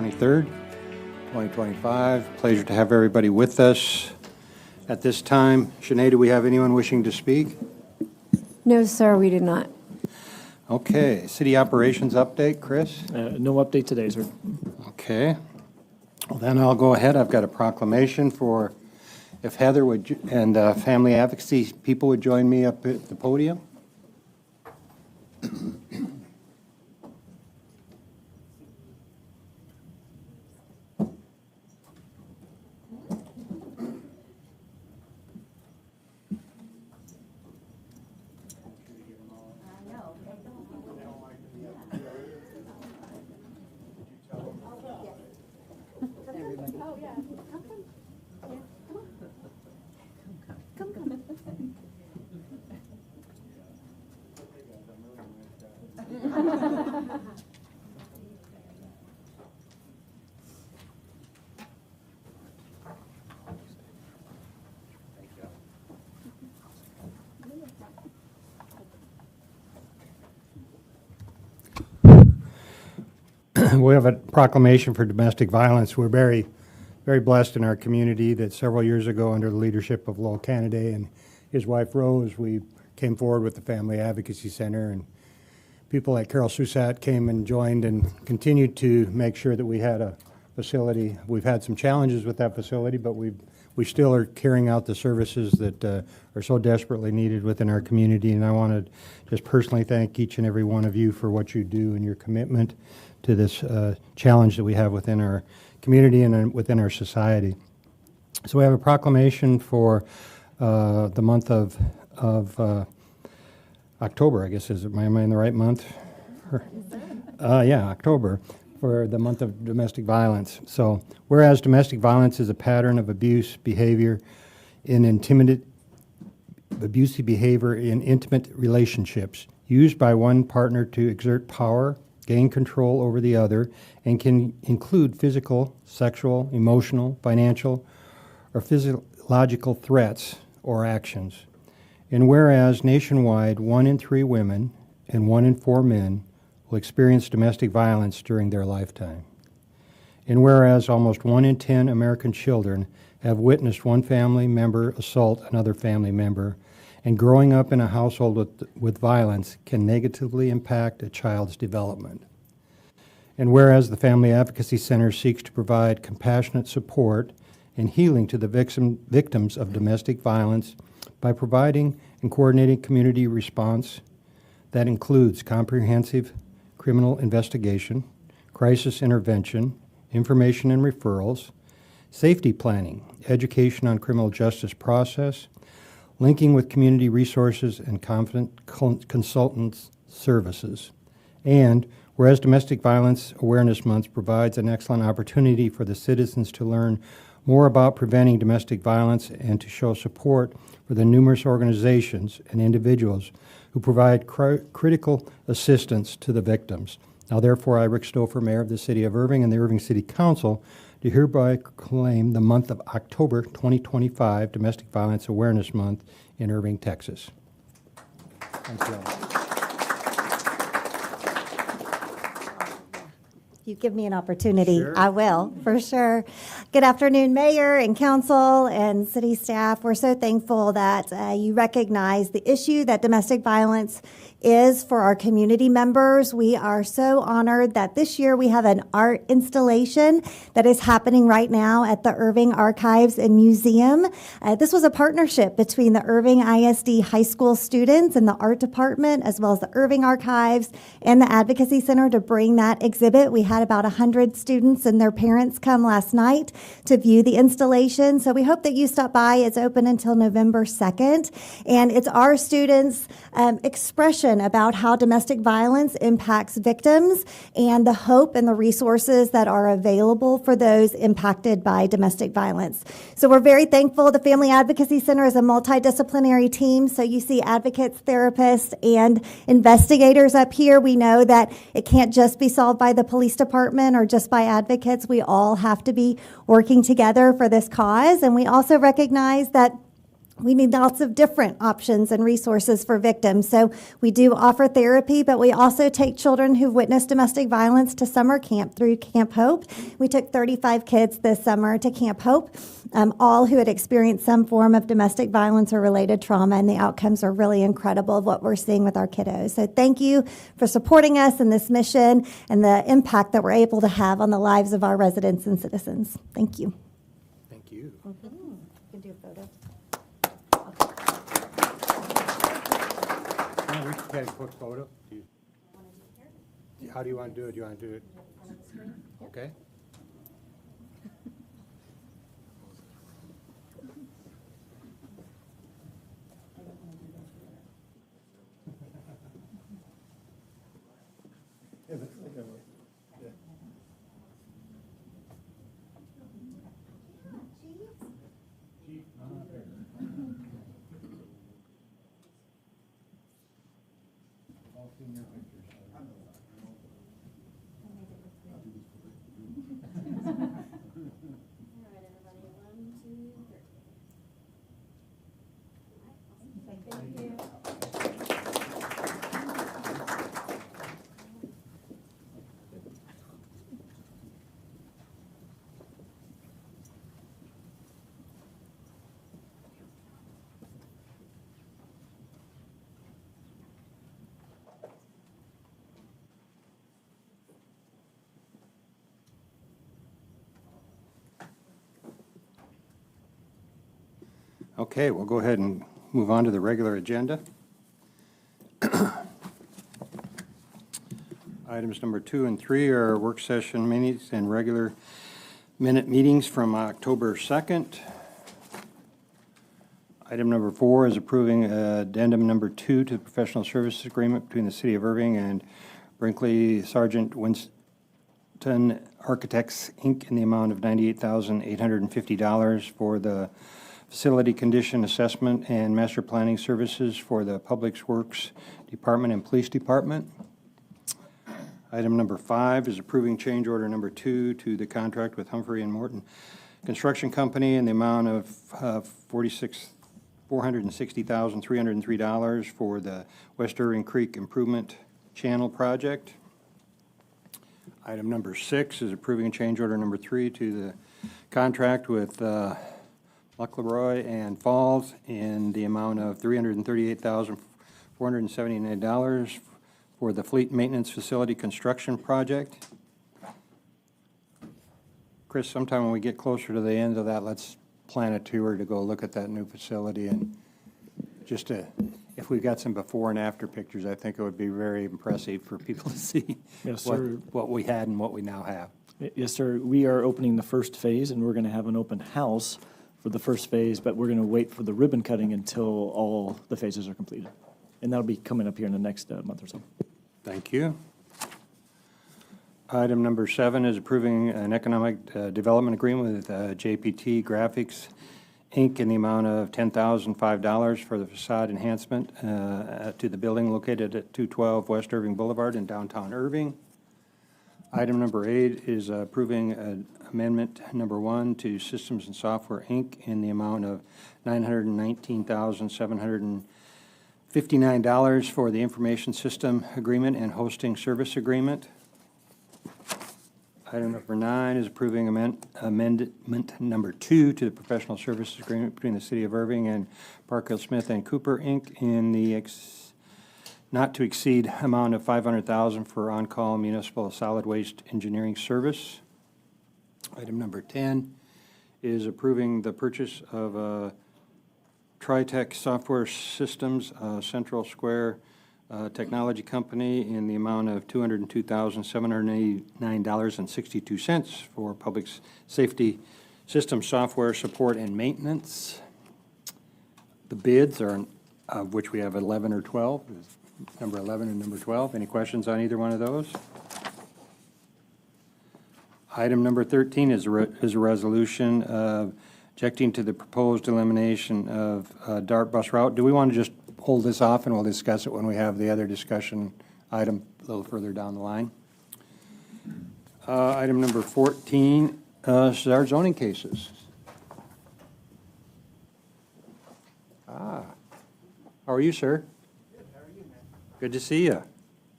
23rd, 2025. Pleasure to have everybody with us at this time. Sinead, do we have anyone wishing to speak? No, sir, we did not. Okay, city operations update, Chris? No update today, sir. Okay. Well, then I'll go ahead. I've got a proclamation for, if Heather would, and family advocacy people would join me up at the podium. We have a proclamation for domestic violence. We're very, very blessed in our community that several years ago, under the leadership of Lowell Canada and his wife Rose, we came forward with the Family Advocacy Center, and people like Carol Susat came and joined and continued to make sure that we had a facility. We've had some challenges with that facility, but we still are carrying out the services that are so desperately needed within our community. And I want to just personally thank each and every one of you for what you do and your commitment to this challenge that we have within our community and within our society. So we have a proclamation for the month of October, I guess. Am I in the right month? Yeah, October, for the month of domestic violence. So, whereas domestic violence is a pattern of abusive behavior in intimate relationships used by one partner to exert power, gain control over the other, and can include physical, sexual, emotional, financial, or physiological threats or actions. And whereas nationwide, 1 in 3 women and 1 in 4 men will experience domestic violence during their lifetime. And whereas almost 1 in 10 American children have witnessed one family member assault another family member, and growing up in a household with violence can negatively impact a child's development. And whereas the Family Advocacy Center seeks to provide compassionate support and healing to the victims of domestic violence by providing and coordinating community response that includes comprehensive criminal investigation, crisis intervention, information and referrals, safety planning, education on criminal justice process, linking with community resources and confident consultants services. And whereas Domestic Violence Awareness Month provides an excellent opportunity for the citizens to learn more about preventing domestic violence and to show support for the numerous organizations and individuals who provide critical assistance to the victims. Now, therefore, I, Rick Stouffer, Mayor of the City of Irving, and the Irving City Council, do hereby proclaim the month of October 2025 Domestic Violence Awareness Month in Irving, Texas. Thank you all. You give me an opportunity, Sure. I will, for sure. Good afternoon, Mayor and Council and City staff. We're so thankful that you recognize the issue that domestic violence is for our community members. We are so honored that this year we have an art installation that is happening right now at the Irving Archives and Museum. This was a partnership between the Irving ISD High School students and the art department, as well as the Irving Archives and the Advocacy Center, to bring that exhibit. We had about 100 students and their parents come last night to view the installation. So we hope that you stop by. It's open until November 2nd. And it's our students' expression about how domestic violence impacts victims and the hope and the resources that are available for those impacted by domestic violence. So we're very thankful. The Family Advocacy Center is a multidisciplinary team. So you see advocates, therapists, and investigators up here. We know that it can't just be solved by the police department or just by advocates. We all have to be working together for this cause. And we also recognize that We need lots of different options and resources for victims. So we do offer therapy, but we also take children who've witnessed domestic violence to summer camp through Camp Hope. We took 35 kids this summer to Camp Hope, all who had experienced some form of domestic violence or related trauma, and the outcomes are really incredible of what we're seeing with our kiddos. So thank you for supporting us in this mission and the impact that we're able to have on the lives of our residents and citizens. Thank you. Thank you. You can do a photo. We can take a quick photo. How do you want to do it? Do you want to do it? Okay. Okay, we'll go ahead and move on to the regular agenda. Items number 2 and 3 are work session minutes and regular minute meetings from October 2nd. Item number 4 is approving addendum number 2 to the professional services agreement between the City of Irving and Brinkley Sargent Winston Architects, Inc. in the amount of $98,850 for the facility condition assessment and master planning services for the Public Works Department and Police Department. Item number 5 is approving change order number 2 to the contract with Humphrey and Morton Construction Company in the amount of $460,303 for the West Irving Creek Improvement Channel Project. Item number 6 is approving change order number 3 to the contract with LaCroix and Falls in the amount of $338,479 for the Fleet Maintenance Facility Construction Project. Chris, sometime when we get closer to the end of that, let's plan a tour to go look at that new facility, and just to, if we've got some before and after pictures, I think it would be very impressive for people to see Yes, sir. what we had and what we now have. Yes, sir. We are opening the first phase, and we're going to have an open house for the first phase, but we're going to wait for the ribbon cutting until all the phases are completed. And that'll be coming up here in the next month or so. Thank you. Item number 7 is approving an economic development agreement with JPT Graphics, Inc. in the amount of $10,005 for the facade enhancement to the building located at 212 West Irving Boulevard in downtown Irving. Item number 8 is approving amendment number 1 to Systems and Software, Inc. in the amount of $919,759 for the information system agreement and hosting service agreement. Item number 9 is approving amendment number 2 to the professional services agreement between the City of Irving and Parkhill Smith and Cooper, Inc. in the not to exceed amount of $500,000 for on-call municipal solid waste engineering service. Item number 10 is approving the purchase of Tritech Software Systems Central Square Technology Company in the amount of $202,789.62 for public safety system software support and maintenance. The bids are, of which we have 11 or 12, number 11 and number 12. Any questions on either one of those? Item number 13 is a resolution objecting to the proposed elimination of DART bus route. Do we want to just hold this off and we'll discuss it when we have the other discussion item a little further down the line? Item number 14 is our zoning cases. How are you, sir? Good, how are you, man? Good to see you.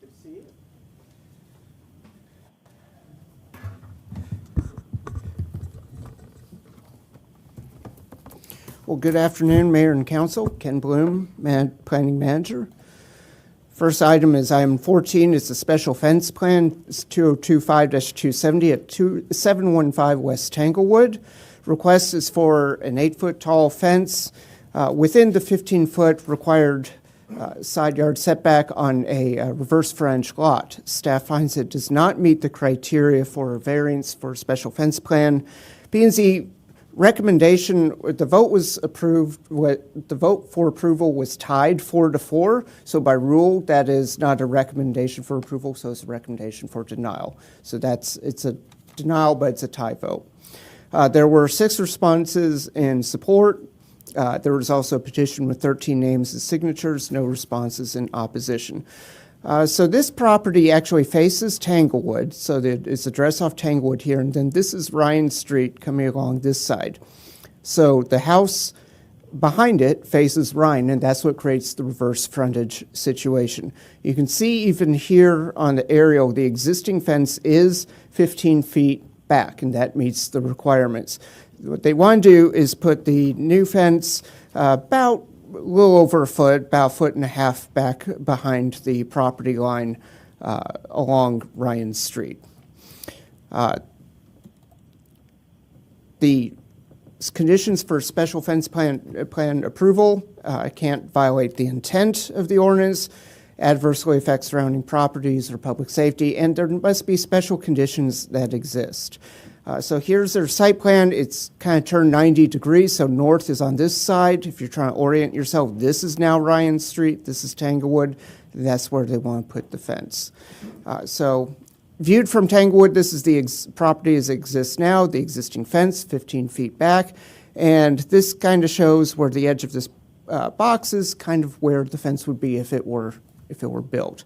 Good to see you. Well, good afternoon, Mayor and Council. Ken Bloom, Planning Manager. First item is item 14. It's a special fence plan. It's 2025-270 at 715 West Tanglewood. Request is for an 8-foot tall fence within the 15-foot required side yard setback on a reverse frontage lot. Staff finds it does not meet the criteria for a variance for a special fence plan. P&Z recommendation, the vote was approved, the vote for approval was tied 4-4. So by rule, that is not a recommendation for approval, so it's a recommendation for denial. So it's a denial, but it's a tie vote. There were 6 responses in support. There was also a petition with 13 names and signatures, no responses in opposition. So this property actually faces Tanglewood, so that it's addressed off Tanglewood here, and then this is Ryan Street coming along this side. So the house behind it faces Ryan, and that's what creates the reverse frontage situation. You can see even here on the aerial, the existing fence is 15 feet back, and that meets the requirements. What they want to do is put the new fence about a little over a foot, about 1.5 feet back behind the property line along Ryan Street. The conditions for special fence plan approval can't violate the intent of the ordinance, adversely affect surrounding properties or public safety, and there must be special conditions that exist. So here's their site plan. It's kind of turned 90 degrees, so north is on this side. If you're trying to orient yourself, this is now Ryan Street, this is Tanglewood. That's where they want to put the fence. So viewed from Tanglewood, this is the property as it exists now, the existing fence, 15 feet back. And this kind of shows where the edge of this box is kind of where the fence would be if it were built.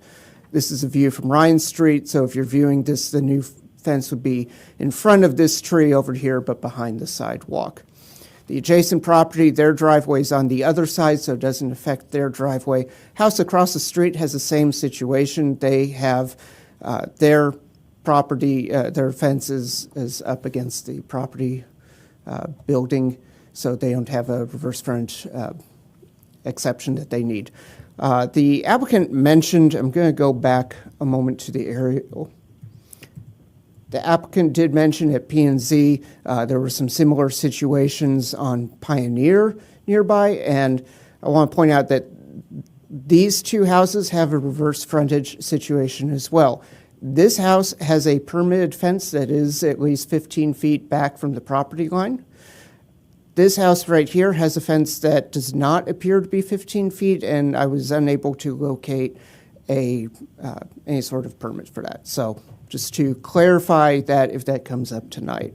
This is a view from Ryan Street, so if you're viewing this, the new fence would be in front of this tree over here, but behind the sidewalk. The adjacent property, their driveway is on the other side, so it doesn't affect their driveway. House across the street has the same situation. They have their property, their fence is up against the property building, so they don't have a reverse frontage exception that they need. The applicant mentioned, I'm going to go back a moment to the aerial. The applicant did mention at P&Z there were some similar situations on Pioneer nearby, and I want to point out that these 2 houses have a reverse frontage situation as well. This house has a permitted fence that is at least 15 feet back from the property line. This house right here has a fence that does not appear to be 15 feet, and I was unable to locate any sort of permit for that. So just to clarify that if that comes up tonight.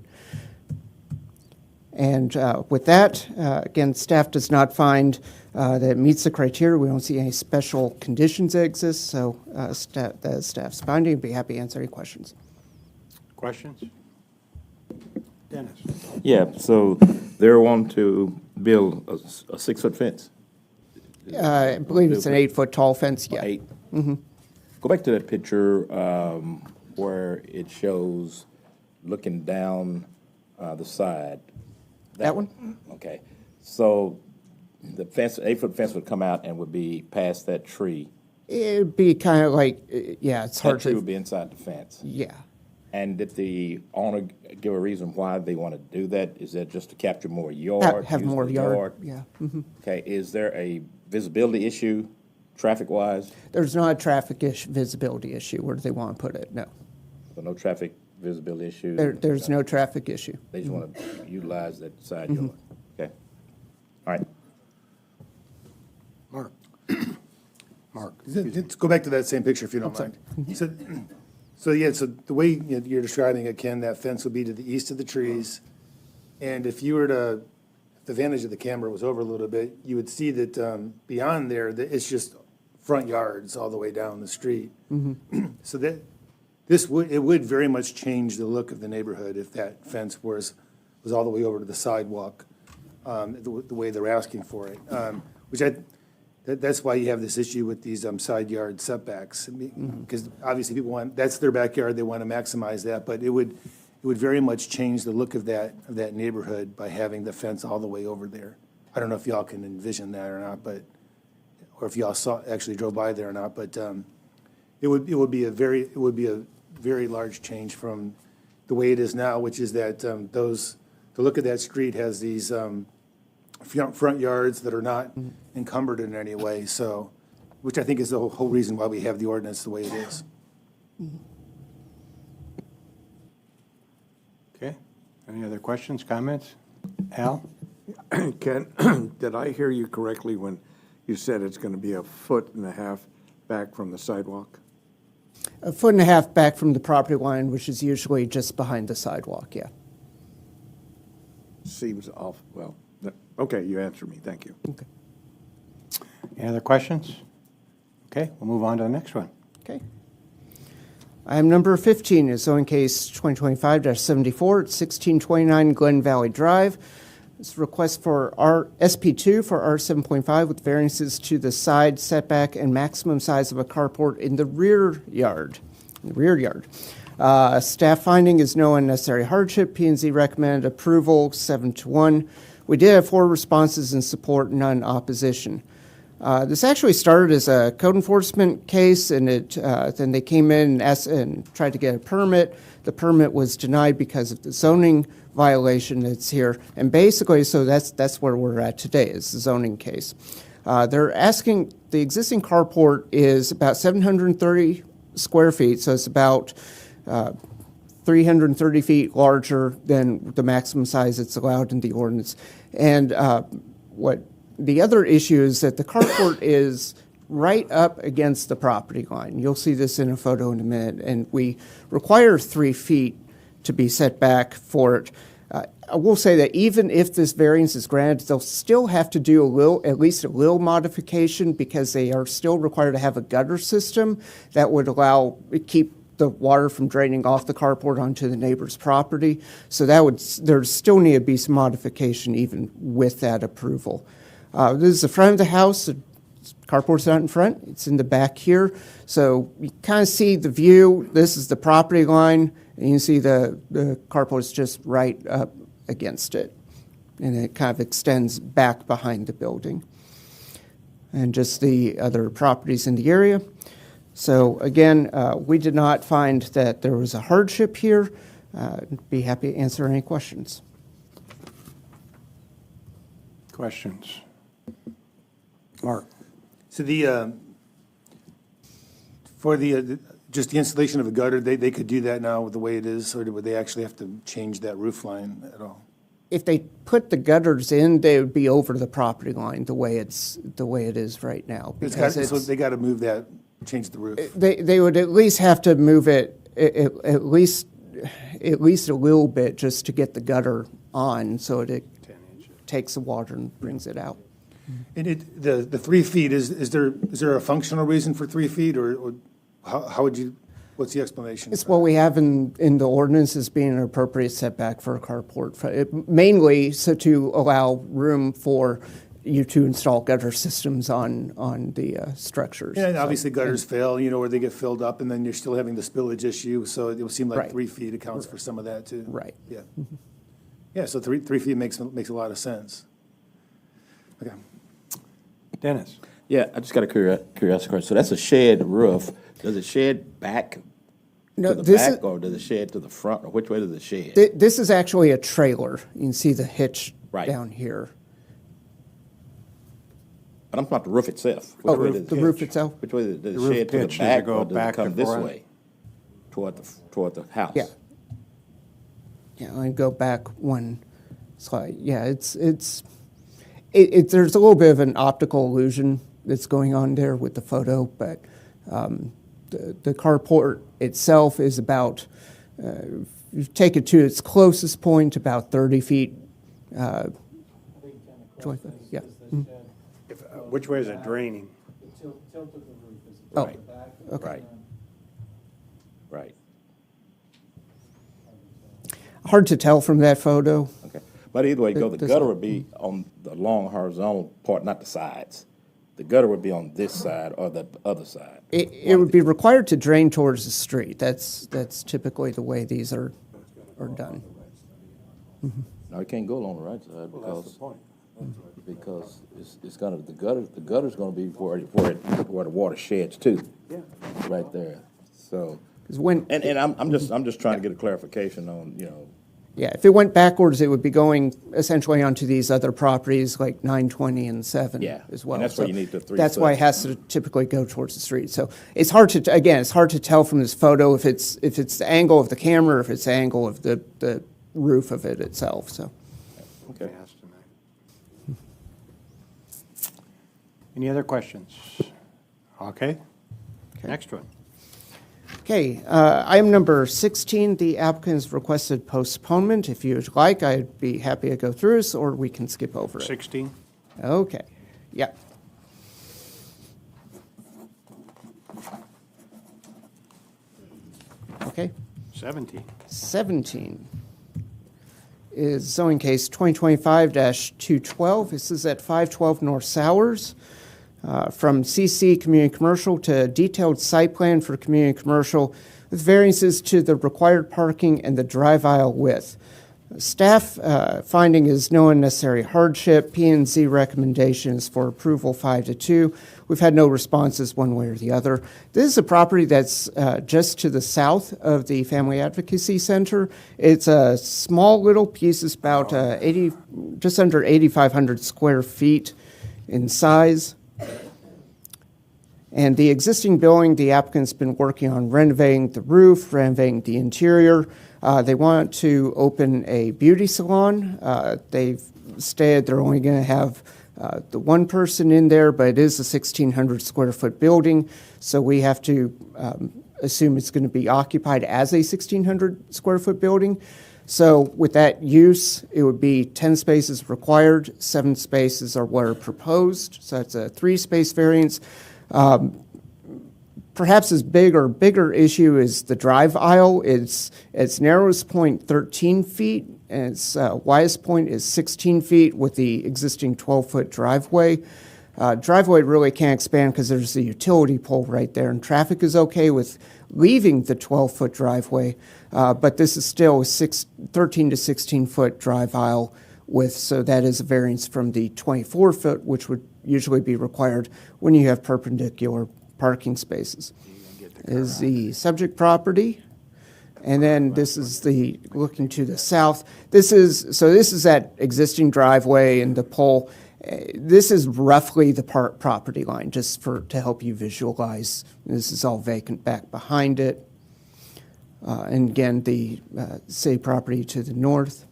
And with that, again, staff does not find that it meets the criteria. We don't see any special conditions that exist, so staff's finding. I'd be happy to answer any questions. Questions? Dennis? Yeah, so they're wanting to build a 6-foot fence? I believe it's an 8-foot tall fence, yeah. 8? Mm-hmm. Go back to that picture where it shows looking down the side. That one? Okay. So the fence, 8-foot fence would come out and would be past that tree. It'd be kind of like, yeah, it's hard That tree to, would be inside the fence. yeah. And did the owner give a reason why they want to do that? Is that just to capture more yard? Have use more the yard, yeah. Okay, is there a visibility issue, traffic-wise? There's not a visibility issue where they want to put it, no. So no traffic visibility issue? There's no traffic issue. They just want to utilize that side yard? Okay. All right. Mark. Mark. Let's go back to that same picture if you don't mind. So the way you're describing it, Ken, that fence would be to the east of the trees. And if you were to, if the vantage of the camera was over a little bit, you would see that beyond there, that it's just front yards all the way down the street. So that it would very much change the look of the neighborhood if that fence was all the way over to the sidewalk, the way they're asking for it. which that's why you have this issue with these side yard setbacks. Because obviously people that's their backyard, they want to maximize that, but it would very much change the look of that neighborhood by having the fence all the way over there. I don't know if y'all can envision that or not, or if y'all actually drove by there or not, but it would be a very large change from the way it is now, which is that the look of that street has these front yards that are not encumbered in any way, so, which I think is the whole reason why we have the ordinance the way it is. Okay. Any other questions, comments? Al? Ken, did I hear you correctly when you said it's going to be 1.5 feet back from the sidewalk? 1.5 feet back from the property line, which is usually just behind the sidewalk, yeah. Seems off, well, okay, you answered me, thank you. Okay. Any other questions? Okay, we'll move on to the next one. Okay. Item number 15 is zoning case 2025-74 at 1629 Glen Valley Drive. It's a request for SP2 for R7.5 with variances to the side setback and maximum size of a carport in the rear yard. Staff finding is no unnecessary hardship. P&Z recommended approval 7-1. We did have 4 responses in support, none opposition. This actually started as a code enforcement case, and then they came in and tried to get a permit. The permit was denied because of the zoning violation that's here, and basically, so that's where we're at today, is the zoning case. They're asking, the existing carport is about 730 square feet, so it's about 330 feet larger than the maximum size that's allowed in the ordinance. And what the other issue is that the carport is right up against the property line. You'll see this in a photo in a minute, and we require 3 feet to be set back for it. I will say that even if this variance is granted, they'll still have to do at least a little modification, because they are still required to have a gutter system that would keep the water from draining off the carport onto the neighbor's property. So there still need to be some modification even with that approval. This is the front of the house. The carport's not in front. It's in the back here. So you kind of see the view. This is the property line, and you can see the carport's just right up against it. And it kind of extends back behind the building. And just the other properties in the area. So again, we did not find that there was a hardship here. Be happy to answer any questions. Questions? Mark? So for just the installation of a gutter, they could do that now with the way it is, or would they actually have to change that roof line at all? If they put the gutters in, they would be over the property line the way it is right now. So they got to move that, change the roof. They would at least have to move it at least a little bit just to get the gutter on, so it takes the water and brings it out. And the 3 feet, is there a functional reason for 3 feet, or how would you, what's the explanation? It's what we have in the ordinance as being an appropriate setback for a carport, mainly so to allow room for you to install gutter systems on the structures. Yeah, and obviously gutters fail, or they get filled up, and then you're still having the spillage issue, so it would seem like Right. 3 feet accounts for some of that too. Right. Yeah. Yeah, so 3 feet makes a lot of sense. Okay. Dennis? Yeah, I just got a curiosity question. So that's a shed roof. Does it shed back No, to the this back, is- or does it shed to the front, or which way does it shed? This is actually a trailer. You can see the hitch Right. down here. But I'm talking about the roof itself. Oh, Which way does the it- roof itself? Which way does The it roof shed to the pitch, does it back, go or does back it come to this front? way toward the house? Yeah. Yeah, let me go back one slide. Yeah, there's a little bit of an optical illusion that's going on there with the photo, but the carport itself is about, you take it to its closest point, about 30 feet. 25, yeah. Which way is it draining? Oh, Right. okay. Right. Hard to tell from that photo. Okay. But either way you go, the This- gutter would be on the long horizontal part, not the sides. The gutter would be on this side or the other side. It would be required to drain towards the street. That's typically the way these are done. No, it can't go along the right side because it's gonna, the gutter's gonna be where the water sheds too. Yeah. Right there, so. 'Cause when, And I'm just trying to get a clarification on, you know, yeah, if it went backwards, it would be going essentially onto these other properties like 920 and 7 Yeah, as well. and that's why So you need the 3 That's why it foot. has to typically go towards the street. So it's hard to, again, it's hard to tell from this photo if it's the angle of the camera or if it's the angle of the roof of it itself, so. okay. Any other questions? Okay. Next one. Okay, item number 16, the applicant's requested postponement. If you'd like, I'd be happy to go through this, or we can skip over it. 16. Okay, yeah. Okay, 17. 17 is zoning case 2025-212. This is at 512 North Sowers. From CC Community Commercial to detailed site plan for community commercial with variances to the required parking and the drive aisle width. Staff finding is no unnecessary hardship. P&Z recommendations for approval 5-2. We've had no responses one way or the other. This is a property that's just to the south of the Family Advocacy Center. It's a small little piece. It's about just under 8,500 square feet in size. And the existing building, the applicant's been working on renovating the roof, renovating the interior. They want to open a beauty salon. They've stated they're only going to have the one person in there, but it is a 1,600 square foot building, so we have to assume it's going to be occupied as a 1,600 square foot building. So with that use, it would be 10 spaces required, 7 spaces are what are proposed, so it's a 3-space variance. Perhaps as bigger issue is the drive aisle. Its narrowest point 13 feet, and its widest point is 16 feet with the existing 12-foot driveway. Driveway really can't expand because there's a utility pole right there, and traffic is okay with leaving the 12-foot driveway, but this is still a 13 to 16-foot drive aisle width, so that is a variance from the 24-foot, which would usually be required when you have perpendicular parking spaces. Is the subject property, and then this is the looking to the south. This is that existing driveway and the pole. This is roughly the property line, just to help you visualize. This is all vacant back behind it. And again, the city property to the north.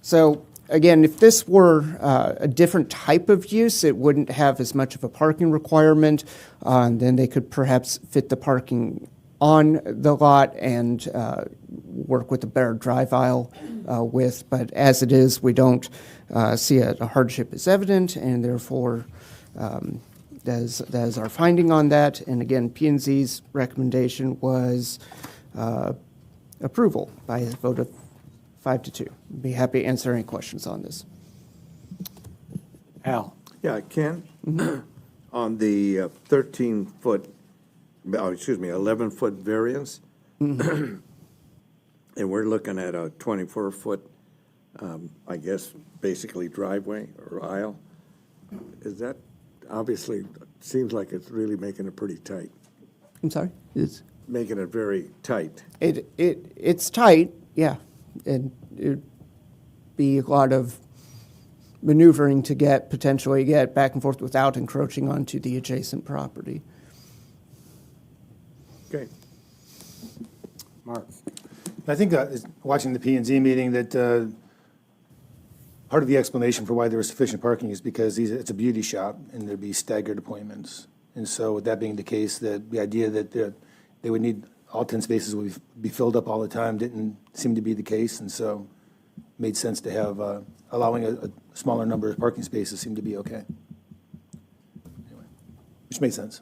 So again, if this were a different type of use, it wouldn't have as much of a parking requirement. Then they could perhaps fit the parking on the lot and work with a better drive aisle width. But as it is, we don't see a hardship as evident, and therefore that is our finding on that. And again, P&Z's recommendation was approval by a vote of 5-2. Be happy to answer any questions on this. Al. Yeah, Ken, on the 13-foot, 11-foot variance, and we're looking at a 24-foot, I guess, basically driveway or aisle. Is that, obviously, seems like it's really making it pretty tight, I'm sorry? It's making it very tight. it's tight, yeah. And it'd be a lot of maneuvering to potentially get back and forth without encroaching onto the adjacent property. Okay. Mark. I think watching the P&Z meeting that part of the explanation for why there was sufficient parking is because it's a beauty shop and there'd be staggered appointments. And so with that being the case, that the idea that they would need all 10 spaces would be filled up all the time didn't seem to be the case. And so it made sense to have allowing a smaller number of parking spaces seemed to be okay. Anyway, which made sense.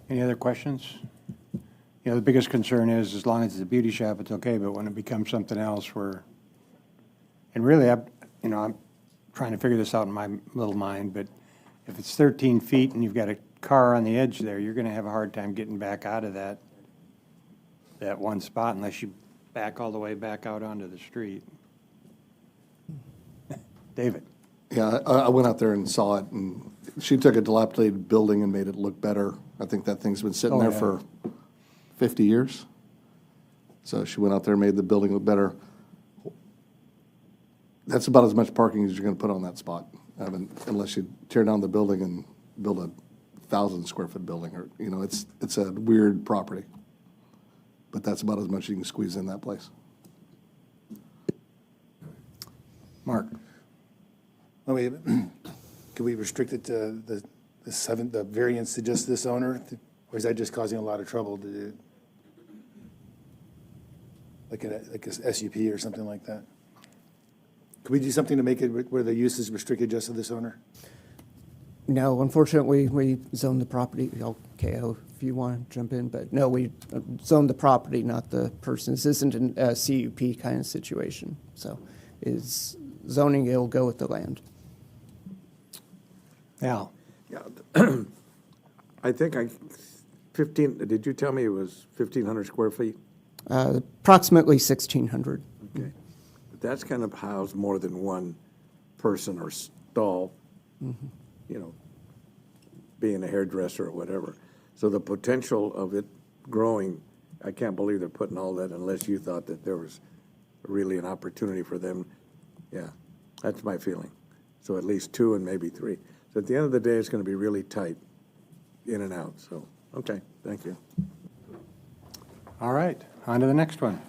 Any other questions? You know, the biggest concern is as long as it's a beauty shop, it's okay, but when it becomes something else and really, I'm trying to figure this out in my little mind, but if it's 13 feet and you've got a car on the edge there, you're gonna have a hard time getting back out of that one spot unless you back all the way back out onto the street. David? Yeah, I went out there and saw it, and she took a dilapidated building and made it look better. I think that thing's been sitting Oh, there yeah. for 50 years. So she went out there and made the building look better. That's about as much parking as you're gonna put on that spot. I mean, unless you tear down the building and build a 1,000-square-foot building, or, it's a weird property. But that's about as much you can squeeze in that place. Mark? I mean, could we restrict it to the variance to just this owner? Or is that just causing a lot of trouble to do? Like a SUP or something like that? Could we do something to make it where the use is restricted just to this owner? No, unfortunately, we zone the property. KO, if you want to jump in, but no, we zone the property, not the person. This isn't a CUP kind of situation. So is zoning, it'll go with the land. Al? Yeah, I think 15, did you tell me it was 1,500 square feet? Approximately 1,600. Okay. But that's kind of housed more than one person or stall, being a hairdresser or whatever. So the potential of it growing, I can't believe they're putting all that unless you thought that there was really an opportunity for them. Yeah, that's my feeling. So at least 2 and maybe 3. So at the end of the day, it's going to be really tight in and out. So, okay, thank you. All right, on to the next one.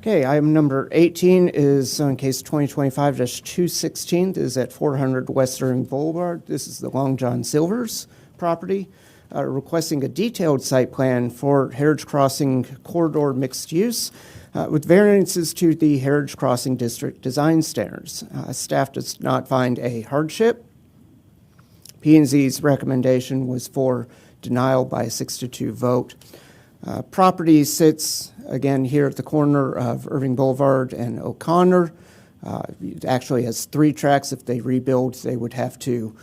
Okay, item number 18 is on case 2025-216. This is at 400 West Irving Boulevard. This is the Long John Silver's property, requesting a detailed site plan for Heritage Crossing corridor mixed use with variances to the Heritage Crossing District design standards. Staff does not find a hardship. P&Z's recommendation was for denial by a 6-2 vote. Property sits, again, here at the corner of Irving Boulevard and O'Connor. It actually has 3 tracks. If they rebuild, they would have to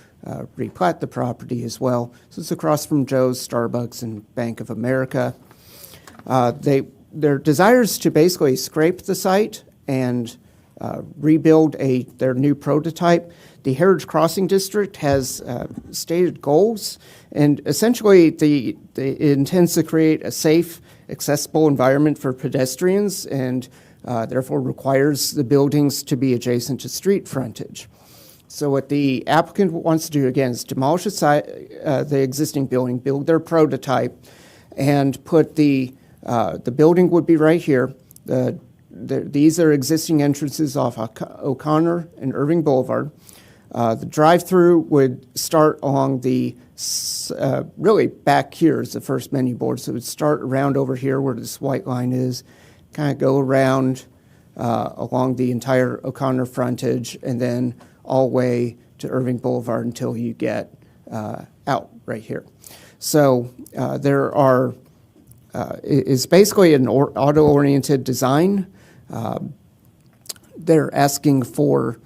replat the property as well. So it's across from Joe's, Starbucks, and Bank of America. Their desire is to basically scrape the site and rebuild their new prototype. The Heritage Crossing District has stated goals, and essentially it intends to create a safe, accessible environment for pedestrians, and therefore requires the buildings to be adjacent to street frontage. So what the applicant wants to do, again, is demolish the existing building, build their prototype, and put the building would be right here. These are existing entrances off O'Connor and Irving Boulevard. The drive-through would start along the, really back here is the first menu board. So it would start around over here where this white line is, kind of go around along the entire O'Connor frontage, and then all the way to Irving Boulevard until you get out right here. So there are, is basically an auto-oriented design. They're asking for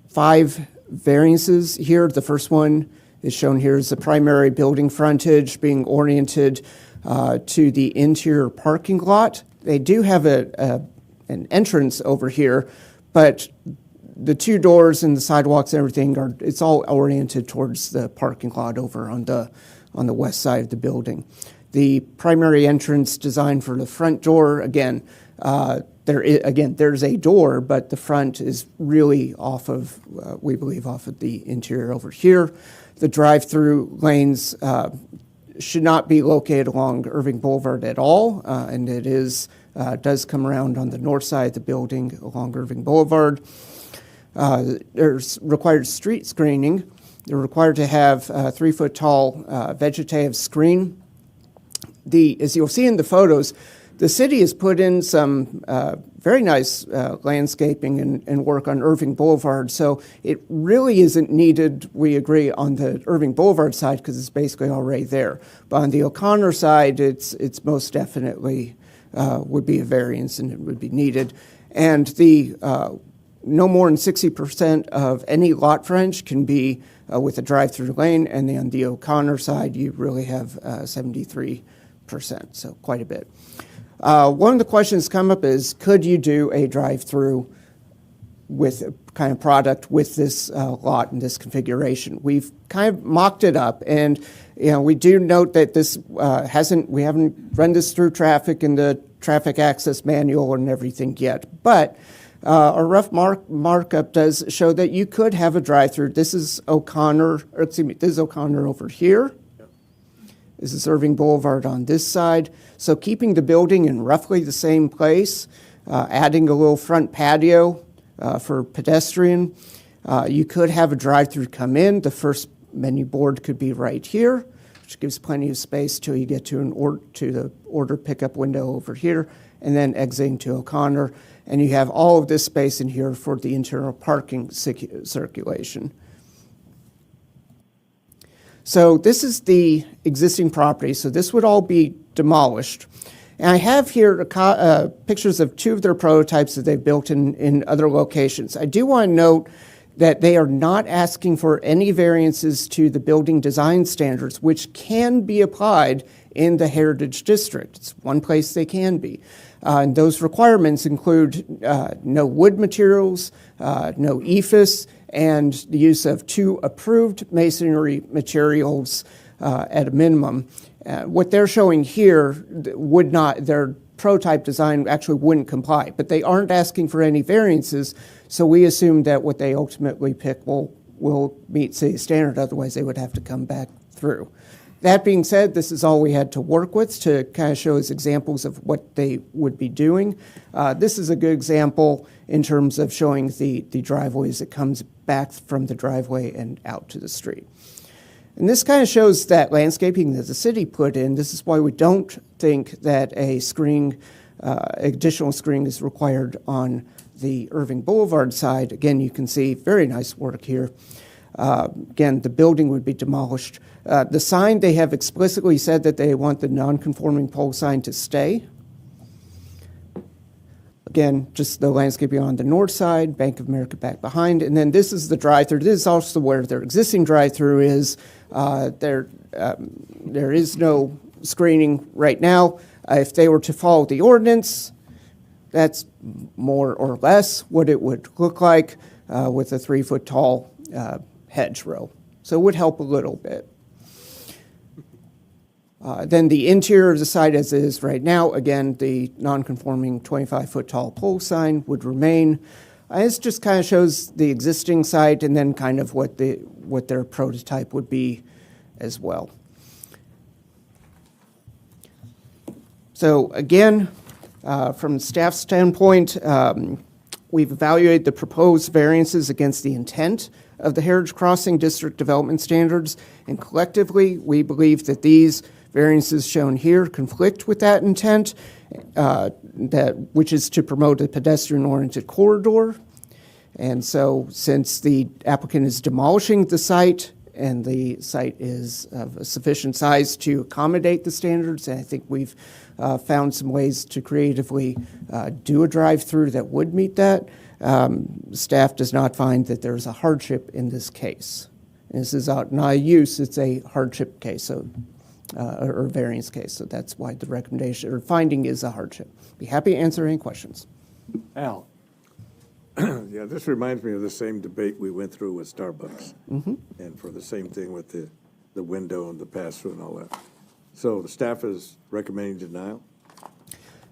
5 variances here. The first one is shown here as the primary building frontage being oriented to the interior parking lot. They do have an entrance over here, but the 2 doors and the sidewalks and everything it's all oriented towards the parking lot over on the west side of the building. The primary entrance designed for the front door, again, there's a door, but the front is really off of, we believe, off of the interior over here. The drive-through lanes should not be located along Irving Boulevard at all, and it does come around on the north side of the building along Irving Boulevard. There's required street screening. They're required to have a 3-foot-tall vegetative screen. As you'll see in the photos, the city has put in some very nice landscaping and work on Irving Boulevard. So it really isn't needed, we agree, on the Irving Boulevard side because it's basically already there. But on the O'Connor side, it's most definitely would be a variance and it would be needed. And the no more than 60% of any lot frontage can be with a drive-through lane, and then on the O'Connor side, you really have 73%, so quite a bit. One of the questions come up is, could you do a drive-through with a kind of product with this lot and this configuration? We've kind of mocked it up, and we do note that this we haven't run this through traffic in the traffic access manual and everything yet, but our rough markup does show that you could have a drive-through. This is O'Connor, this is O'Connor over here. This is Irving Boulevard on this side. So keeping the building in roughly the same place, adding a little front patio for pedestrian. You could have a drive-through come in. The first menu board could be right here, which gives plenty of space till you get to the order pickup window over here, and then exiting to O'Connor. And you have all of this space in here for the internal parking circulation. So this is the existing property. So this would all be demolished. And I have here pictures of two of their prototypes that they've built in other locations. I do want to note that they are not asking for any variances to the building design standards, which can be applied in the Heritage District. It's one place they can be. And those requirements include no wood materials, no EFS, and the use of 2 approved masonry materials at a minimum. What they're showing here their prototype design actually wouldn't comply, but they aren't asking for any variances, so we assume that what they ultimately pick will meet city standard, otherwise they would have to come back through. That being said, this is all we had to work with to kind of show as examples of what they would be doing. This is a good example in terms of showing the driveway as it comes back from the driveway and out to the street. And this kind of shows that landscaping that the city put in. This is why we don't think that a additional screening is required on the Irving Boulevard side. Again, you can see very nice work here. Again, the building would be demolished. The sign, they have explicitly said that they want the non-conforming pole sign to stay. Again, just the landscaping on the north side, Bank of America back behind. And then this is the drive-through. This is also where their existing drive-through is. There is no screening right now. If they were to follow the ordinance, that's more or less what it would look like with a 3-foot tall hedgerow. So it would help a little bit. Then the interior of the site as it is right now, again, the non-conforming 25-foot tall pole sign would remain. This just kind of shows the existing site and then kind of what their prototype would be as well. So again, from staff standpoint, we've evaluated the proposed variances against the intent of the Heritage Crossing District Development Standards, and collectively, we believe that these variances shown here conflict with that intent, which is to promote a pedestrian-oriented corridor. And so since the applicant is demolishing the site and the site is of a sufficient size to accommodate the standards, and I think we've found some ways to creatively do a drive-through that would meet that, staff does not find that there's a hardship in this case. And this is not a use, it's a hardship case, so or variance case. So that's why the recommendation or finding is a hardship. Be happy to answer any questions. Al? Yeah, this reminds me of the same debate we went through with Starbucks. And for the same thing with the window and the pass-through and all that. So the staff is recommending denial?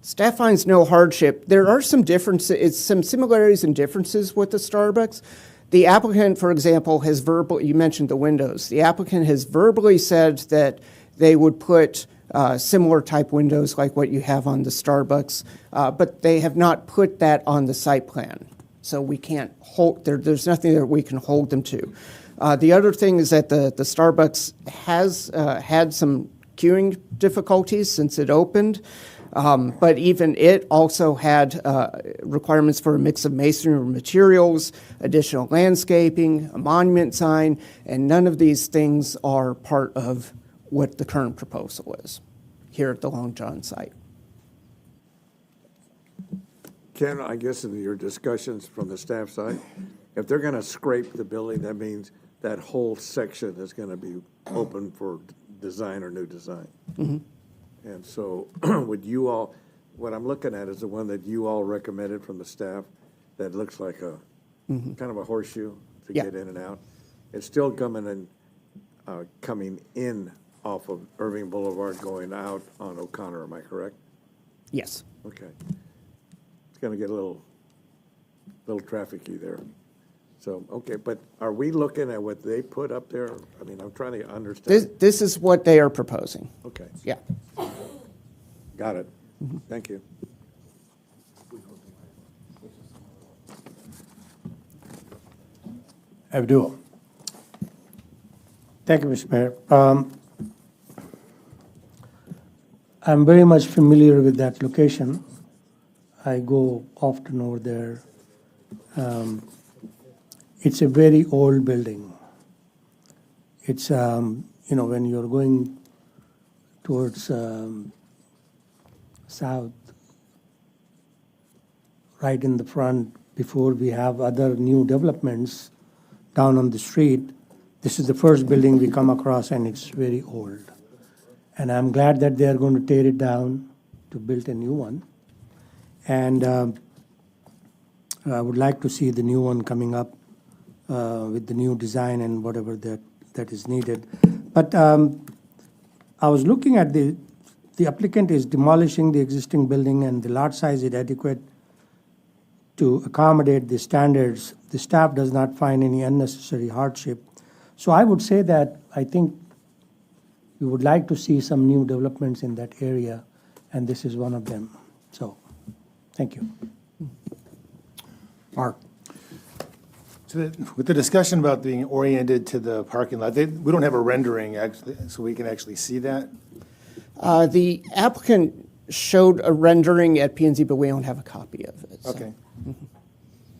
Staff finds no hardship. There are some differences, some similarities and differences with the Starbucks. The applicant, for example, has you mentioned the windows. The applicant has verbally said that they would put similar type windows like what you have on the Starbucks, but they have not put that on the site plan. So we can't there's nothing that we can hold them to. The other thing is that the Starbucks has had some queuing difficulties since it opened. But even it also had requirements for a mix of masonry materials, additional landscaping, a monument sign, and none of these things are part of what the current proposal is here at the Long John site. Ken, I guess in your discussions from the staff side, if they're going to scrape the building, that means that whole section is going to be open for design or new design. And so would you all, what I'm looking at is the one that you all recommended from the staff that looks like a, kind of a horseshoe to Yeah. get in and out. It's still coming in off of Irving Boulevard going out on O'Connor, am I correct? Yes. Okay. It's gonna get a little trafficy there. So, okay, but are we looking at what they put up there? I mean, I'm trying to understand. This is what they are proposing. Okay, Yeah. got it. Thank you. Abdul. Thank you, Mr. Mayor. I'm very much familiar with that location. I go often over there. It's a very old building. It's, when you're going towards south, right in the front, before we have other new developments down on the street, this is the first building we come across, and it's very old. And I'm glad that they are going to tear it down to build a new one. And I would like to see the new one coming up with the new design and whatever that is needed. But I was looking at the applicant is demolishing the existing building, and the lot size is adequate to accommodate the standards. The staff does not find any unnecessary hardship. So I would say that I think we would like to see some new developments in that area, and this is one of them. So, thank you. Mark? So with the discussion about being oriented to the parking lot, we don't have a rendering actually, so we can actually see that. The applicant showed a rendering at P&Z, but we don't have a copy of it. so. Okay.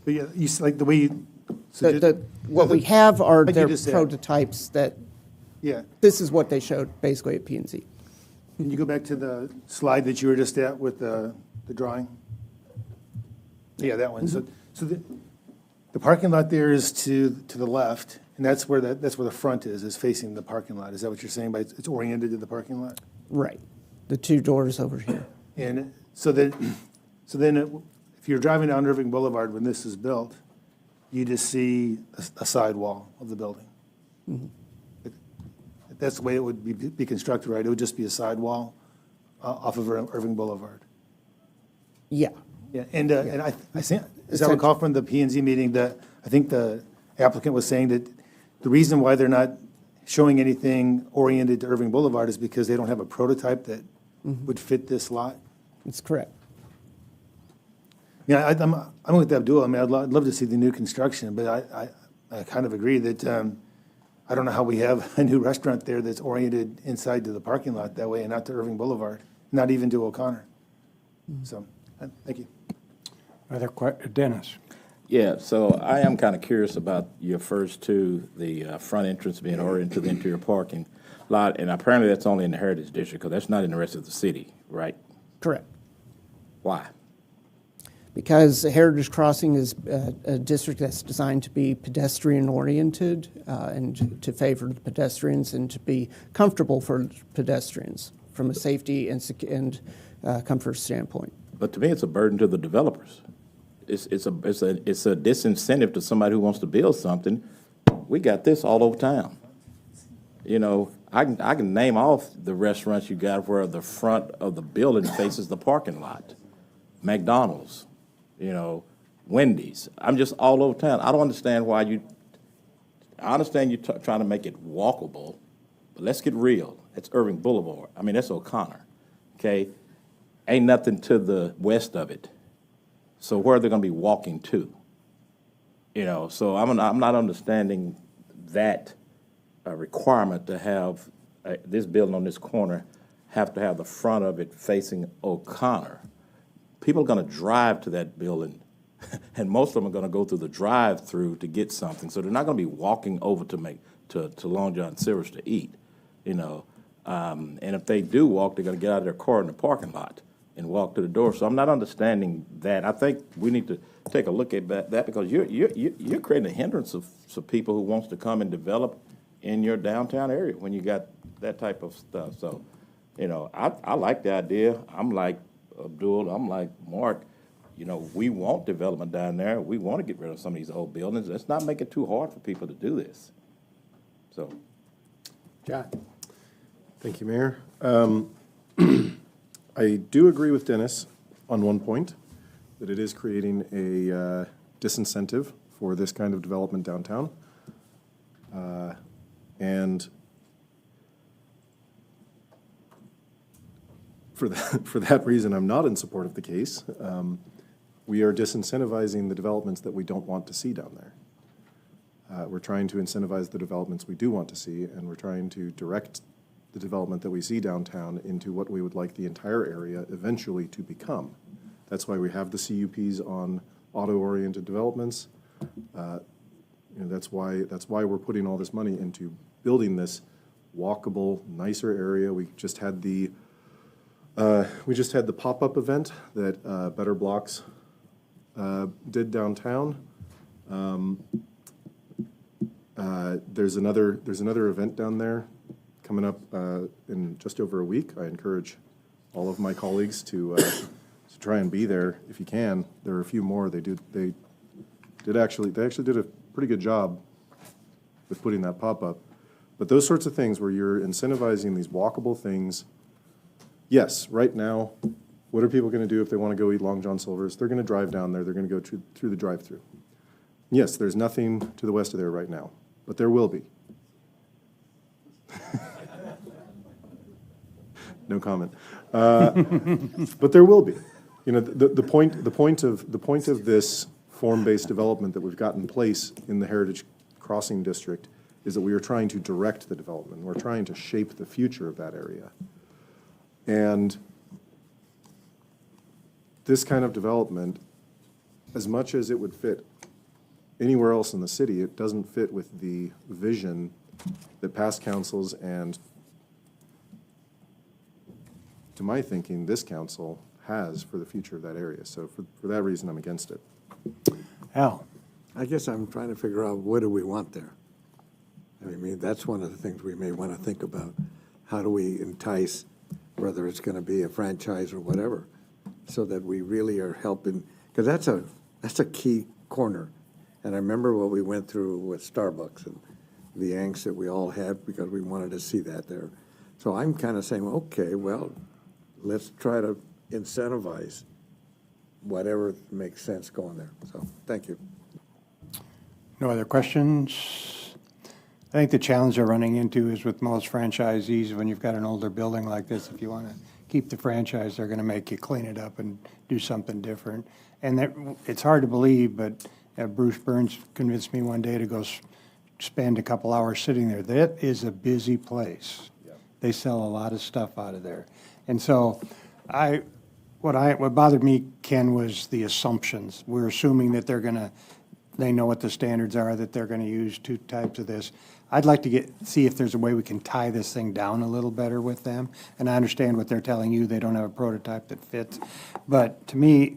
But yeah, like the way you. so What we have are like you their just said. prototypes that, Yeah. this is what they showed basically at P&Z. Can you go back to the slide that you were just at with the drawing? Yeah, that one. So the parking lot there is to the left, and that's where the front is facing the parking lot. Is that what you're saying by it's oriented to the parking lot? Right. The two doors over here. And so then if you're driving down Irving Boulevard when this is built, you just see a sidewall of the building. That's the way it would be constructed, right? It would just be a sidewall off of Irving Boulevard. Yeah. Yeah, and I think, as I recall from the P and Z meeting, that I think the applicant was saying that the reason why they're not showing anything oriented to Irving Boulevard is because they don't have a prototype that would fit this lot. That's correct. Yeah, I'm with Abdul. I mean, I'd love to see the new construction, but I kind of agree that I don't know how we have a new restaurant there that's oriented inside to the parking lot that way and not to Irving Boulevard, not even to O'Connor. So, thank you. Dennis? Yeah, so I am kind of curious about your first two, the front entrance being oriented to the interior parking lot, and apparently that's only in the Heritage District, because that's not in the rest of the city, right? Correct. Why? Because Heritage Crossing is a district that's designed to be pedestrian-oriented and to favor the pedestrians and to be comfortable for pedestrians from a safety and comfort standpoint. But to me, it's a burden to the developers. It's a disincentive to somebody who wants to build something. We got this all over town. You know, I can name off the restaurants you got where the front of the building faces the parking lot. McDonald's, Wendy's. I'm just all over town. I don't understand why I understand you're trying to make it walkable, but let's get real. It's Irving Boulevard. I mean, that's O'Connor, okay? Ain't nothing to the west of it. So where are they going to be walking to? So I'm not understanding that requirement to have this building on this corner have to have the front of it facing O'Connor. People are going to drive to that building, and most of them are going to go through the drive-through to get something. So they're not going to be walking over to Long John Silver's to eat, you know. And if they do walk, they're going to get out of their car in the parking lot and walk to the door. So I'm not understanding that. I think we need to take a look at that because you're creating a hindrance of people who wants to come and develop in your downtown area when you got that type of stuff. So, you know, I like the idea. I'm like Abdul, I'm like Mark. You know, we want development down there. We want to get rid of some of these old buildings. Let's not make it too hard for people to do this. So, John? Thank you, Mayor. I do agree with Dennis on one point, that it is creating a disincentive for this kind of development downtown. And for that reason, I'm not in support of the case. We are disincentivizing the developments that we don't want to see down there. We're trying to incentivize the developments we do want to see, and we're trying to direct the development that we see downtown into what we would like the entire area eventually to become. That's why we have the CUPs on auto-oriented developments. You know, that's why we're putting all this money into building this walkable, nicer area. We just had the pop-up event that Better Blocks did downtown. There's another event down there coming up in just over a week. I encourage all of my colleagues to try and be there if you can. There are a few more. They actually did a pretty good job with putting that pop-up. But those sorts of things where you're incentivizing these walkable things, yes, right now, what are people going to do if they want to go eat Long John Silver's? They're going to drive down there. They're going to go through the drive-through. Yes, there's nothing to the west of there right now, but there will be. No comment. But there will be. You know, the point of this form-based development that we've got in place in the Heritage Crossing District is that we are trying to direct the development. We're trying to shape the future of that area. And this kind of development, as much as it would fit anywhere else in the city, it doesn't fit with the vision that past councils and, to my thinking, this council has for the future of that area. So for that reason, I'm against it. Al? I guess I'm trying to figure out what do we want there? I mean, that's one of the things we may want to think about. How do we entice, whether it's going to be a franchise or whatever, so that we really are helping, because that's a key corner. And I remember what we went through with Starbucks and the angst that we all had because we wanted to see that there. So I'm kind of saying, okay, well, let's try to incentivize whatever makes sense going there. So, thank you. No other questions? I think the challenge they're running into is with most franchisees, when you've got an older building like this, if you want to keep the franchise, they're going to make you clean it up and do something different. And it's hard to believe, but Bruce Burns convinced me one day to go spend a couple hours sitting there. That is a busy place. Yep. They sell a lot of stuff out of there. And so what bothered me, Ken, was the assumptions. We're assuming that they know what the standards are, that they're going to use two types of this. I'd like to see if there's a way we can tie this thing down a little better with them. And I understand what they're telling you. They don't have a prototype that fits. But to me,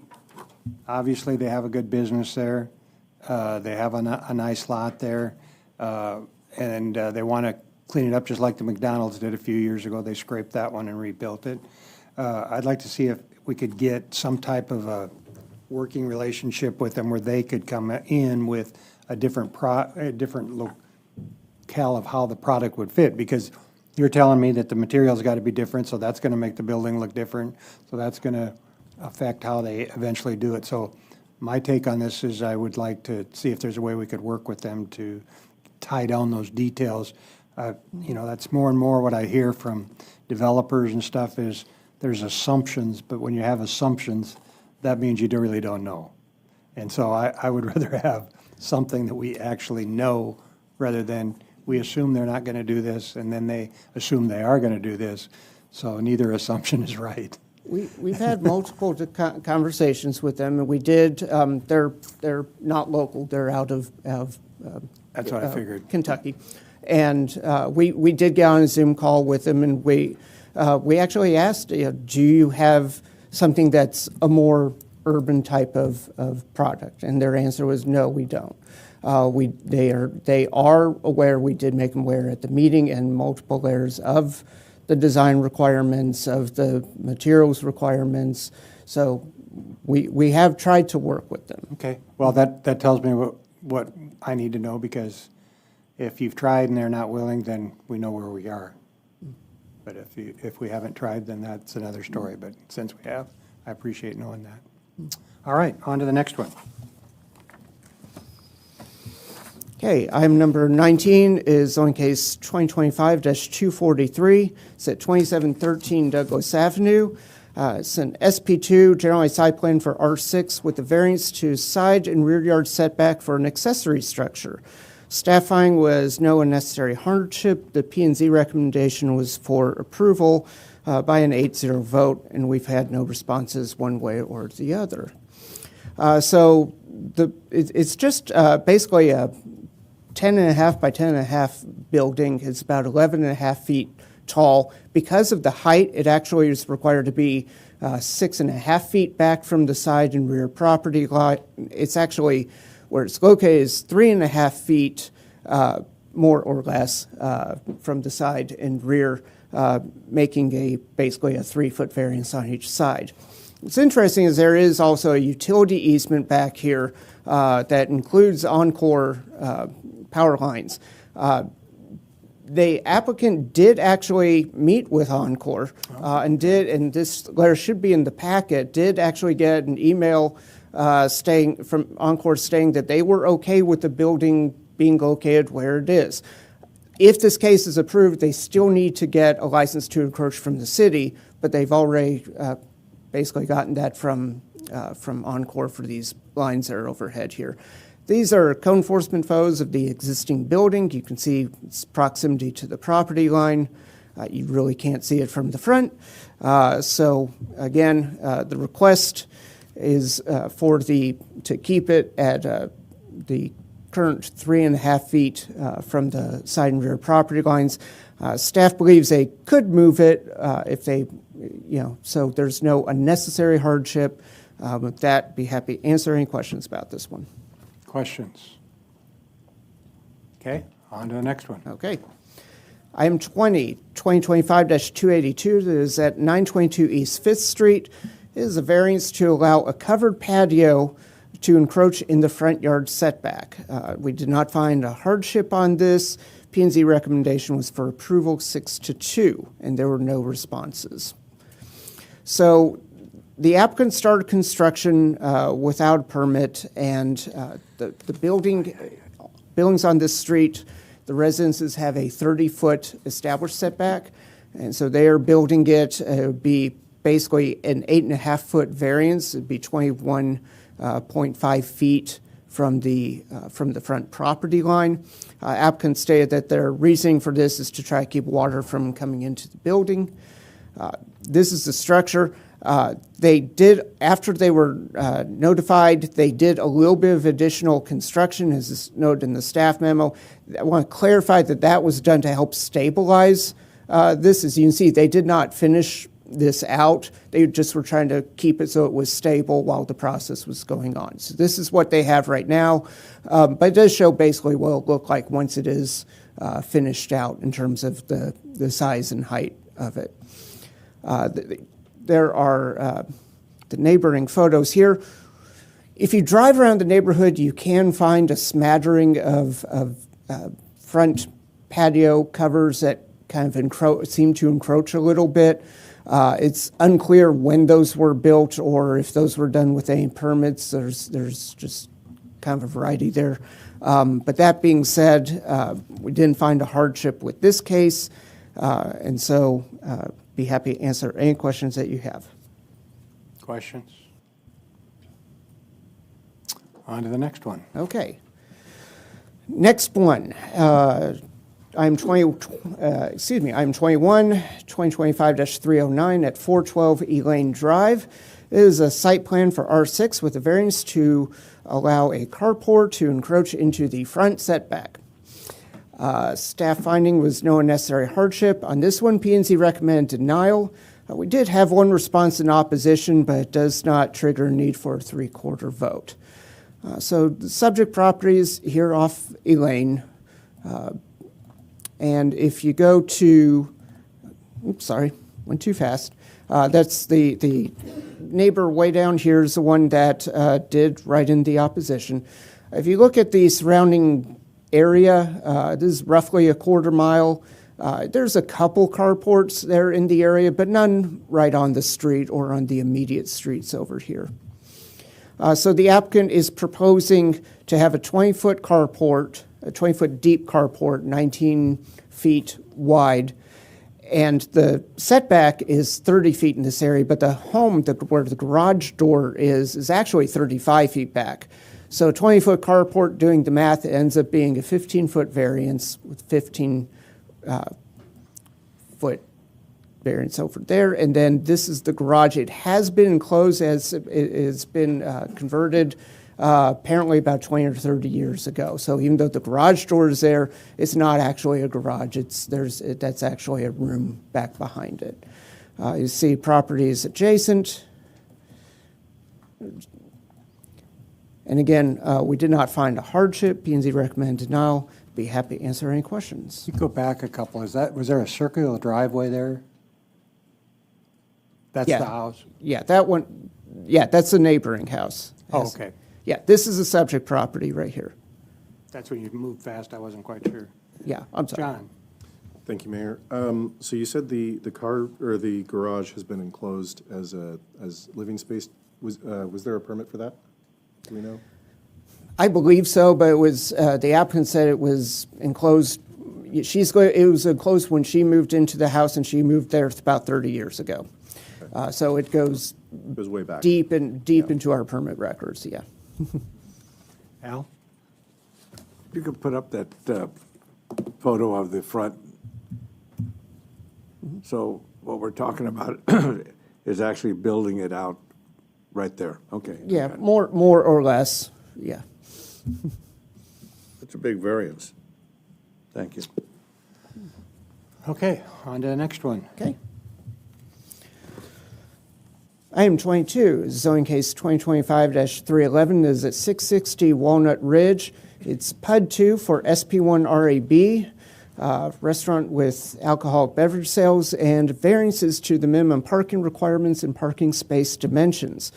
obviously, they have a good business there. They have a nice lot there. And they want to clean it up just like the McDonald's did a few years ago. They scraped that one and rebuilt it. I'd like to see if we could get some type of a working relationship with them where they could come in with a different locale of how the product would fit, because you're telling me that the material's got to be different, so that's going to make the building look different, so that's going to affect how they eventually do it. So my take on this is I would like to see if there's a way we could work with them to tie down those details. You know, that's more and more what I hear from developers and stuff is there's assumptions, but when you have assumptions, that means you really don't know. And so I would rather have something that we actually know rather than we assume they're not going to do this, and then they assume they are going to do this. So neither assumption is right. We've had multiple conversations with them, and we did, they're not local, they're out of That's what I figured. Kentucky. And we did get on a Zoom call with them, and we actually asked, do you have something that's a more urban type of product? And their answer was, no, we don't. They are aware, we did make them aware at the meeting, and multiple layers of the design requirements, of the materials requirements. So we have tried to work with them. Okay, well, that tells me what I need to know, because if you've tried and they're not willing, then we know where we are. But if we haven't tried, then that's another story. But since we have, I appreciate knowing that. All right, on to the next one. Okay, item number 19 is on case 2025-243. It's at 2713 Douglas Avenue. It's an SP2 generalized site plan for R6 with a variance to side and rear yard setback for an accessory structure. Staff finding was no unnecessary hardship. The P&Z recommendation was for approval by an 8-0 vote, and we've had no responses one way or the other. So it's just basically a 10.5 by 10.5 building. It's about 11.5 feet tall. Because of the height, it actually is required to be 6.5 feet back from the side and rear property line. It's actually, where it's located, is 3.5 feet more or less from the side and rear, making basically a 3-foot variance on each side. What's interesting is there is also a utility easement back here that includes Encore power lines. The applicant did actually meet with Encore and this letter should be in the packet, did actually get an email from Encore stating that they were okay with the building being located where it is. If this case is approved, they still need to get a license to encroach from the city, but they've already basically gotten that from Encore for these lines that are overhead here. These are code enforcement photos of the existing building. You can see its proximity to the property line. You really can't see it from the front. So again, the request is to keep it at the current 3.5 feet from the side and rear property lines. Staff believes they could move it if they, so there's no unnecessary hardship. With that, be happy to answer any questions about this one. Questions? Okay, on to the next one. Okay. Item 2025-282, that is at 922 East 5th Street, is a variance to allow a covered patio to encroach in the front yard setback. We did not find a hardship on this. P&Z recommendation was for approval 6-2, and there were no responses. So the applicant started construction without a permit, and the buildings on this street, the residences have a 30-foot established setback, and so they are building it. It would be basically an 8.5-foot variance. It would be 21.5 feet from the front property line. Applicant stated that their reasoning for this is to try to keep water from coming into the building. This is the structure. They did, after they were notified, they did a little bit of additional construction, as is noted in the staff memo. I want to clarify that that was done to help stabilize this. As you can see, they did not finish this out. They just were trying to keep it so it was stable while the process was going on. So this is what they have right now, but it does show basically what it'll look like once it is finished out in terms of the size and height of it. There are the neighboring photos here. If you drive around the neighborhood, you can find a smattering of front patio covers that kind of seem to encroach a little bit. It's unclear when those were built or if those were done with any permits. There's just kind of a variety there. But that being said, we didn't find a hardship with this case, and so be happy to answer any questions that you have. Questions? On to the next one. Okay. Next one, Item 21, 2025-309 at 412 Elaine Drive. It is a site plan for R6 with a variance to allow a carport to encroach into the front setback. Staff finding was no unnecessary hardship. On this one, P&Z recommended denial. We did have one response in opposition, but it does not trigger a need for a three-quarter vote. So the subject properties here off Elaine. And if you go to, oops, sorry, went too fast. That's the neighbor way down here is the one that did write in the opposition. If you look at the surrounding area, this is roughly a quarter mile. There's a couple carports there in the area, but none right on the street or on the immediate streets over here. So the applicant is proposing to have a 20-foot carport, a 20-foot deep carport, 19 feet wide, and the setback is 30 feet in this area, but the home, where the garage door is actually 35 feet back. So a 20-foot carport, doing the math, ends up being a 15-foot variance with 15-foot variance over there. And then this is the garage. It has been enclosed as it has been converted apparently about 20 or 30 years ago. So even though the garage door is there, it's not actually a garage. That's actually a room back behind it. You see properties adjacent. And again, we did not find a hardship. P&Z recommended denial. Be happy to answer any questions. You go back a couple, was there a circular driveway there? That's Yeah. the house? Yeah, that one, yeah, that's the neighboring house. Oh, okay. Yeah, this is the subject property right here. That's when you moved fast, I wasn't quite sure. Yeah, I'm sorry. John? Thank you, Mayor. So you said the car, or the garage has been enclosed as living space. Was there a permit for that? Do we know? I believe so, but it was, the applicant said it was enclosed. It was enclosed when she moved into the house, and she moved there about 30 years ago. So it goes Way back. deep into our permit records, yeah. Al? You could put up that photo of the front. So what we're talking about is actually building it out right there. Okay. Yeah, got it. more or less, yeah. It's a big variance. Thank you. Okay, on to the next one. Okay. Item 22 is zoning case 2025-311 is at 660 Walnut Ridge. It's PUD 2 for SP1 RAB, restaurant with alcoholic beverage sales, and variances to the minimum parking requirements and parking space dimensions.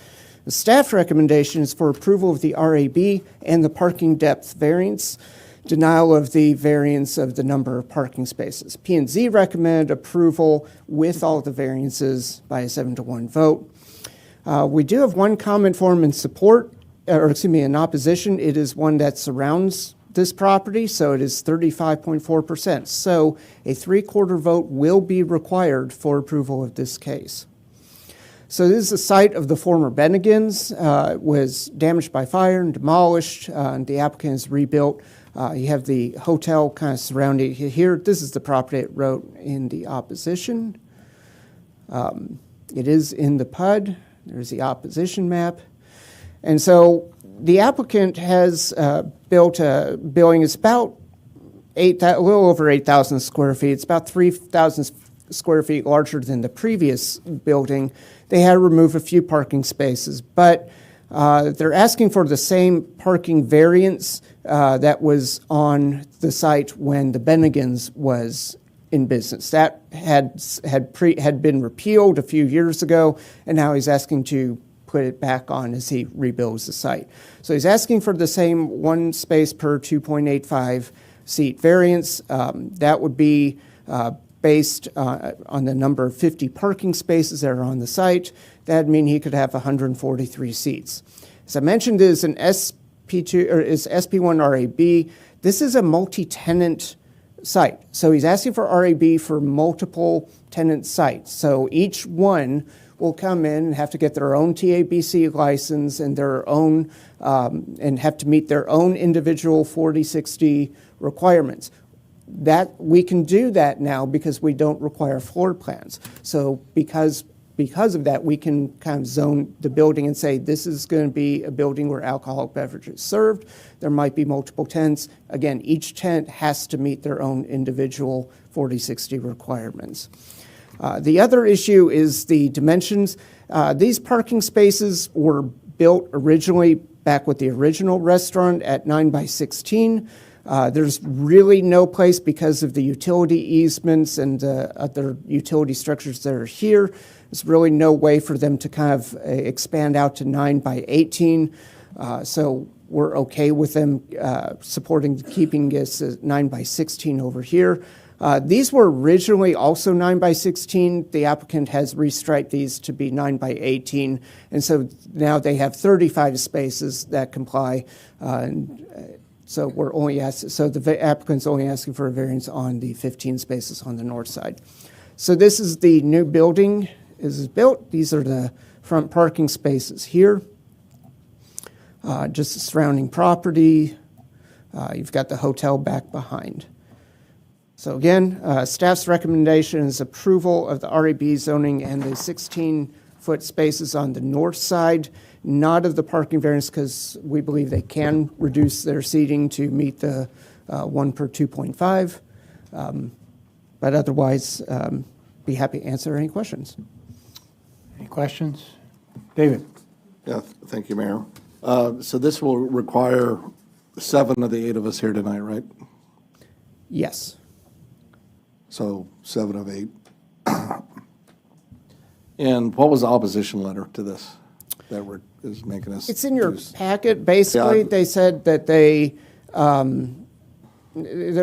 The staff recommendation is for approval of the RAB and the parking depth variance, denial of the variance of the number of parking spaces. P&Z recommend approval with all the variances by a 7-1 vote. We do have one comment form in support, in opposition. It is one that surrounds this property, so it is 35.4%. So a three-quarter vote will be required for approval of this case. So this is the site of the former Bennigan's. It was damaged by fire and demolished, and the applicant has rebuilt. You have the hotel kind of surrounding here. This is the property it wrote in the opposition. It is in the PUD. There's the opposition map. And so the applicant has built a building. It's about a little over 8,000 square feet. It's about 3,000 square feet larger than the previous building. They had to remove a few parking spaces, but they're asking for the same parking variance that was on the site when the Bennigan's was in business. That had been repealed a few years ago, and now he's asking to put it back on as he rebuilds the site. So he's asking for the same one space per 2.85 seat variance. That would be based on the number of 50 parking spaces that are on the site. That'd mean he could have 143 seats. As I mentioned, it is an SP2 or is SP1 RAB. This is a multi-tenant site. So he's asking for RAB for multiple tenant sites. So each one will come in and have to get their own TABC license and their own and have to meet their own individual 4060 requirements. That, we can do that now because we don't require floor plans. So because of that, we can kind of zone the building and say, this is going to be a building where alcoholic beverages served. There might be multiple tents. Again, each tent has to meet their own individual 4060 requirements. The other issue is the dimensions. These parking spaces were built originally back with the original restaurant at 9 by 16. There's really no place because of the utility easements and other utility structures that are here. There's really no way for them to kind of expand out to 9 by 18. So we're okay with them supporting keeping this 9 by 16 over here. These were originally also 9 by 16. The applicant has restriped these to be 9 by 18, and so now they have 35 spaces that comply. So we're only so the applicant's only asking for a variance on the 15 spaces on the north side. So this is the new building is built. These are the front parking spaces here. Just the surrounding property. You've got the hotel back behind. So again, staff's recommendation is approval of the RAB zoning and the 16-foot spaces on the north side, not of the parking variance because we believe they can reduce their seating to meet the 1 per 2.5. But otherwise, be happy to answer any questions. Any questions? David? Yeah, thank you, Mayor. So this will require 7 of the 8 of us here tonight, right? Yes. So 7 of 8. And what was the opposition letter to this that is making us? It's in your use? packet. Basically, Yeah. they said that there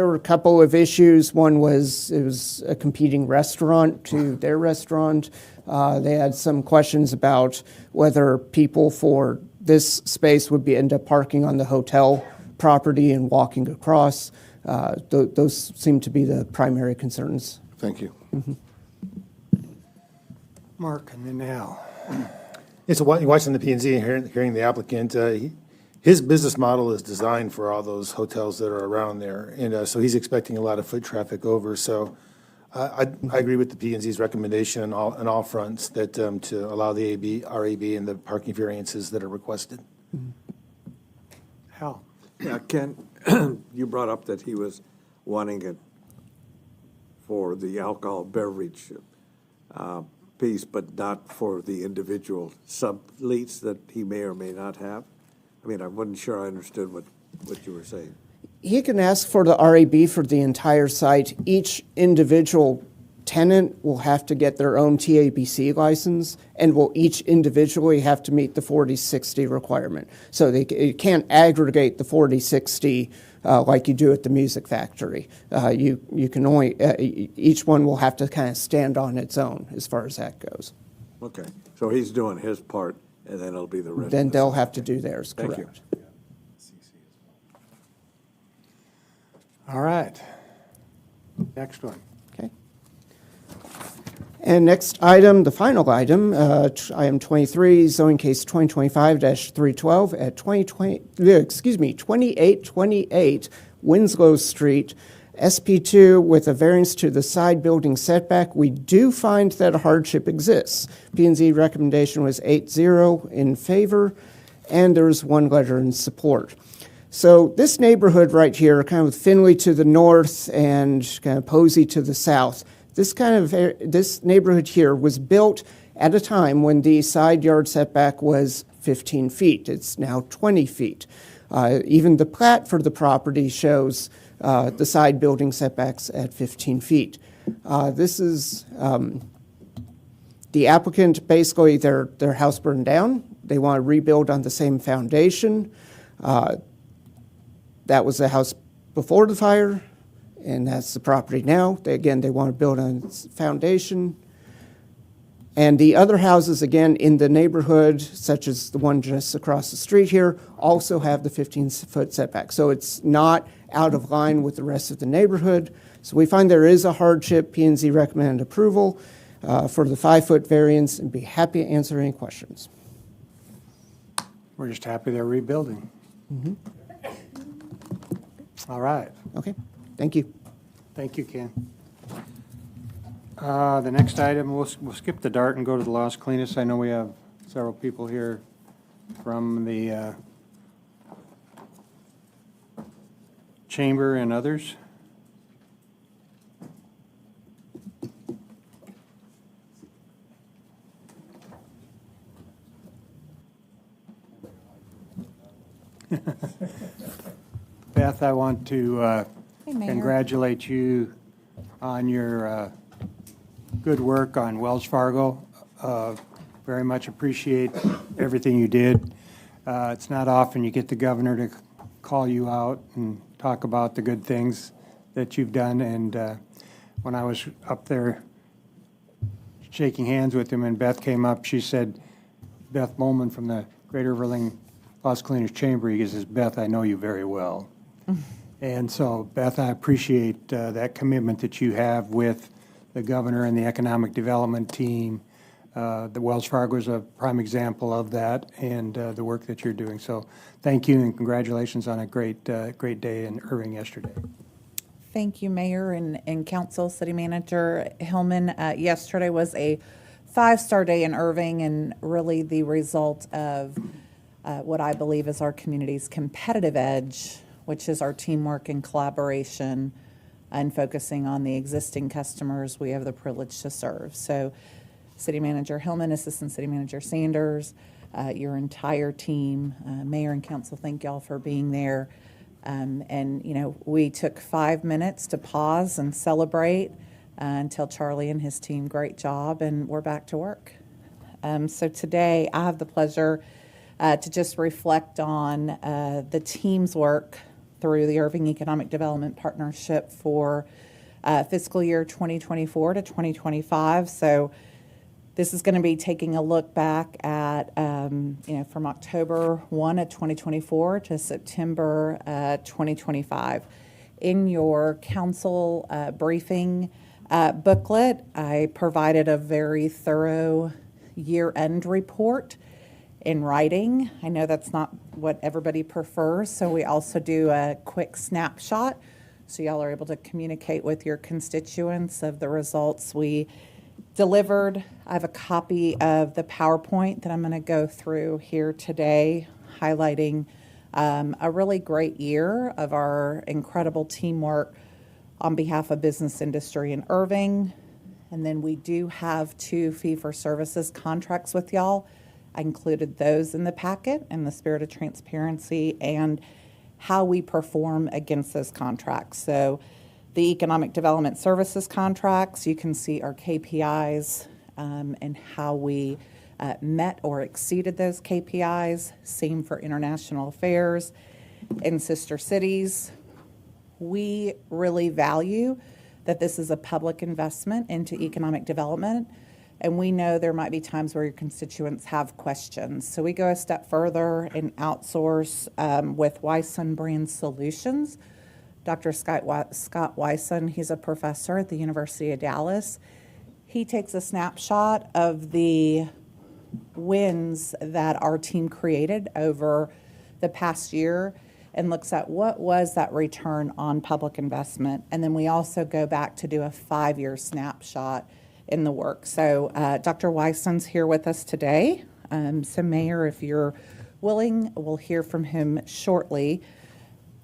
were a couple of issues. One was it was a competing restaurant to their restaurant. They had some questions about whether people for this space would end up parking on the hotel property and walking across. Those seem to be the primary concerns. Thank you. Mark and then Al. Yeah, so watching the P&Z and hearing the applicant, his business model is designed for all those hotels that are around there. And so he's expecting a lot of foot traffic over. So I agree with the P&Z's recommendation on all fronts that to allow the RAB and the parking variances that are requested. Al? Yeah, Ken, you brought up that he was wanting it for the alcohol beverage piece, but not for the individual sublease that he may or may not have? I mean, I wasn't sure I understood what you were saying. He can ask for the RAB for the entire site. Each individual tenant will have to get their own TABC license and will each individually have to meet the 4060 requirement. So you can't aggregate the 4060 like you do at the Music Factory. You can only, each one will have to kind of stand on its own as far as that goes. Okay, so he's doing his part, and then it'll be the rest. Then they'll have to do theirs, Thank correct? you. All right. Next one. Okay. And next item, the final item, item 23, zoning case 2025-312 at 2828 Winslow Street, SP2 with a variance to the side building setback. We do find that a hardship exists. P&Z recommendation was 8-0 in favor, and there's 1 letter in support. So this neighborhood right here, kind of Finley to the north and kind of Posey to the south, this neighborhood here was built at a time when the side yard setback was 15 feet. It's now 20 feet. Even the plat for the property shows the side building setbacks at 15 feet. This is the applicant, basically their house burned down. They want to rebuild on the same foundation. That was the house before the fire, and that's the property now. They want to build on its foundation. And the other houses, again, in the neighborhood, such as the one just across the street here, also have the 15-foot setback. So it's not out of line with the rest of the neighborhood. So we find there is a hardship. P&Z recommended approval for the 5-foot variance, and be happy to answer any questions. We're just happy they're rebuilding. All right. Okay, thank you. Thank you, Ken. The next item, we'll skip the DART and go to the lost cleanest. I know we have several people here from the chamber and others. Beth, I want to congratulate you on your good work on Wells Fargo. Very much appreciate everything you did. It's not often you get the governor to call you out and talk about the good things that you've done. And when I was up there shaking hands with him and Beth came up, she said, Beth Molman from the Greater Irving Lost Cleaners Chamber, he says, Beth, I know you very well. And so, Beth, I appreciate that commitment that you have with the governor and the economic development team. The Wells Fargo is a prime example of that, and the work that you're doing. So thank you and congratulations on a great day in Irving yesterday. Thank you, Mayor and Council, City Manager Hillman. Yesterday was a 5-star day in Irving, and really the result of what I believe is our community's competitive edge, which is our teamwork and collaboration and focusing on the existing customers we have the privilege to serve. So City Manager Hillman, Assistant City Manager Sanders, your entire team, Mayor and Council, thank y'all for being there. And, you know, we took 5 minutes to pause and celebrate and tell Charlie and his team, great job, and we're back to work. So today I have the pleasure to just reflect on the team's work through the Irving Economic Development Partnership for fiscal year 2024 to 2025. So this is going to be taking a look back at, from October 1 of 2024 to September 2025. In your council briefing booklet, I provided a very thorough year-end report in writing. I know that's not what everybody prefers, so we also do a quick snapshot so y'all are able to communicate with your constituents of the results we delivered. I have a copy of the PowerPoint that I'm going to go through here today, highlighting a really great year of our incredible teamwork on behalf of business industry in Irving. And then we do have 2 fee-for-services contracts with y'all. I included those in the packet in the spirit of transparency and how we perform against those contracts. So the Economic Development Services contracts, you can see our KPIs and how we met or exceeded those KPIs. Same for international affairs and sister cities. We really value that this is a public investment into economic development, and we know there might be times where your constituents have questions. So we go a step further and outsource with Wyson Brand Solutions. Dr. Scott Wyson, he's a professor at the University of Dallas. He takes a snapshot of the wins that our team created over the past year and looks at what was that return on public investment. And then we also go back to do a 5-year snapshot in the work. So Dr. Wyson's here with us today. So Mayor, if you're willing, we'll hear from him shortly.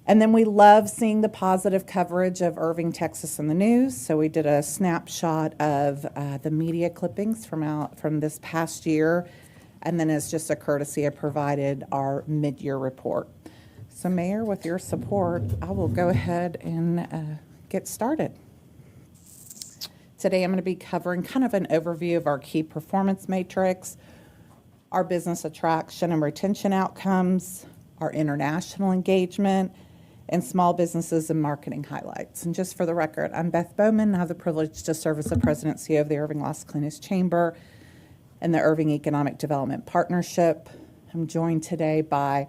And then we love seeing the positive coverage of Irving, Texas in the news. So we did a snapshot of the media clippings from this past year. And then as just a courtesy, I provided our mid-year report. So Mayor, with your support, I will go ahead and get started. Today I'm going to be covering kind of an overview of our key performance matrix, our business attraction and retention outcomes, our international engagement, and small businesses and marketing highlights. And just for the record, I'm Beth Bowman. I have the privilege to serve as the President and CEO of the Irving Lost Cleaners Chamber and the Irving Economic Development Partnership. I'm joined today by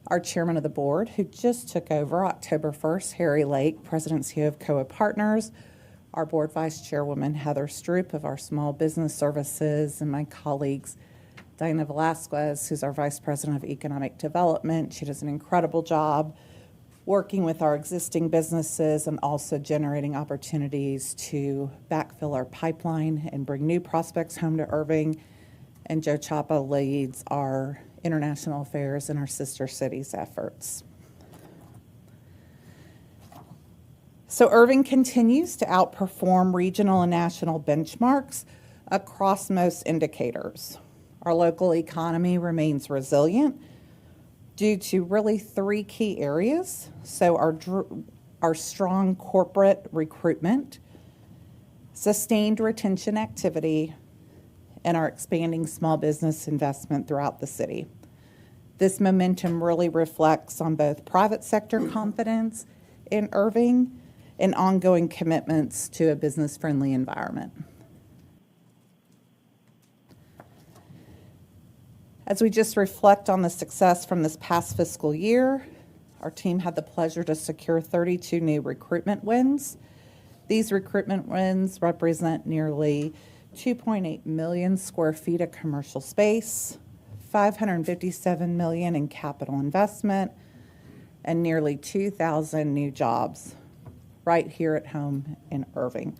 our Chairman of the Board, who just took over October 1st, Harry Lake, President and CEO of COA Partners, our Board Vice Chairwoman, Heather Stroop of our Small Business Services, and my colleagues, Diana Velasquez, who's our Vice President of Economic Development. She does an incredible job working with our existing businesses and also generating opportunities to backfill our pipeline and bring new prospects home to Irving. And Joe Chapa leads our international affairs and our sister cities efforts. So Irving continues to outperform regional and national benchmarks across most indicators. Our local economy remains resilient due to really three key areas. So our strong corporate recruitment, sustained retention activity, and our expanding small business investment throughout the city. This momentum really reflects on both private sector confidence in Irving and ongoing commitments to a business-friendly environment. As we just reflect on the success from this past fiscal year, our team had the pleasure to secure 32 new recruitment wins. These recruitment wins represent nearly 2.8 million square feet of commercial space, $557 million in capital investment, and nearly 2,000 new jobs right here at home in Irving.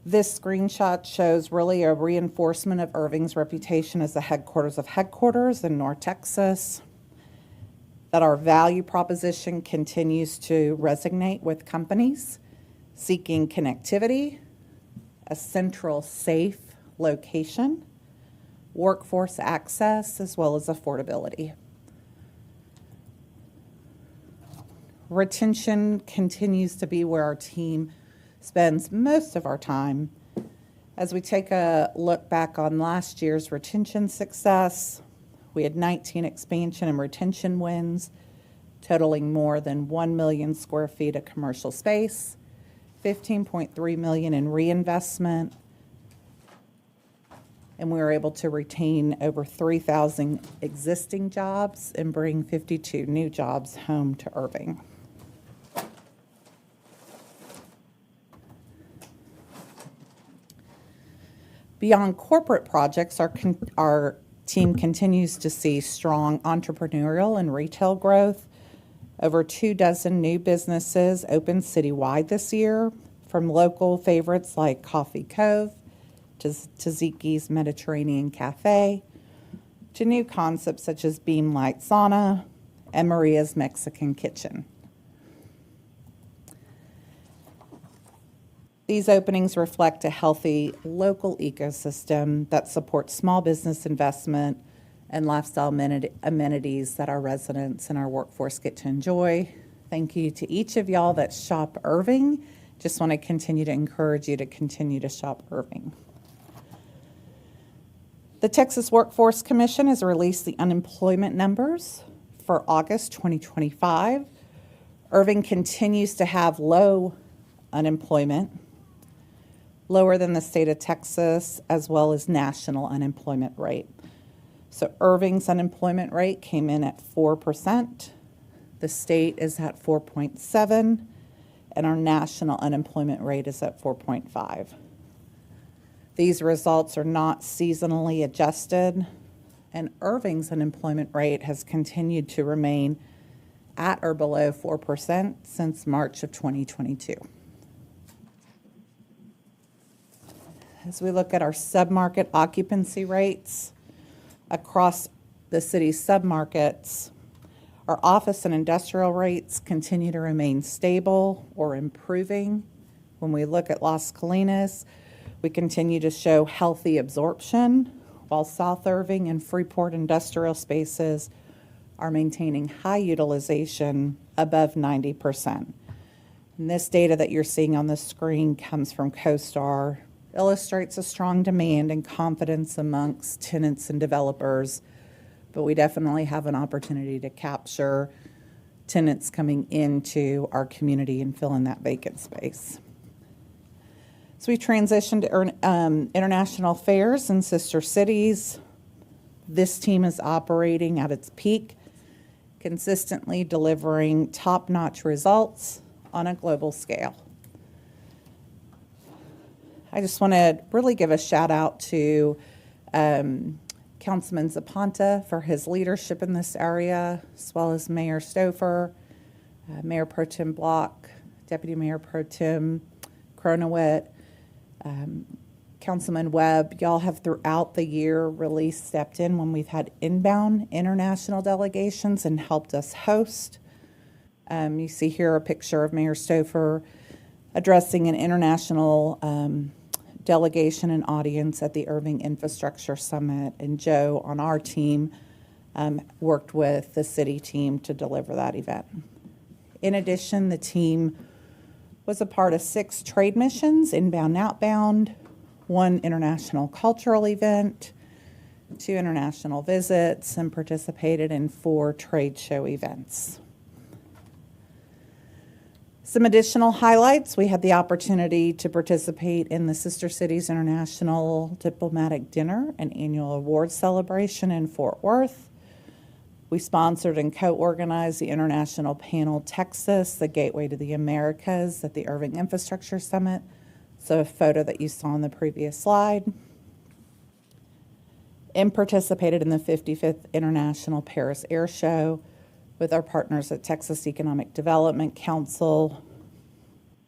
This screenshot shows really a reinforcement of Irving's reputation as the headquarters of headquarters in North Texas, that our value proposition continues to resonate with companies seeking connectivity, a central, safe location, workforce access, as well as affordability. Retention continues to be where our team spends most of our time. As we take a look back on last year's retention success, we had 19 expansion and retention wins, totaling more than 1 million square feet of commercial space, $15.3 million in reinvestment, and we were able to retain over 3,000 existing jobs and bring 52 new jobs home to Irving. Beyond corporate projects, our team continues to see strong entrepreneurial and retail growth. Over 24 new businesses opened citywide this year, from local favorites like Coffee Cove to Tzatziki's Mediterranean Cafe, to new concepts such as Beam Light Sauna and Maria's Mexican Kitchen. These openings reflect a healthy local ecosystem that supports small business investment and lifestyle amenities that our residents and our workforce get to enjoy. Thank you to each of y'all that shop Irving. Just want to continue to encourage you to continue to shop Irving. The Texas Workforce Commission has released the unemployment numbers for August 2025. Irving continues to have low unemployment, lower than the state of Texas, as well as national unemployment rate. So Irving's unemployment rate came in at 4%. The state is at 4.7%, and our national unemployment rate is at 4.5%. These results are not seasonally adjusted, and Irving's unemployment rate has continued to remain at or below 4% since March of 2022. As we look at our submarket occupancy rates across the city's submarkets, our office and industrial rates continue to remain stable or improving. When we look at Las Colinas, we continue to show healthy absorption, while South Irving and Freeport industrial spaces are maintaining high utilization above 90%. And this data that you're seeing on the screen comes from CoStar, illustrates a strong demand and confidence amongst tenants and developers, but we definitely have an opportunity to capture tenants coming into our community and fill in that vacant space. So we transitioned to international affairs in sister cities. This team is operating at its peak, consistently delivering top-notch results on a global scale. I just want to really give a shout out to Councilman Zapanta for his leadership in this area, as well as Mayor Stouffer Mayor Pro Tem Block, Deputy Mayor Pro Tem Cronowit, Councilman Webb, y'all have throughout the year really stepped in when we've had inbound international delegations and helped us host. You see here a picture of Mayor Stouffer addressing an international delegation and audience at the Irving Infrastructure Summit. And Joe on our team worked with the city team to deliver that event. In addition, the team was a part of 6 trade missions, inbound and outbound, 1 international cultural event, 2 international visits, and participated in 4 trade show events. Some additional highlights: we had the opportunity to participate in the Sister Cities International Diplomatic Dinner and Annual Awards Celebration in Fort Worth. We sponsored and co-organized the International Panel Texas, the Gateway to the Americas at the Irving Infrastructure Summit. So a photo that you saw on the previous slide. And participated in the 55th International Paris Air Show with our partners at Texas Economic Development Council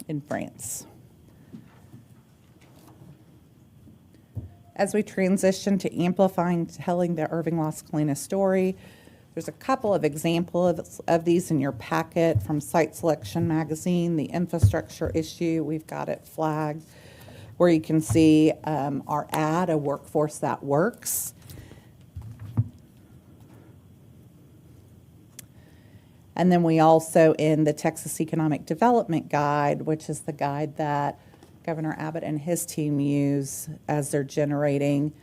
in France. As we transition to amplifying, telling the Irving Las Colinas story, there's a couple of examples of these in your packet from Site Selection Magazine, the infrastructure issue. We've got it flagged where you can see our ad, A Workforce That Works. And then we also, in the Texas Economic Development Guide, which is the guide that Governor Abbott and his team use as they're generating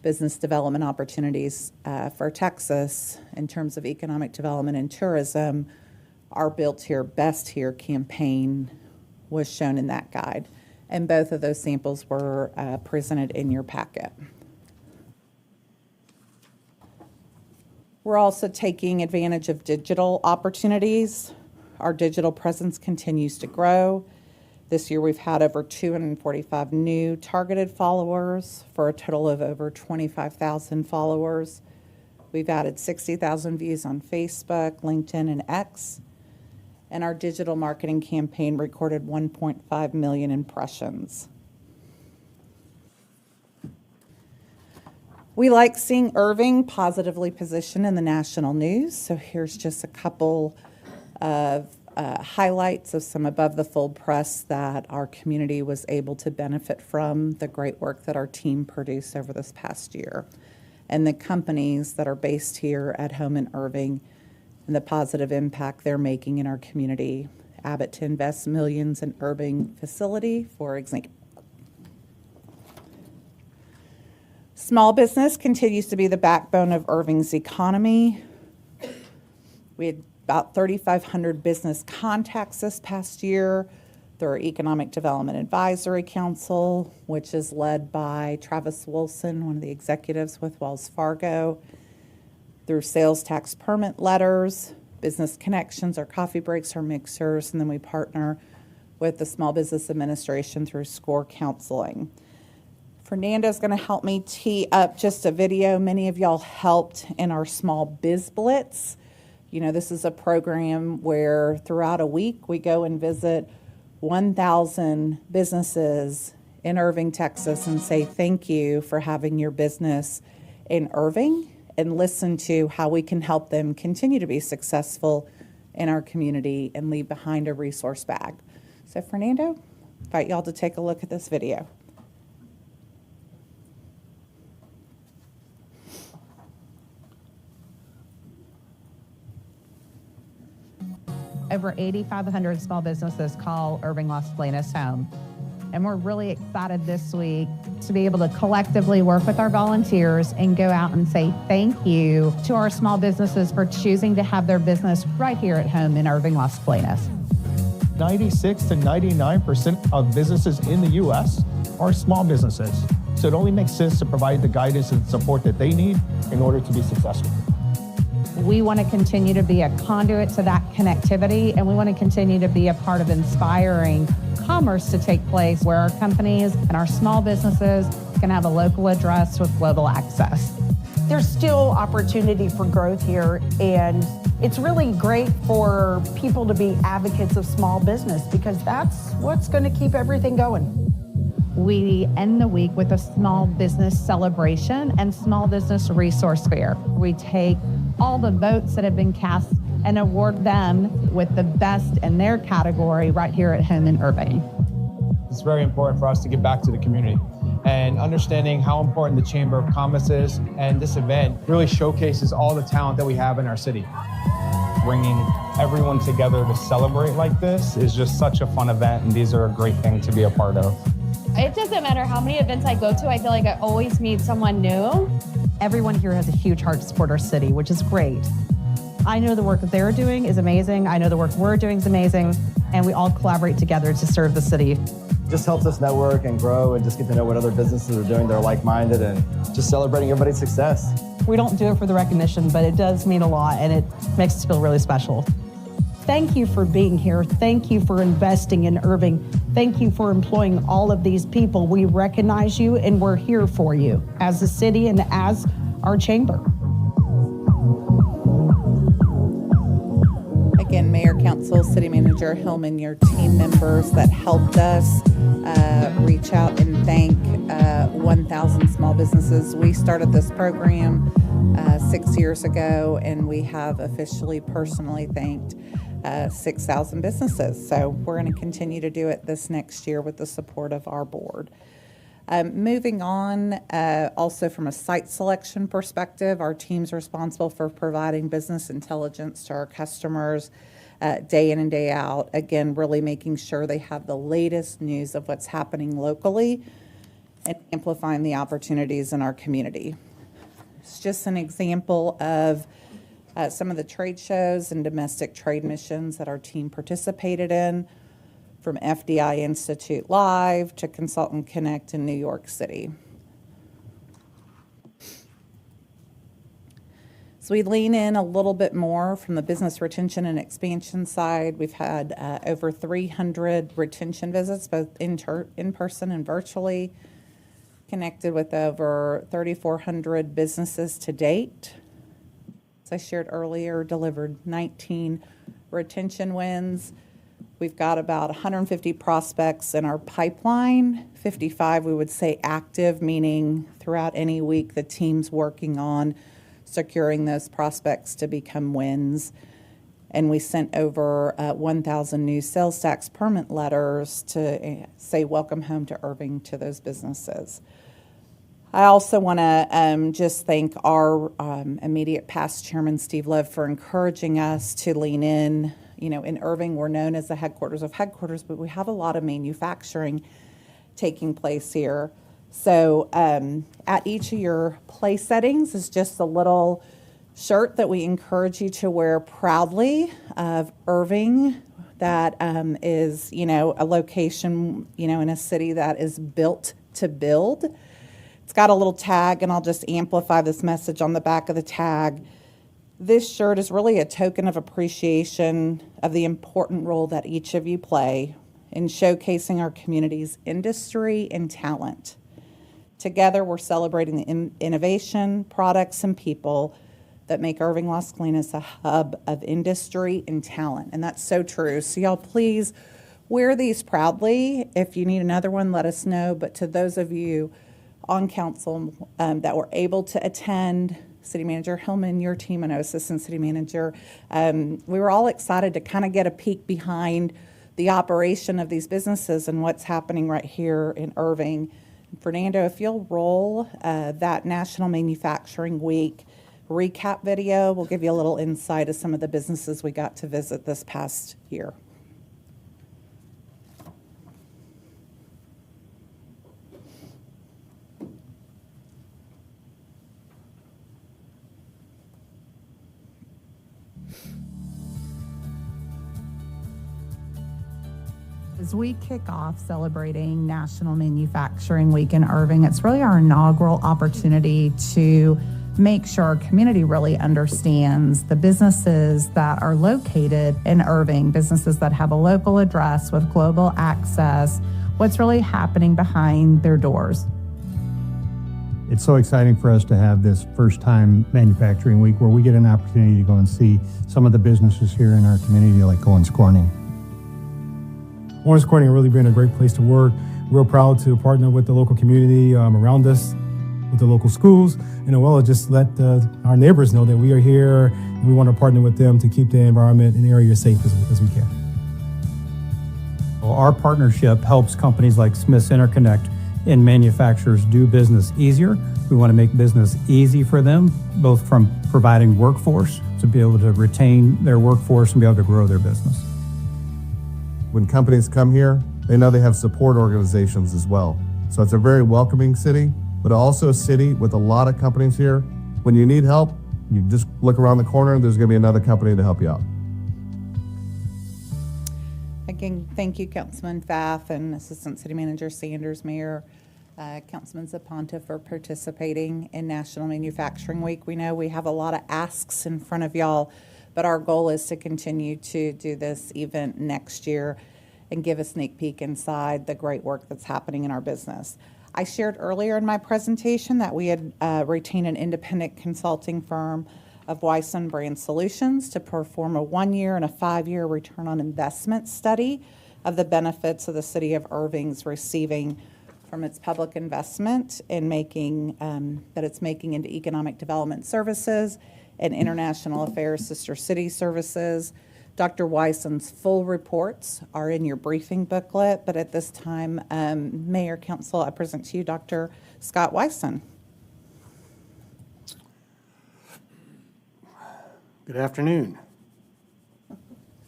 business development opportunities for Texas in terms of economic development and tourism, our Built Here, Best Here campaign was shown in that guide. And both of those samples were presented in your packet. We're also taking advantage of digital opportunities. Our digital presence continues to grow. This year we've had over 245 new targeted followers for a total of over 25,000 followers. We've added 60,000 views on Facebook, LinkedIn, and X. And our digital marketing campaign recorded 1.5 million impressions. We like seeing Irving positively positioned in the national news. So here's just a couple of highlights of some above-the-fold press that our community was able to benefit from, the great work that our team produced over this past year, and the companies that are based here at home in Irving and the positive impact they're making in our community. Abbott to invest millions in Irving facility, for example. Small business continues to be the backbone of Irving's economy. We had about 3,500 business contacts this past year through our Economic Development Advisory Council, which is led by Travis Wilson, one of the executives with Wells Fargo, through sales tax permit letters, business connections, our coffee breaks, our mixers, and then we partner with the Small Business Administration through SCORE counseling. Fernando's going to help me tee up just a video. Many of y'all helped in our Small Biz Blitz. You know, this is a program where throughout a week we go and visit 1,000 businesses in Irving, Texas, and say thank you for having your business in Irving and listen to how we can help them continue to be successful in our community and leave behind a resource bag. So Fernando, I invite y'all to take a look at this video. Over 8,500 small businesses call Irving Las Colinas home. And we're really excited this week to be able to collectively work with our volunteers and go out and say thank you to our small businesses for choosing to have their business right here at home in Irving Las Colinas. 96 to 99% of businesses in the U.S. are small businesses. So it only makes sense to provide the guidance and support that they need in order to be successful. We want to continue to be a conduit to that connectivity, and we want to continue to be a part of inspiring commerce to take place where our companies and our small businesses can have a local address with global access. there's still opportunity for growth here, and it's really great for people to be advocates of small business because that's what's going to keep everything going. We end the week with a small business celebration and small business resource fair. We take all the votes that have been cast and award them with the best in their category right here at home in Irving. It's very important for us to give back to the community and understanding how important the Chamber of Commerce is, and this event really showcases all the talent that we have in our city. Bringing everyone together to celebrate like this is just such a fun event, and these are a great thing to be a part of. It doesn't matter how many events I go to, I feel like I always meet someone new. Everyone here has a huge heart to support our city, which is great. I know the work that they're doing is amazing. I know the work we're doing is amazing, and we all collaborate together to serve the city. Just helps us network and grow and just get to know what other businesses are doing that are like-minded and just celebrating everybody's success. We don't do it for the recognition, but it does mean a lot, and it makes us feel really special. Thank you for being here. Thank you for investing in Irving. Thank you for employing all of these people. We recognize you, and we're here for you as a city and as our chamber. Again, Mayor, Council, City Manager Hillman, your team members that helped us reach out and thank 1,000 small businesses. We started this program 6 years ago, and we have officially personally thanked 6,000 businesses. So we're going to continue to do it this next year with the support of our board. Moving on, also from a site selection perspective, our team's responsible for providing business intelligence to our customers day in and day out. Again, really making sure they have the latest news of what's happening locally and amplifying the opportunities in our community. It's just an example of some of the trade shows and domestic trade missions that our team participated in, from FDI Institute Live to Consultant Connect in New York City. So we lean in a little bit more from the business retention and expansion side. We've had over 300 retention visits, both in person and virtually, connected with over 3,400 businesses to date. As I shared earlier, delivered 19 retention wins. We've got about 150 prospects in our pipeline, 55 we would say active, meaning throughout any week the team's working on securing those prospects to become wins. And we sent over 1,000 new sales tax permit letters to say welcome home to Irving to those businesses. I also want to just thank our immediate past chairman, Steve Love, for encouraging us to lean in. You know, in Irving, we're known as the headquarters of headquarters, but we have a lot of manufacturing taking place here. So at each of your place settings is just a little shirt that we encourage you to wear proudly of Irving. That is, you know, a location, you know, in a city that is built to build. It's got a little tag, and I'll just amplify this message on the back of the tag. This shirt is really a token of appreciation of the important role that each of you play in showcasing our community's industry and talent. Together, we're celebrating the innovation, products, and people that make Irving Las Colinas a hub of industry and talent. And that's so true. So y'all please wear these proudly. If you need another one, let us know. But to those of you on council that were able to attend, City Manager Hillman, your team, and Assistant City Manager, we were all excited to kind of get a peek behind the operation of these businesses and what's happening right here in Irving. Fernando, if you'll roll that National Manufacturing Week recap video, we'll give you a little insight of some of the businesses we got to visit this past year. As we kick off celebrating National Manufacturing Week in Irving, it's really our inaugural opportunity to make sure our community really understands the businesses that are located in Irving, businesses that have a local address with global access, what's really happening behind their doors. It's so exciting for us to have this first time manufacturing week where we get an opportunity to go and see some of the businesses here in our community like Owens Corning. Owens Corning really been a great place to work. Real proud to partner with the local community around us, with the local schools, and as well as just let our neighbors know that we are here and we want to partner with them to keep the environment and area safe as we can. Well, our partnership helps companies like Smith's Interconnect and manufacturers do business easier. We want to make business easy for them, both from providing workforce to be able to retain their workforce and be able to grow their business. When companies come here, they know they have support organizations as well. So it's a very welcoming city, but also a city with a lot of companies here. When you need help, you just look around the corner, there's going to be another company to help you out. Again, thank you, Councilman Pfaff and Assistant City Manager Sanders, Mayor, Councilman Zaponta for participating in National Manufacturing Week. We know we have a lot of asks in front of y'all, but our goal is to continue to do this event next year and give a sneak peek inside the great work that's happening in our business. I shared earlier in my presentation that we had retained an independent consulting firm of Wyson Brand Solutions to perform a 1-year and a 5-year return on investment study of the benefits of the city of Irving's receiving from its public investment in making that it's making into economic development services and international affairs sister city services. Dr. Wyson's full reports are in your briefing booklet, but at this time, Mayor, Council, I present to you Dr. Scott Wyson. Good afternoon.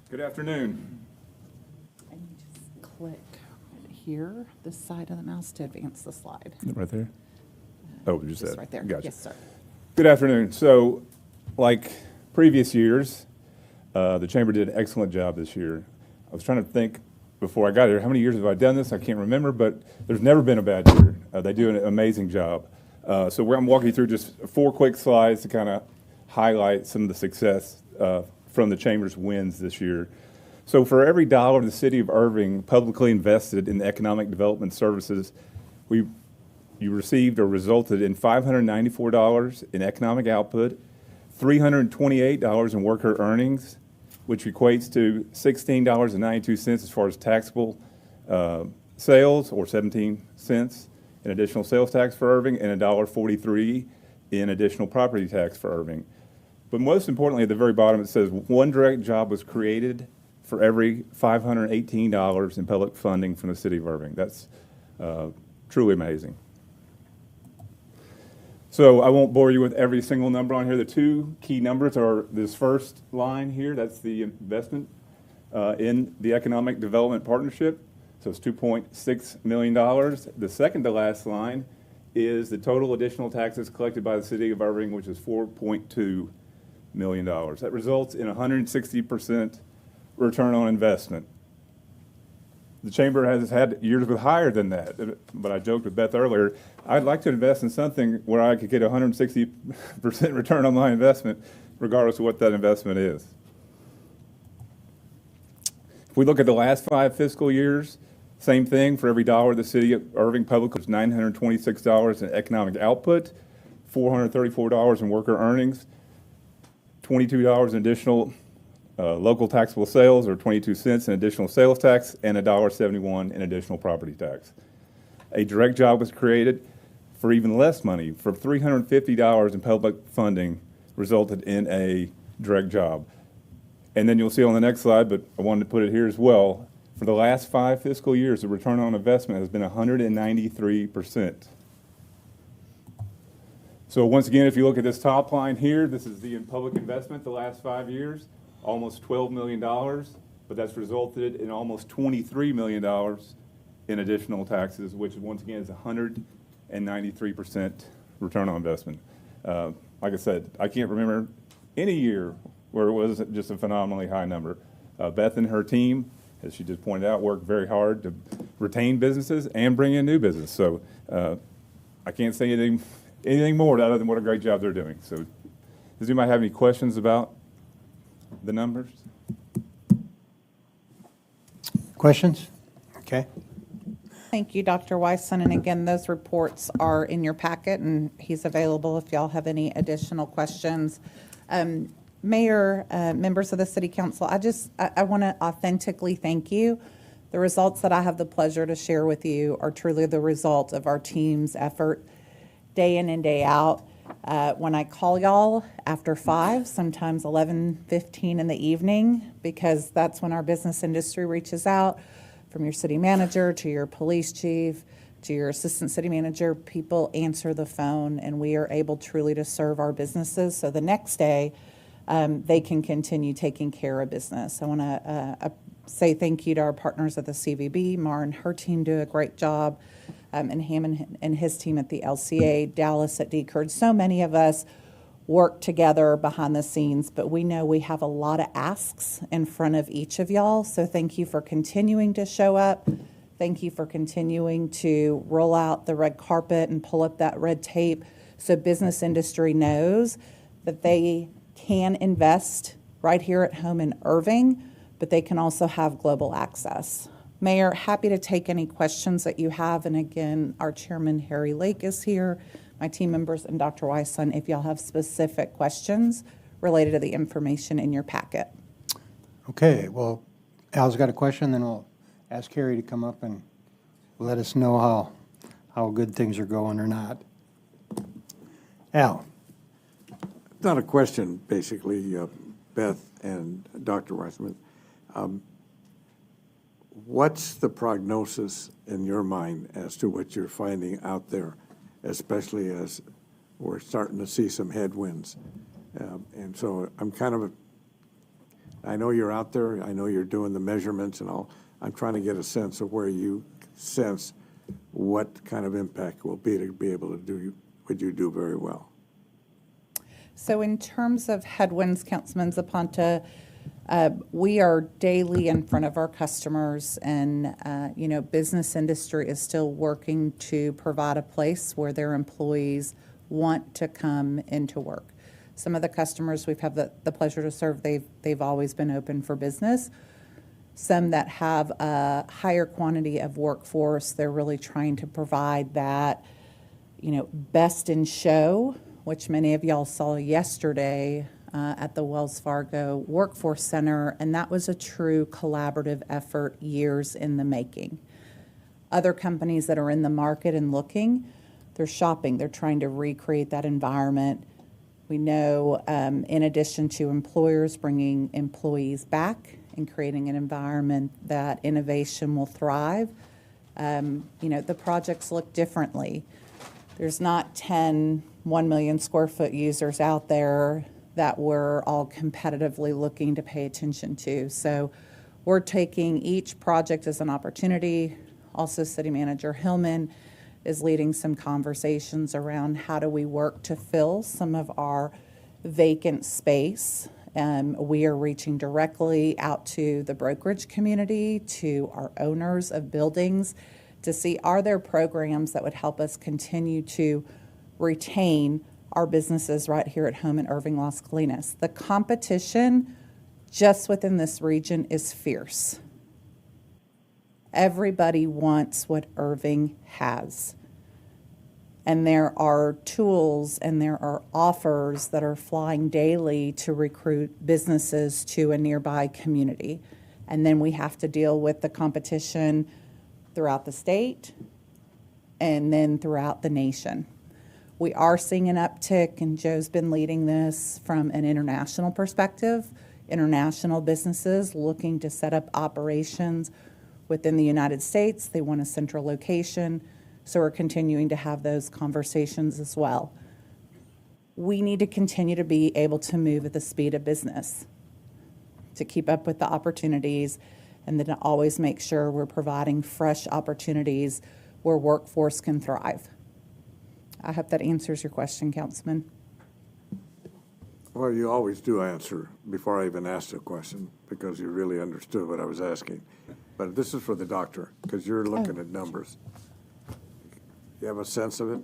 Good afternoon. And you just click right here, this side of the mouse to advance the slide. Right there? Oh, you said. Right there. Gotcha. Yes, sir. Good afternoon. So, like previous years, the Chamber did an excellent job this year. I was trying to think before I got here, how many years have I done this? I can't remember, but there's never been a bad year. They do an amazing job. So I'm walking you through just 4 quick slides to kind of highlight some of the success from the Chamber's wins this year. So for every dollar the city of Irving publicly invested in economic development services, you received or resulted in $594 in economic output, $328 in worker earnings, which equates to $16.92 as far as taxable sales, or 17 cents in additional sales tax for Irving, and $1.43 in additional property tax for Irving. But most importantly, at the very bottom, it says 1 direct job was created for every $518 in public funding from the city of Irving. That's truly amazing. So I won't bore you with every single number on here. The 2 key numbers are this first line here, that's the investment in the Economic Development Partnership. So it's $2.6 million. The second to last line is the total additional taxes collected by the city of Irving, which is $4.2 million. That results in 160% return on investment. The Chamber has had years with higher than that, but I joked with Beth earlier, I'd like to invest in something where I could get 160% return on my investment, regardless of what that investment is. If we look at the last 5 fiscal years, same thing. For every dollar the city of Irving Public was $926 in economic output, $434 in worker earnings, $22 in additional local taxable sales, or 22 cents in additional sales tax, and $1.71 in additional property tax. A direct job was created for even less money. For $350 in public funding resulted in a direct job. And then you'll see on the next slide, but I wanted to put it here as well, for the last 5 fiscal years, the return on investment has been 193%. So once again, if you look at this top line here, this is the public investment the last 5 years, almost $12 million, but that's resulted in almost $23 million in additional taxes, which once again is 193% return on investment. Like I said, I can't remember any year where it was just a phenomenally high number. Beth and her team, as she just pointed out, worked very hard to retain businesses and bring in new business. So I can't say anything more other than what a great job they're doing. So does anybody have any questions about the numbers? Questions? Okay. Thank you, Dr. Weisson. And again, those reports are in your packet, and he's available if y'all have any additional questions. Mayor, members of the City Council, I want to authentically thank you. The results that I have the pleasure to share with you are truly the result of our team's effort day in and day out. When I call y'all after 5, sometimes 11:15 in the evening, because that's when our business industry reaches out, from your city manager to your police chief to your assistant city manager, people answer the phone, and we are able truly to serve our businesses. So the next day, they can continue taking care of business. I want to say thank you to our partners at the CVB. Mar and her team do a great job, and Hammond and his team at the LCA, Dallas at DCURD. So many of us work together behind the scenes, but we know we have a lot of asks in front of each of y'all. So thank you for continuing to show up. Thank you for continuing to roll out the red carpet and pull up that red tape so business industry knows that they can invest right here at home in Irving, but they can also have global access. Mayor, happy to take any questions that you have. And again, our chairman, Harry Lake, is here, my team members, and Dr. Weisson, if y'all have specific questions related to the information in your packet. Okay, well, Al's got a question, then we'll ask Harry to come up and let us know how good things are going or not. Al. Not a question, basically, Beth and Dr. Weissman. What's the prognosis in your mind as to what you're finding out there, especially as we're starting to see some headwinds? And so I know you're out there, I know you're doing the measurements and all. I'm trying to get a sense of where you sense what kind of impact will be to be able to do what you do very well. So in terms of headwinds, Councilman Zaponta, we are daily in front of our customers, and business industry is still working to provide a place where their employees want to come into work. Some of the customers we've had the pleasure to serve, they've always been open for business. Some that have a higher quantity of workforce, they're really trying to provide that, best in show, which many of y'all saw yesterday at the Wells Fargo Workforce Center, and that was a true collaborative effort, years in the making. Other companies that are in the market and looking, they're shopping, they're trying to recreate that environment. We know, in addition to employers bringing employees back and creating an environment that innovation will thrive, the projects look differently. There's not 10 1 million square foot users out there that we're all competitively looking to pay attention to. So we're taking each project as an opportunity. Also, City Manager Hillman is leading some conversations around how do we work to fill some of our vacant space. We are reaching directly out to the brokerage community, to our owners of buildings, to see are there programs that would help us continue to retain our businesses right here at home in Irving, Las Colinas. The competition just within this region is fierce. Everybody wants what Irving has. And there are tools and there are offers that are flying daily to recruit businesses to a nearby community. And then we have to deal with the competition throughout the state and then throughout the nation. We are seeing an uptick, and Joe's been leading this from an international perspective. International businesses looking to set up operations within the United States. They want a central location, so we're continuing to have those conversations as well. We need to continue to be able to move at the speed of business to keep up with the opportunities, and then to always make sure we're providing fresh opportunities where workforce can thrive. I hope that answers your question, Councilman. Well, you always do answer before I even asked a question because you really understood what I was asking. But this is for the doctor because you're looking at numbers. You have a sense of it?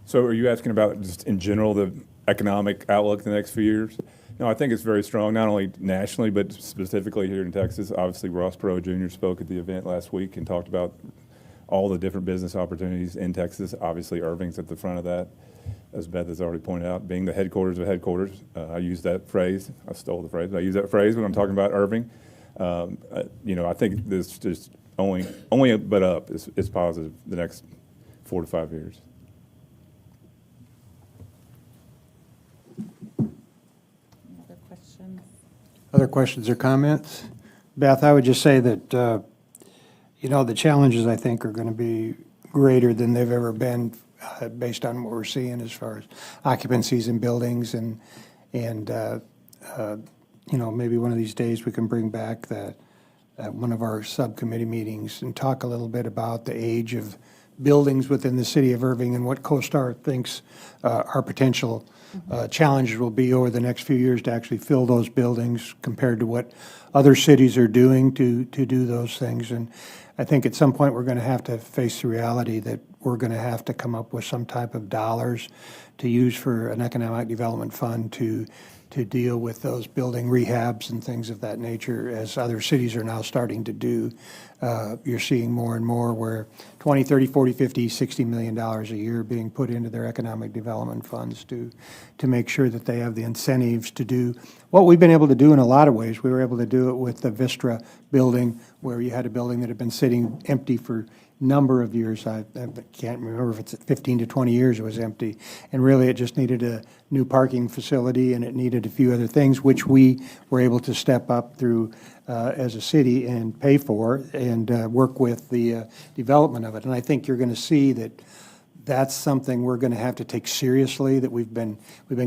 So are you asking about just in general the economic outlook the next few years? No, I think it's very strong, not only nationally, but specifically here in Texas. Obviously, Ross Perot Jr. spoke at the event last week and talked about all the different business opportunities in Texas. Obviously, Irving's at the front of that, as Beth has already pointed out, being the headquarters of headquarters. I use that phrase. I stole the phrase. I use that phrase when I'm talking about Irving. I think this just only but up is positive the next 4 to 5 years. Other questions? Other questions or comments? Beth, I would just say that, the challenges, I think, are going to be greater than they've ever been based on what we're seeing as far as occupancies in buildings and maybe one of these days we can bring back one of our subcommittee meetings and talk a little bit about the age of buildings within the city of Irving and what CoStar thinks our potential challenges will be over the next few years to actually fill those buildings compared to what other cities are doing to do those things. And I think at some point we're going to have to face the reality that we're going to have to come up with some type of dollars to use for an economic development fund to deal with those building rehabs and things of that nature, as other cities are now starting to do. You're seeing more and more where 20, 30, 40, 50, $60 million a year being put into their economic development funds to make sure that they have the incentives to do what we've been able to do in a lot of ways. We were able to do it with the Vistra building, where you had a building that had been sitting empty for number of years. I can't remember if it's 15 to 20 years it was empty. And really it just needed a new parking facility and it needed a few other things, which we were able to step up through as a city and pay for and work with the development of it. And I think you're going to see that that's something we're going to have to take seriously, that we've been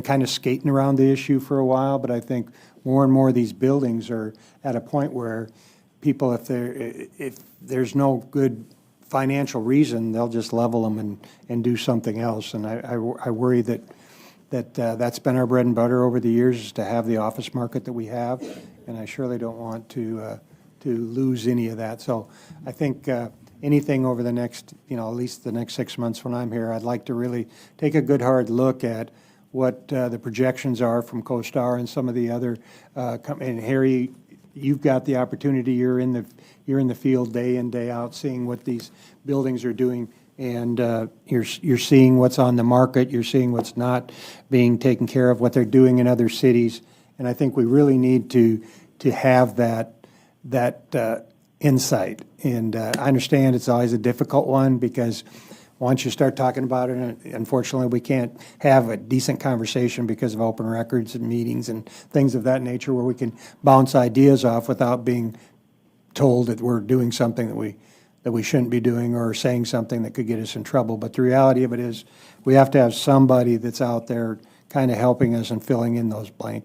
kind of skating around the issue for a while, but I think more and more of these buildings are at a point where people, if there's no good financial reason, they'll just level them and do something else. And I worry that's been our bread and butter over the years, is to have the office market that we have, and I surely don't want to lose any of that. So I think anything over the next, at least the next 6 months when I'm here, I'd like to really take a good hard look at what the projections are from CoStar and some of the other, and Harry, you've got the opportunity. You're in the field day in, day out, seeing what these buildings are doing, and you're seeing what's on the market. You're seeing what's not being taken care of, what they're doing in other cities, and I think we really need to have that insight. And I understand it's always a difficult one, because once you start talking about it, unfortunately, we can't have a decent conversation because of open records and meetings and things of that nature, where we can bounce ideas off without being told that we're doing something that we shouldn't be doing, or saying something that could get us in trouble. But the reality of it is we have to have somebody that's out there kind of helping us and filling in those blank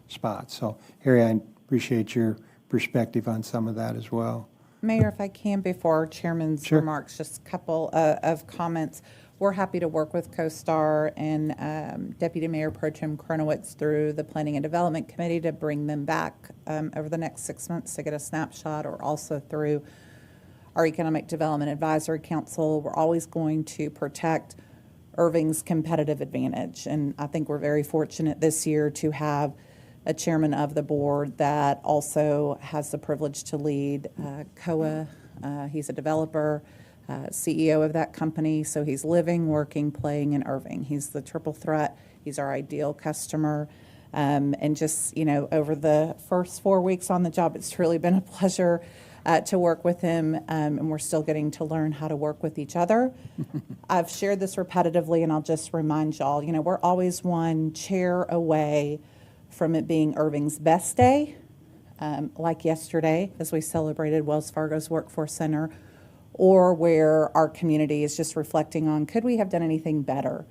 spots. So, Harry, I appreciate your perspective on some of that as well. Mayor, if I can, before Chairman's remarks, just a couple of comments. We're happy to work with CoStar and Deputy Mayor Pro Tem Kronowitz through the Planning and Development Committee to bring them back over the next 6 months to get a snapshot, or also through our Economic Development Advisory Council. We're always going to protect Irving's competitive advantage, and I think we're very fortunate this year to have a chairman of the board that also has the privilege to lead COA. He's a developer, CEO of that company, so he's living, working, playing in Irving. He's the triple threat. He's our ideal customer. And just, over the first 4 weeks on the job, it's really been a pleasure to work with him, and we're still getting to learn how to work with each other. I've shared this repetitively, and I'll just remind y'all, we're always one chair away from it being Irving's best day, like yesterday as we celebrated Wells Fargo's Workforce Center, or where our community is just reflecting on, could we have done anything better?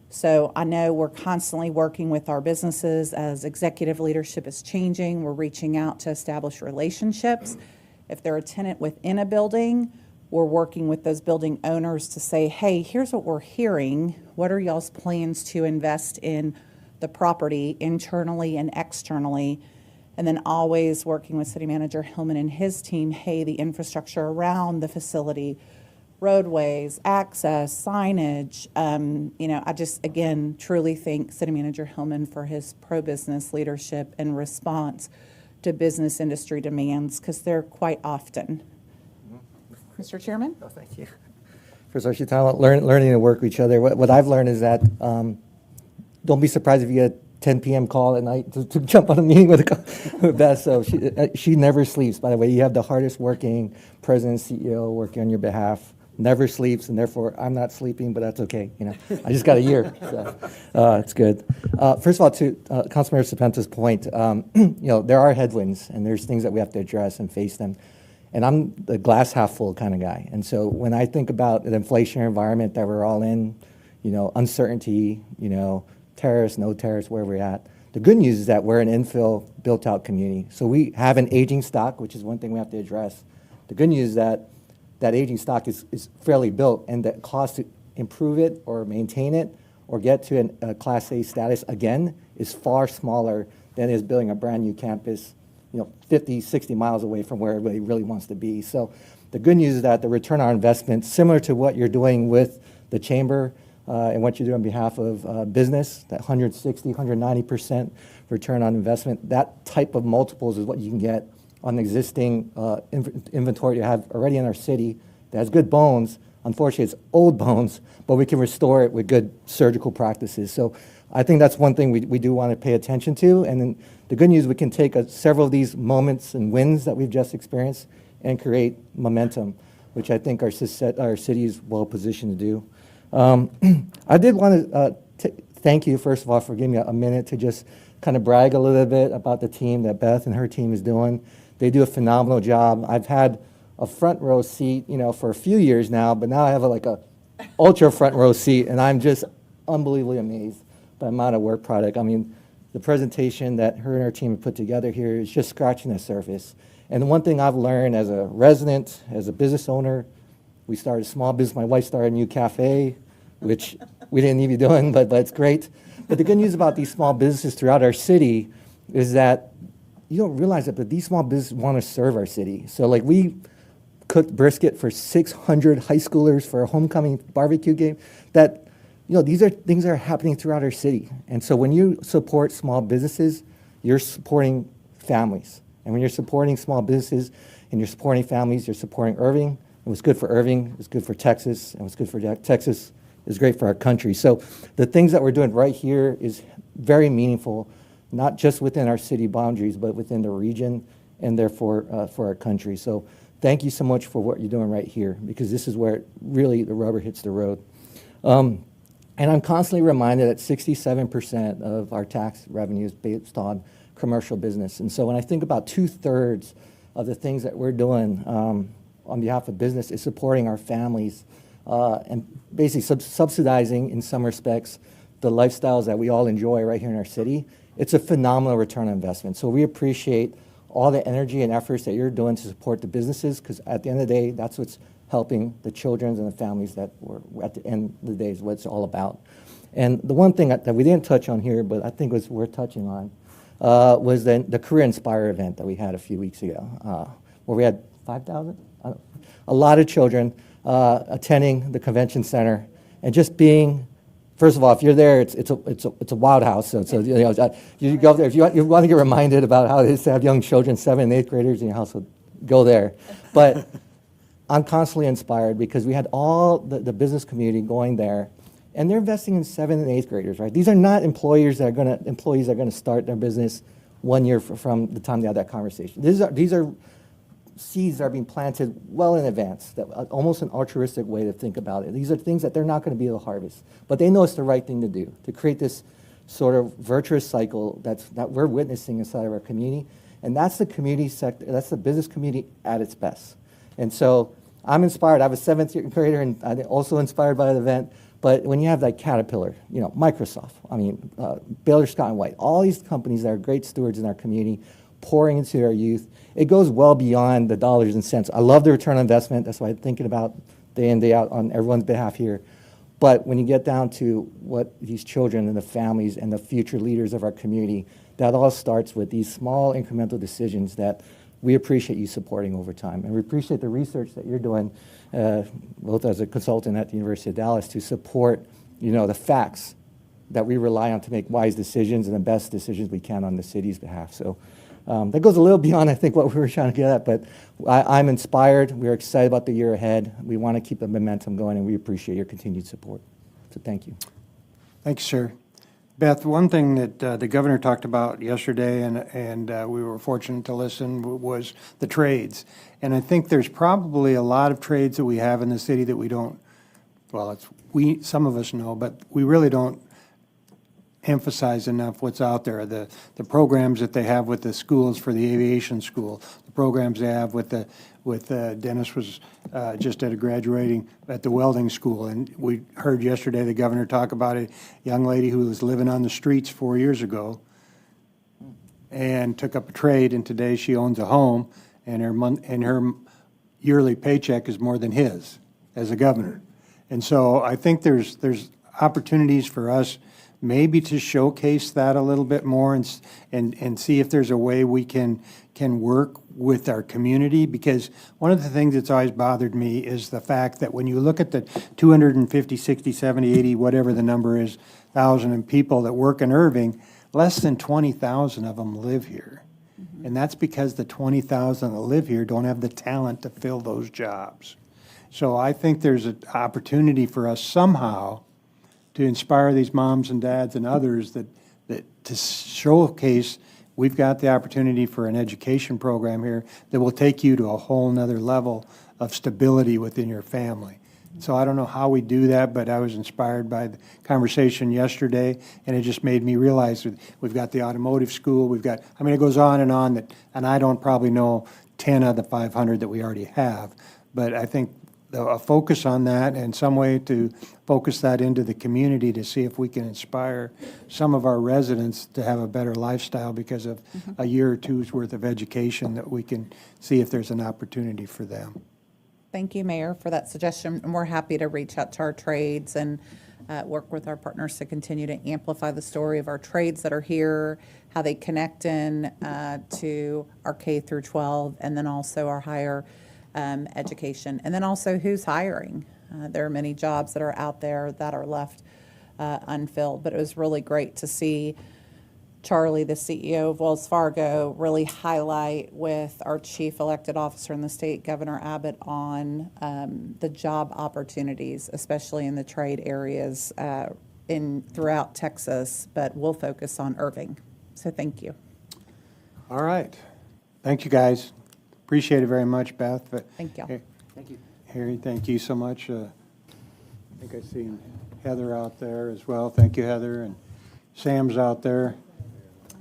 So I know we're constantly working with our businesses as executive leadership is changing. We're reaching out to establish relationships. If they're a tenant within a building, we're working with those building owners to say, hey, here's what we're hearing. What are y'all's plans to invest in the property internally and externally? And then always working with City Manager Hillman and his team, hey, the infrastructure around the facility, roadways, access, signage. I just, again, truly thank City Manager Hillman for his pro-business leadership and response to business industry demands, because they're quite often. Mr. Chairman? Oh, thank you. First of all, she's talking about learning to work with each other. What I've learned is that don't be surprised if you get a 10 p.m. call at night to jump on a meeting with Beth. So she never sleeps, by the way. You have the hardest working president and CEO working on your behalf. Never sleeps, and therefore I'm not sleeping, but that's okay. I just got a year, so it's good. First of all, to Councilmember Serpento's point, there are headwinds, and there's things that we have to address and face them. And I'm the glass half full kind of guy. And so when I think about the inflationary environment that we're all in, uncertainty, tariffs, no tariffs, where we're at. The good news is that we're an infill built out community. So we have an aging stock, which is one thing we have to address. The good news is that aging stock is fairly built, and the cost to improve it or maintain it or get to a Class A status again is far smaller than is building a brand new campus 50, 60 miles away from where everybody really wants to be. So the good news is that the return on investment, similar to what you're doing with the chamber and what you do on behalf of business, that 160, 190% return on investment, that type of multiples is what you can get on the existing inventory you have already in our city that has good bones. Unfortunately, it's old bones, but we can restore it with good surgical practices. So I think that's one thing we do want to pay attention to. And then the good news, we can take several of these moments and wins that we've just experienced and create momentum, which I think our city is well positioned to do. I did want to thank you, first of all, for giving me a minute to just kind of brag a little bit about the team that Beth and her team is doing. They do a phenomenal job. I've had a front row seat, for a few years now, but now I have a ultra front row seat, and I'm just unbelievably amazed by the amount of work product. I mean, the presentation that her and her team have put together here is just scratching the surface. And the one thing I've learned as a resident, as a business owner, we started a small business. My wife started a new cafe, which we didn't need to be doing, but it's great. But the good news about these small businesses throughout our city is that you don't realize it, but these small businesses want to serve our city. So we cooked brisket for 600 high schoolers for a homecoming barbecue game. That, these are things that are happening throughout our city. And so when you support small businesses, you're supporting families. And when you're supporting small businesses and you're supporting families, you're supporting Irving. And what's good for Irving is good for Texas, and what's good for Texas is great for our country. So the things that we're doing right here is very meaningful, not just within our city boundaries, but within the region and therefore for our country. So thank you so much for what you're doing right here, because this is where really the rubber hits the road. And I'm constantly reminded that 67% of our tax revenue is based on commercial business. And so when I think about 2/3 of the things that we're doing on behalf of business is supporting our families and basically subsidizing, in some respects, the lifestyles that we all enjoy right here in our city, it's a phenomenal return on investment. So we appreciate all the energy and efforts that you're doing to support the businesses, because at the end of the day, that's what's helping the children and the families that we're at the end of the day is what it's all about. And the one thing that we didn't touch on here, but I think was worth touching on, was the Career Inspire event that we had a few weeks ago, where we had 5,000? A lot of children attending the convention center and just being, first of all, if you're there, it's a wild house. So you go there, if you want to get reminded about how it is to have young children, 7th and 8th graders in your household, go there. But I'm constantly inspired because we had all the business community going there, and they're investing in 7th and 8th graders, right? These are not employees that are going to start their business 1 year from the time they have that conversation. These are seeds that are being planted well in advance, that almost an altruistic way to think about it. These are things that they're not going to be able to harvest, but they know it's the right thing to do, to create this sort of virtuous cycle that we're witnessing inside of our community. And that's the community sector, that's the business community at its best. And so I'm inspired. I have a 7th grader, and I'm also inspired by the event. But when you have like Caterpillar, Microsoft, Baylor Scott & White, all these companies that are great stewards in our community, pouring into our youth, it goes well beyond the dollars and cents. I love the return on investment. That's why I'm thinking about day in, day out on everyone's behalf here. But when you get down to what these children and the families and the future leaders of our community, that all starts with these small incremental decisions that we appreciate you supporting over time. And we appreciate the research that you're doing, both as a consultant at the University of Dallas, to support, the facts that we rely on to make wise decisions and the best decisions we can on the city's behalf. So That goes a little beyond, I think, what we were trying to get at, but I'm inspired. We're excited about the year ahead. We want to keep the momentum going, and we appreciate your continued support. So thank you. Thanks, sir. Beth, one thing that the governor talked about yesterday, and we were fortunate to listen, was the trades. And I think there's probably a lot of trades that we have in the city that we don't, well, some of us know, but we really don't emphasize enough what's out there. The programs that they have with the schools for the aviation school, the programs they have with Dennis was just at a graduating at the welding school, and we heard yesterday the governor talk about a young lady who was living on the streets 4 years ago and took up a trade, and today she owns a home, and her yearly paycheck is more than his as a governor. And so I think there's opportunities for us maybe to showcase that a little bit more and see if there's a way we can work with our community, because one of the things that's always bothered me is the fact that when you look at the 250, 60, 70, 80, whatever the number is, thousand of people that work in Irving, less than 20,000 of them live here. And that's because the 20,000 that live here don't have the talent to fill those jobs. So I think there's an opportunity for us somehow to inspire these moms and dads and others that to showcase we've got the opportunity for an education program here that will take you to a whole nother level of stability within your family. So I don't know how we do that, but I was inspired by the conversation yesterday, and it just made me realize that we've got the automotive school, we've got, I mean, it goes on, and I don't probably know 10 of the 500 that we already have, but I think a focus on that and some way to focus that into the community to see if we can inspire some of our residents to have a better lifestyle because of a year or two's worth of education, that we can see if there's an opportunity for them. Thank you, Mayor, for that suggestion. And we're happy to reach out to our trades and work with our partners to continue to amplify the story of our trades that are here, how they connect in to our K through 12, and then also our higher education, and then also who's hiring. There are many jobs that are out there that are left unfilled, but it was really great to see Charlie, the CEO of Wells Fargo, really highlight with our chief elected officer in the state, Governor Abbott, on the job opportunities, especially in the trade areas throughout Texas, but we'll focus on Irving. So thank you. All right. Thank you, guys. Appreciate it very much, Beth. Thank you. Thank you. Harry, thank you so much. I think I see Heather out there as well. Thank you, Heather. And Sam's out there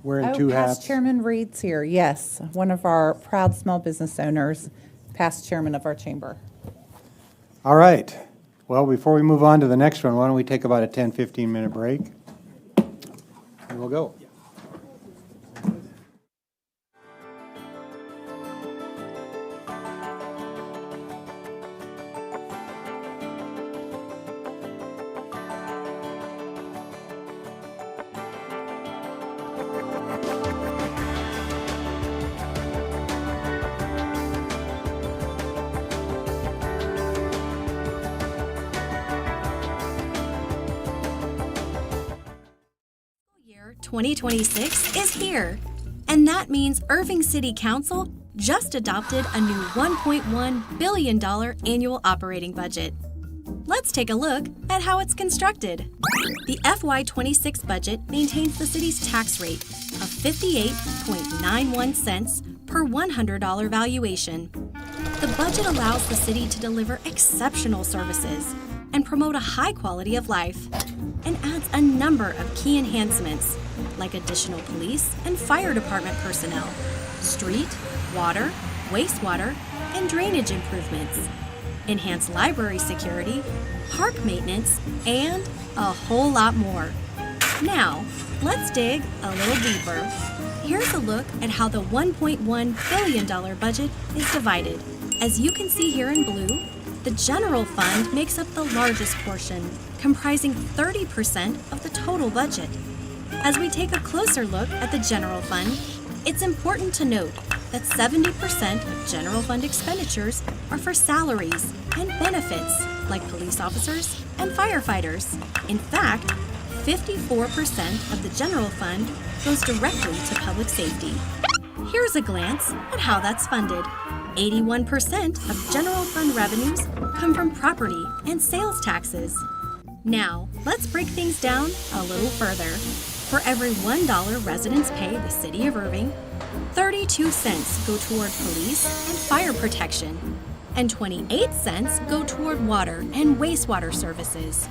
wearing two hats. Past Chairman Reed's here. Yes, one of our proud small business owners, past chairman of our chamber. All right. Well, before we move on to the next one, why don't we take about a 10, 15-minute break? And we'll go. Year 2026 is here, and that means Irving City Council just adopted a new $1.1 billion annual operating budget. Let's take a look at how it's constructed. The FY26 budget maintains the city's tax rate of 58.91 cents per $100 valuation. The budget allows the city to deliver exceptional services and promote a high quality of life, and adds a number of key enhancements like additional police and fire department personnel, street, water, wastewater, and drainage improvements, enhanced library security, park maintenance, and a whole lot more. Now, let's dig a little deeper. Here's a look at how the $1.1 billion budget is divided. As you can see here in blue, the general fund makes up the largest portion, comprising 30% of the total budget. As we take a closer look at the general fund, it's important to note that 70% of general fund expenditures are for salaries and benefits, like police officers and firefighters. In fact, 54% of the general fund goes directly to public safety. Here's a glance at how that's funded. 81% of general fund revenues come from property and sales taxes. Now, let's break things down a little further. For every $1 residents pay the City of Irving, 32 cents go toward police and fire protection, and 28 cents go toward water and wastewater services.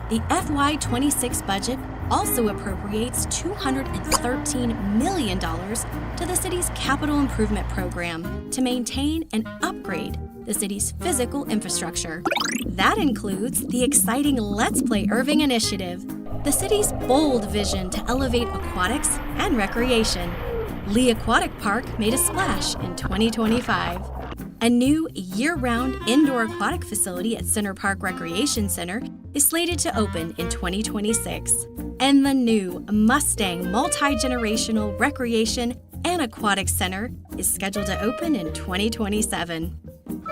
The FY26 budget also appropriates $213 million to the city's capital improvement program to maintain and upgrade the city's physical infrastructure. That includes the exciting Let's Play Irving initiative, the city's bold vision to elevate aquatics and recreation. Lee Aquatic Park made a splash in 2025. A new year-round indoor aquatic facility at Center Park Recreation Center is slated to open in 2026. And the new Mustang Multi-Generational Recreation and Aquatic Center is scheduled to open in 2027.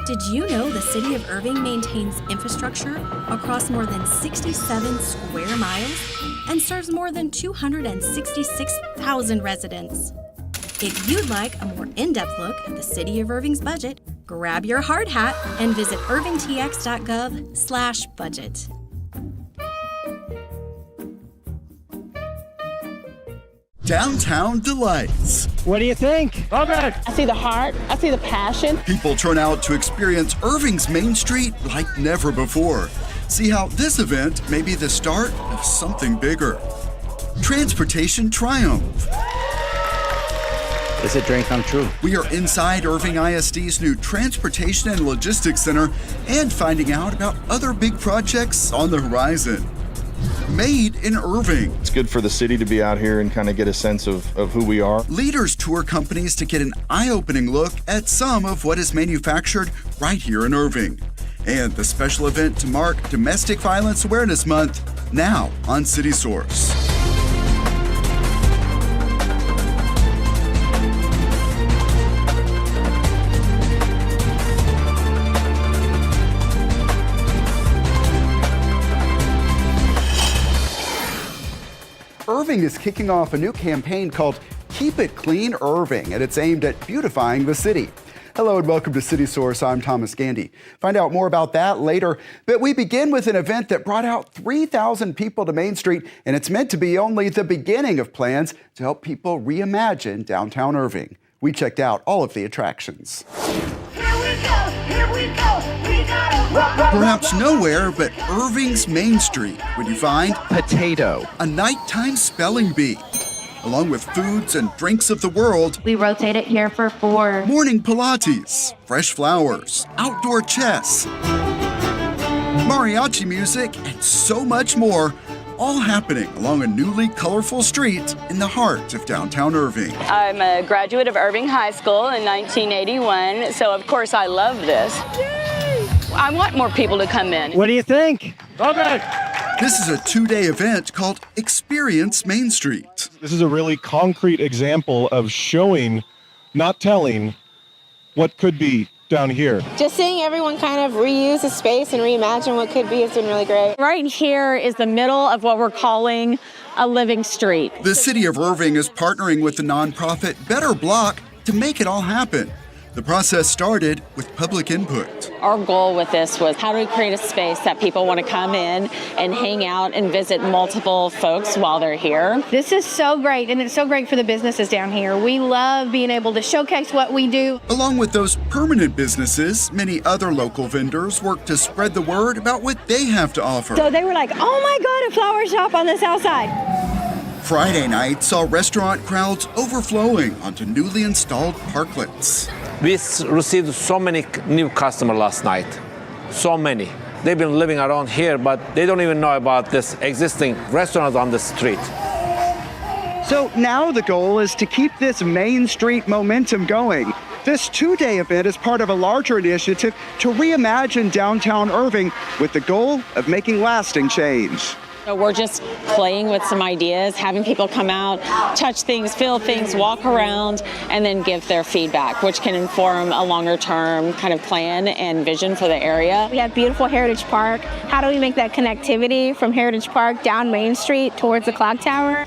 Did you know the City of Irving maintains infrastructure across more than 67 square miles and serves more than 266,000 residents? If you'd like a more in-depth look at the City of Irving's budget, grab your hard hat and visit irvingtx.gov/budget. Downtown Delights. What do you think? Love it. I see the heart. I see the passion. People turn out to experience Irving's Main Street like never before. See how this event may be the start of something bigger. Transportation Triumph. It's a dream come true. We are inside Irving ISD's new Transportation and Logistics Center and finding out about other big projects on the horizon. Made in Irving. It's good for the city to be out here and kind of get a sense of who we are. Leaders tour companies to get an eye-opening look at some of what is manufactured right here in Irving. And the special event to mark Domestic Violence Awareness Month, now on City Source. Irving is kicking off a new campaign called Keep It Clean Irving, and it's aimed at beautifying the city. Hello and welcome to City Source. I'm Thomas Gandy. Find out more about that later, but we begin with an event that brought out 3,000 people to Main Street, and it's meant to be only the beginning of plans to help people reimagine downtown Irving. We checked out all of the attractions. Perhaps nowhere but Irving's Main Street would you find Potato, a nighttime spelling bee, along with foods and drinks of the world. We rotate it here for 4. Morning Pilates, fresh flowers, outdoor chess, mariachi music, and so much more, all happening along a newly colorful street in the heart of downtown Irving. I'm a graduate of Irving High School in 1981, so of course I love this. Yay! I want more people to come in. What do you think? Love it. This is a 2-day event called Experience Main Street. This is a really concrete example of showing, not telling, what could be down here. Just seeing everyone kind of reuse the space and reimagine what could be has been really great. Right here is the middle of what we're calling a living street. The City of Irving is partnering with the nonprofit Better Block to make it all happen. The process started with public input. Our goal with this was how do we create a space that people want to come in and hang out and visit multiple folks while they're here. This is so great, and it's so great for the businesses down here. We love being able to showcase what we do. Along with those permanent businesses, many other local vendors work to spread the word about what they have to offer. So they were like, oh my God, a flower shop on the south side. Friday night saw restaurant crowds overflowing onto newly installed parklets. We received so many new customers last night, so many. They've been living around here, but they don't even know about this existing restaurant on the street. So now the goal is to keep this Main Street momentum going. This 2-day event is part of a larger initiative to reimagine downtown Irving with the goal of making lasting change. So we're just playing with some ideas, having people come out, touch things, feel things, walk around, and then give their feedback, which can inform a longer-term kind of plan and vision for the area. We have beautiful Heritage Park. How do we make that connectivity from Heritage Park down Main Street towards the clock tower?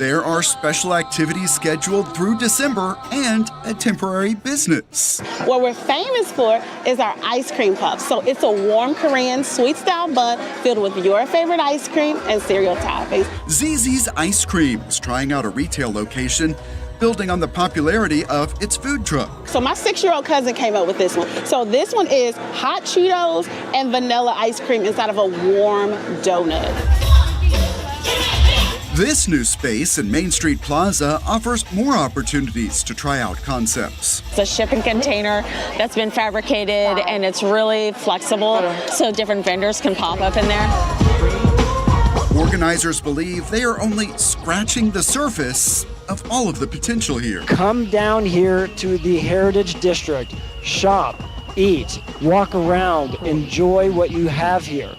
There are special activities scheduled through December and a temporary business. What we're famous for is our ice cream puffs. So it's a warm Korean sweet style bun filled with your favorite ice cream and cereal toppings. ZZ's Ice Cream is trying out a retail location, building on the popularity of its food truck. So my 6-year-old cousin came up with this one. So this one is hot Cheetos and vanilla ice cream inside of a warm donut. This new space in Main Street Plaza offers more opportunities to try out concepts. It's a shipping container that's been fabricated and it's really flexible so different vendors can pop up in there. Organizers believe they are only scratching the surface of all of the potential here. Come down here to the Heritage District, shop, eat, walk around, enjoy what you have here.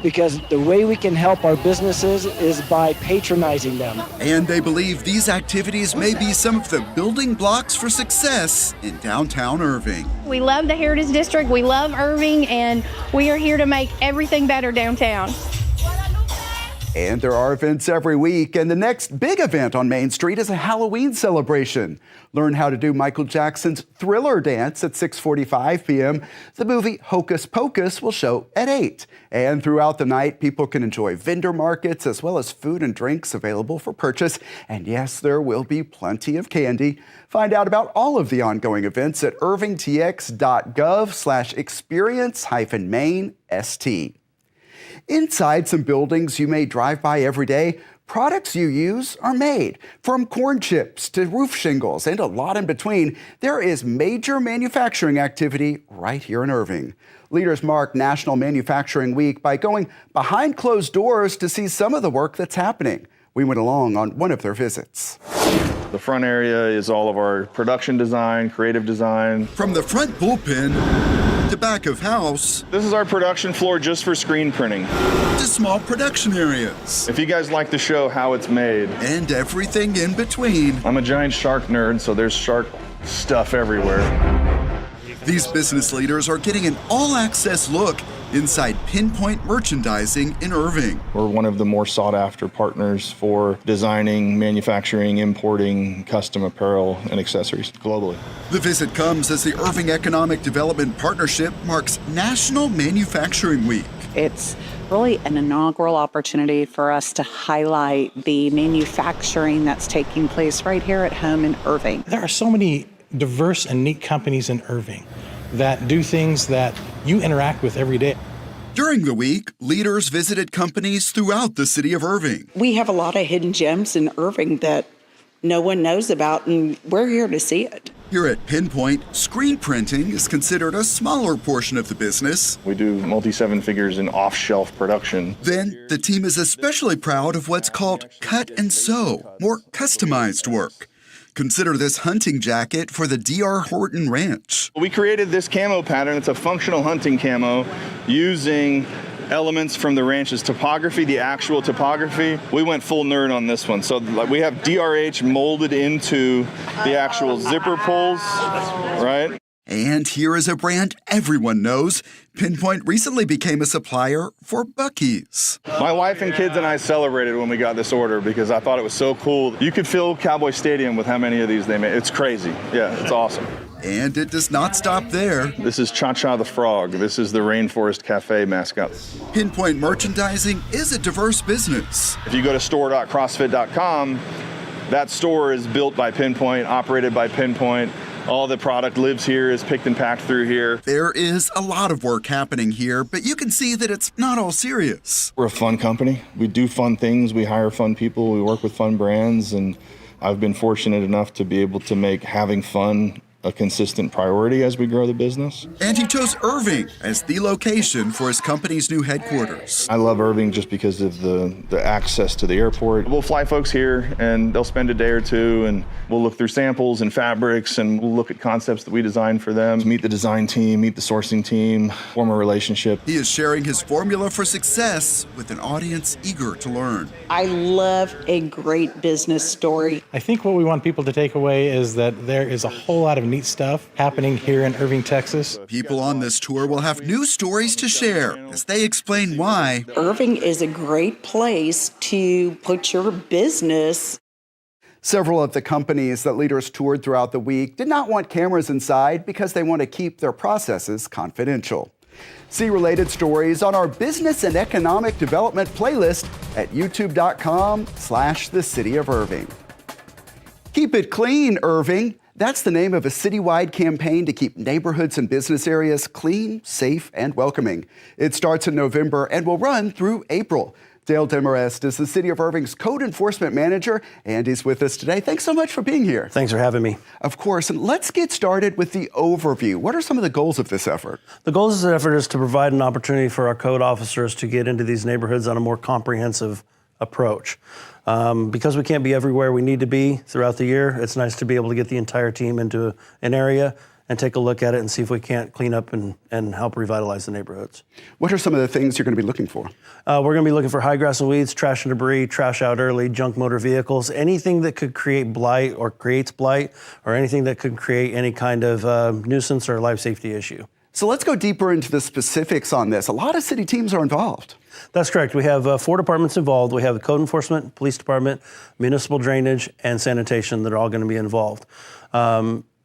Because the way we can help our businesses is by patronizing them. And they believe these activities may be some of the building blocks for success in downtown Irving. We love the Heritage District, we love Irving, and we are here to make everything better downtown. And there are events every week, and the next big event on Main Street is a Halloween celebration. Learn how to do Michael Jackson's Thriller dance at 6:45 p.m. The movie Hocus Pocus will show at 8. And throughout the night, people can enjoy vendor markets as well as food and drinks available for purchase. And yes, there will be plenty of candy. Find out about all of the ongoing events at irvingtx.gov/experience-main-st. Inside some buildings you may drive by every day, products you use are made. From corn chips to roof shingles and a lot in between, there is major manufacturing activity right here in Irving. Leaders mark National Manufacturing Week by going behind closed doors to see some of the work that's happening. We went along on one of their visits. The front area is all of our production design, creative design. From the front bullpen to back of house. This is our production floor just for screen printing. To small production areas. If you guys like to show how it's made. And everything in between. I'm a giant shark nerd, so there's shark stuff everywhere. These business leaders are getting an all-access look inside Pinpoint Merchandising in Irving. We're one of the more sought-after partners for designing, manufacturing, importing custom apparel and accessories globally. The visit comes as the Irving Economic Development Partnership marks National Manufacturing Week. It's really an inaugural opportunity for us to highlight the manufacturing that's taking place right here at home in Irving. There are so many diverse and neat companies in Irving that do things that you interact with every day. During the week, leaders visited companies throughout the city of Irving. We have a lot of hidden gems in Irving that no one knows about, and we're here to see it. Here at Pinpoint, screen printing is considered a smaller portion of the business. We do multi-seven figures in off-shelf production. Then, the team is especially proud of what's called cut and sew, more customized work. Consider this hunting jacket for the D.R. Horton Ranch. We created this camo pattern. It's a functional hunting camo using elements from the ranch's topography, the actual topography. We went full nerd on this one. So we have DRH molded into the actual zipper pulls, right? And here is a brand everyone knows. Pinpoint recently became a supplier for Buc-ee's. My wife and kids and I celebrated when we got this order because I thought it was so cool. You could fill Cowboy Stadium with how many of these they made. It's crazy. Yeah, it's awesome. And it does not stop there. This is Cha-Cha the Frog. This is the Rainforest Cafe mascot. Pinpoint Merchandising is a diverse business. If you go to store.crossfit.com, that store is built by Pinpoint, operated by Pinpoint. All the product lives here, is picked and packed through here. There is a lot of work happening here, but you can see that it's not all serious. We're a fun company. We do fun things. We hire fun people. We work with fun brands. And I've been fortunate enough to be able to make having fun a consistent priority as we grow the business. And he chose Irving as the location for his company's new headquarters. I love Irving just because of the access to the airport. We'll fly folks here and they'll spend a day or two and we'll look through samples and fabrics and we'll look at concepts that we designed for them. Meet the design team, meet the sourcing team, form a relationship. He is sharing his formula for success with an audience eager to learn. I love a great business story. I think what we want people to take away is that there is a whole lot of neat stuff happening here in Irving, Texas. People on this tour will have new stories to share as they explain why Irving is a great place to put your business Several of the companies that leaders toured throughout the week did not want cameras inside because they want to keep their processes confidential. See related stories on our business and economic development playlist at youtube.com/the City of Irving. Keep it clean, Irving. That's the name of a citywide campaign to keep neighborhoods and business areas clean, safe, and welcoming. It starts in November and will run through April. Dale Demarest is the City of Irving's Code Enforcement Manager, and he's with us today. Thanks so much for being here. Thanks for having me. Of course, and let's get started with the overview. What are some of the goals of this effort? The goals of this effort is to provide an opportunity for our code officers to get into these neighborhoods on a more comprehensive approach. Because we can't be everywhere we need to be throughout the year, it's nice to be able to get the entire team into an area and take a look at it and see if we can't clean up and help revitalize the neighborhoods. What are some of the things you're going to be looking for? We're going to be looking for high grass and weeds, trash and debris, trash out early, junk motor vehicles, anything that could create blight or creates blight, or anything that could create any kind of nuisance or life safety issue. So let's go deeper into the specifics on this. A lot of city teams are involved. That's correct. We have 4 departments involved. We have the code enforcement, police department, municipal drainage, and sanitation that are all going to be involved.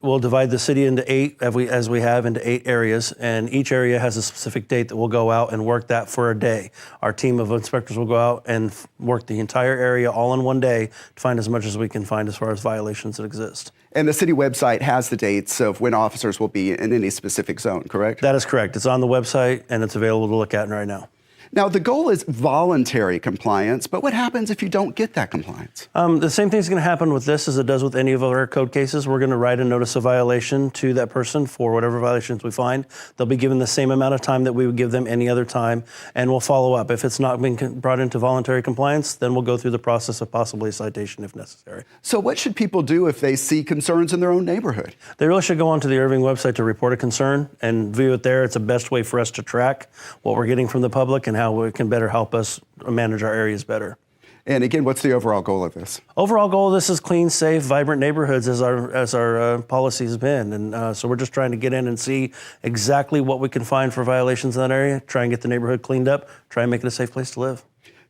We'll divide the city into 8, as we have, into 8 areas, and each area has a specific date that we'll go out and work that for a day. Our team of inspectors will go out and work the entire area all in one day to find as much as we can find as far as violations that exist. And the city website has the dates of when officers will be in any specific zone, correct? That is correct. It's on the website, and it's available to look at right now. Now, the goal is voluntary compliance, but what happens if you don't get that compliance? The same thing's going to happen with this as it does with any of our code cases. We're going to write a notice of violation to that person for whatever violations we find. They'll be given the same amount of time that we would give them any other time, and we'll follow up. If it's not been brought into voluntary compliance, then we'll go through the process of possibly a citation if necessary. So what should people do if they see concerns in their own neighborhood? They really should go onto the Irving website to report a concern and view it there. It's the best way for us to track what we're getting from the public and how we can better help us manage our areas better. And again, what's the overall goal of this? Overall goal of this is clean, safe, vibrant neighborhoods as our policy has been. And so we're just trying to get in and see exactly what we can find for violations in that area, try and get the neighborhood cleaned up, try and make it a safe place to live.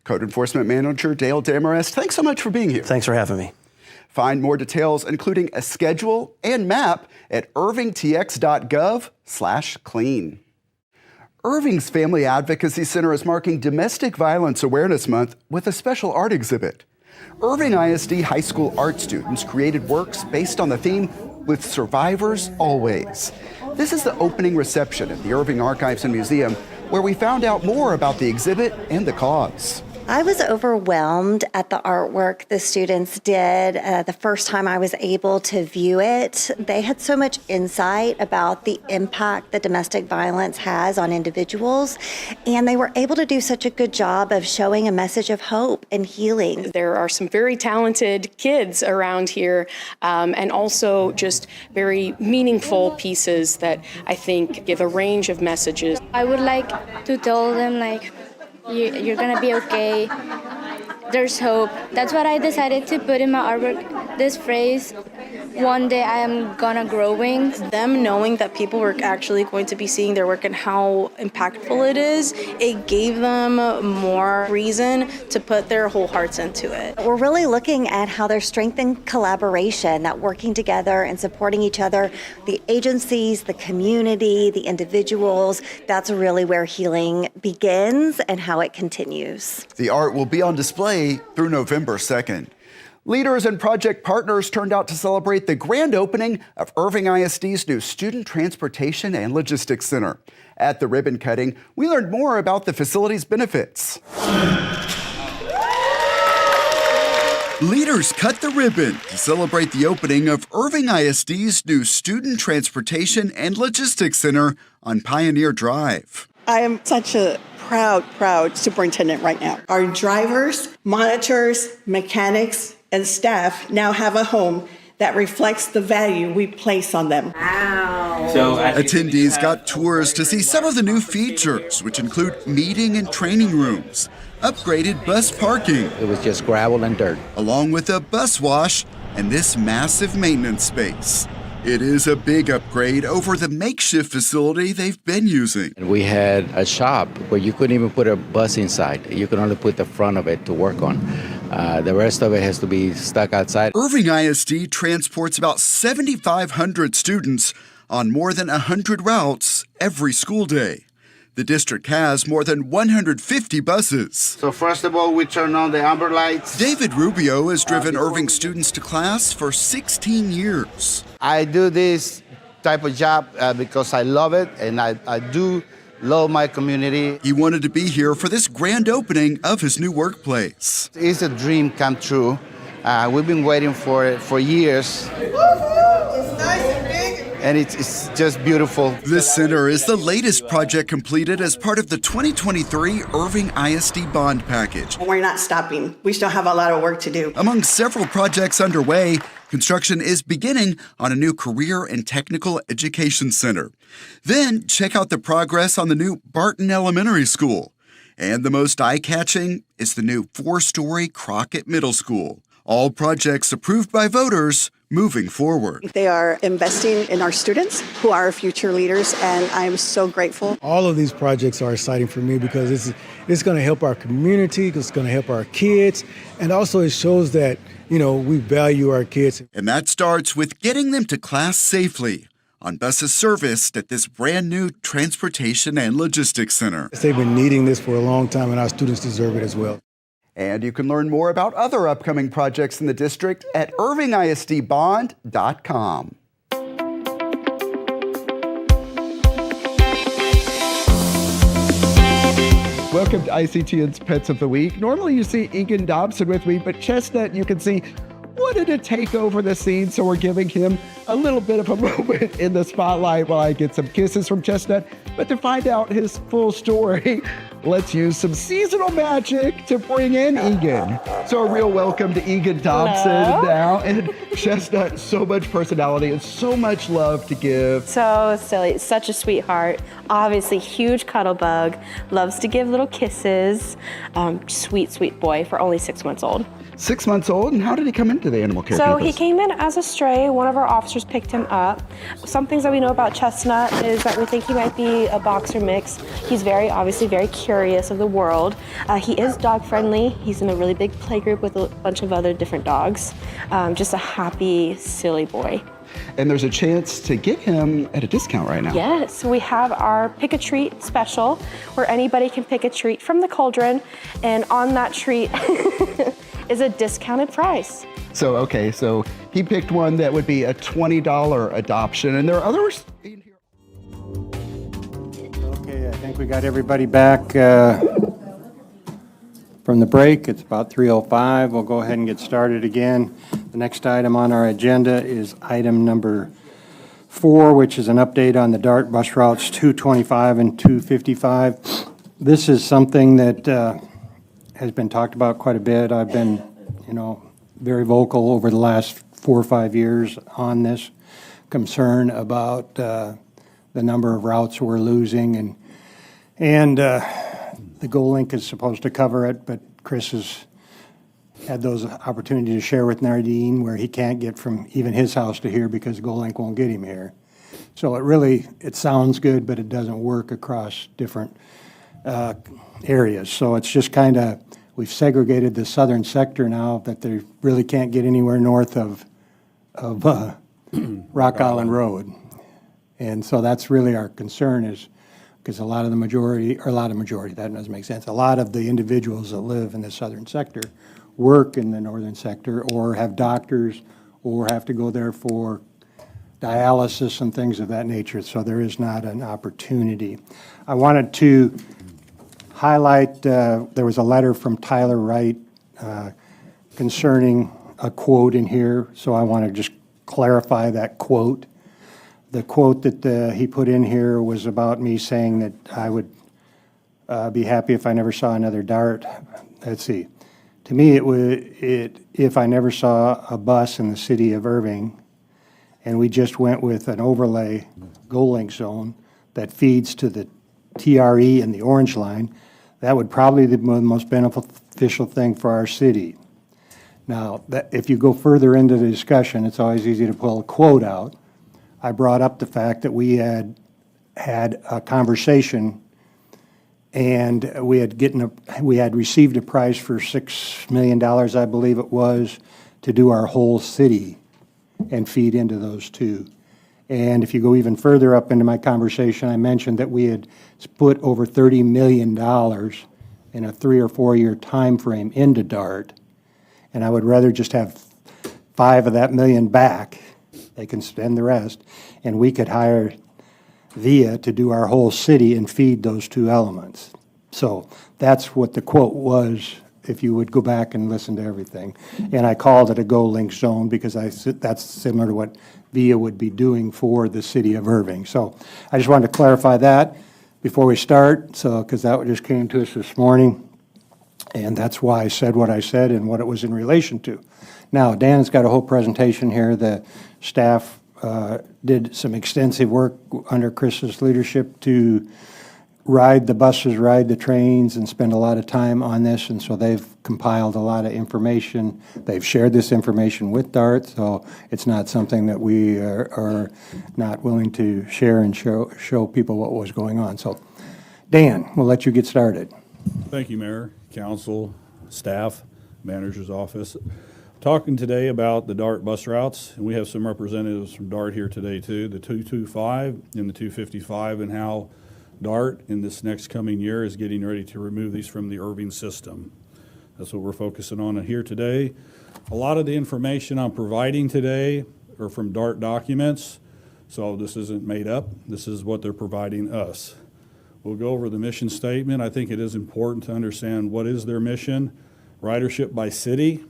Code Enforcement Manager Dale Demarest, thanks so much for being here. Thanks for having me. Find more details, including a schedule and map, at irvingtx.gov/clean. Irving's Family Advocacy Center is marking Domestic Violence Awareness Month with a special art exhibit. Irving ISD high school art students created works based on the theme, "With Survivors Always." This is the opening reception at the Irving Archives and Museum, where we found out more about the exhibit and the cause. I was overwhelmed at the artwork the students did the first time I was able to view it. They had so much insight about the impact that domestic violence has on individuals, and they were able to do such a good job of showing a message of hope and healing. There are some very talented kids around here, and also just very meaningful pieces that I think give a range of messages. I would like to tell them, like, you're gonna be okay. There's hope. That's what I decided to put in my artwork, this phrase, "One day I am gonna grow wings." Them knowing that people were actually going to be seeing their work and how impactful it is, it gave them more reason to put their whole hearts into it. We're really looking at how there's strengthened collaboration, that working together and supporting each other, the agencies, the community, the individuals, that's really where healing begins and how it continues. The art will be on display through November 2nd. Leaders and project partners turned out to celebrate the grand opening of Irving ISD's new Student Transportation and Logistics Center. At the ribbon cutting, we learned more about the facility's benefits. Leaders cut the ribbon to celebrate the opening of Irving ISD's new Student Transportation and Logistics Center on Pioneer Drive. I am such a proud superintendent right now. Our drivers, monitors, mechanics, and staff now have a home that reflects the value we place on them. Wow. Attendees got tours to see some of the new features, which include meeting and training rooms, upgraded bus parking. It was just gravel and dirt. Along with a bus wash and this massive maintenance space. It is a big upgrade over the makeshift facility they've been using. And we had a shop where you couldn't even put a bus inside. You could only put the front of it to work on. The rest of it has to be stuck outside. Irving ISD transports about 7,500 students on more than 100 routes every school day. The district has more than 150 buses. So first of all, we turn on the amber lights. David Rubio has driven Irving students to class for 16 years. I do this type of job because I love it, and I do love my community. He wanted to be here for this grand opening of his new workplace. It's a dream come true. We've been waiting for it for years. It's nice and big. And it's just beautiful. This center is the latest project completed as part of the 2023 Irving ISD bond package. We're not stopping. We still have a lot of work to do. Among several projects underway, construction is beginning on a new career and technical education center. Then check out the progress on the new Barton Elementary School. And the most eye-catching is the new 4-story Crockett Middle School. All projects approved by voters moving forward. They are investing in our students who are our future leaders, and I'm so grateful. All of these projects are exciting for me because it's going to help our community, it's going to help our kids, and also it shows that, we value our kids. And that starts with getting them to class safely on buses serviced at this brand new Transportation and Logistics Center. They've been needing this for a long time, and our students deserve it as well. And you can learn more about other upcoming projects in the district at irvingisdbond.com. Welcome to ICTN's Pets of the Week. Normally you see Egan Dobson with me, but Chestnut, you can see, wanted to take over the scene, so we're giving him a little bit of a moment in the spotlight while I get some kisses from Chestnut. But to find out his full story, let's use some seasonal magic to bring in Egan. So a real welcome to Egan Dobson now. And Chestnut, so much personality and so much love to give. So silly, such a sweetheart. Obviously, huge cuddle bug, loves to give little kisses. Sweet, sweet boy for only 6 months old. 6 months old, and how did he come into the animal care So campus? he came in as a stray. One of our officers picked him up. Some things that we know about Chestnut is that we think he might be a boxer mix. He's obviously very curious of the world. He is dog friendly. He's in a really big play group with a bunch of other different dogs. Just a happy, silly boy. And there's a chance to get him at a discount right now. Yes, we have our Pick a Treat special where anybody can pick a treat from the cauldron, and on that treat is a discounted price. So he picked one that would be a $20 adoption, and there are others in here. Okay, I think we got everybody back from the break. It's about 3:05. We'll go ahead and get started again. The next item on our agenda is item number 4, which is an update on the DART bus routes 225 and 255. This is something that has been talked about quite a bit. I've been, very vocal over the last 4 or 5 years on this concern about the number of routes we're losing, and the GoLink is supposed to cover it, but Chris has had those opportunities to share with Nardine where he can't get from even his house to here because GoLink won't get him here. So it sounds good, but it doesn't work across different areas. So it's just we've segregated the southern sector now that they really can't get anywhere north of Rock Island Road. And so that's really our concern, is because a lot of the individuals that live in the southern sector work in the northern sector or have doctors or have to go there for dialysis and things of that nature. So there is not an opportunity. I wanted to highlight, there was a letter from Tyler Wright concerning a quote in here, so I want to just clarify that quote. The quote that he put in here was about me saying that I would be happy if I never saw another DART. Let's see. To me, if I never saw a bus in the city of Irving, and we just went with an overlay GoLink zone that feeds to the TRE and the Orange Line, that would probably be the most beneficial thing for our city. Now, if you go further into the discussion, it's always easy to pull a quote out. I brought up the fact that we had a conversation And we had received a price for $6 million, I believe it was, to do our whole city and feed into those two. And if you go even further up into my conversation, I mentioned that we had put over $30 million in a 3 or 4 year time frame into DART. And I would rather just have 5 of that million back. They can spend the rest. And we could hire VIA to do our whole city and feed those two elements. So that's what the quote was, if you would go back and listen to everything. And I called it a GoLink zone because that's similar to what VIA would be doing for the city of Irving. So I just wanted to clarify that before we start, because that just came to us this morning. And that's why I said what I said and what it was in relation to. Now, Dan's got a whole presentation here. The staff did some extensive work under Chris's leadership to ride the buses, ride the trains, and spend a lot of time on this. And so they've compiled a lot of information. They've shared this information with DART, so it's not something that we are not willing to share and show people what was going on. So, Dan, we'll let you get started. Thank you, Mayor, Council, staff, Manager's Office. Talking today about the DART bus routes, and we have some representatives from DART here today too, the 225 and the 255, and how DART in this next coming year is getting ready to remove these from the Irving system. That's what we're focusing on here today. A lot of the information I'm providing today are from DART documents, so this isn't made up. This is what they're providing us. We'll go over the mission statement. I think it is important to understand what is their mission. Ridership by city,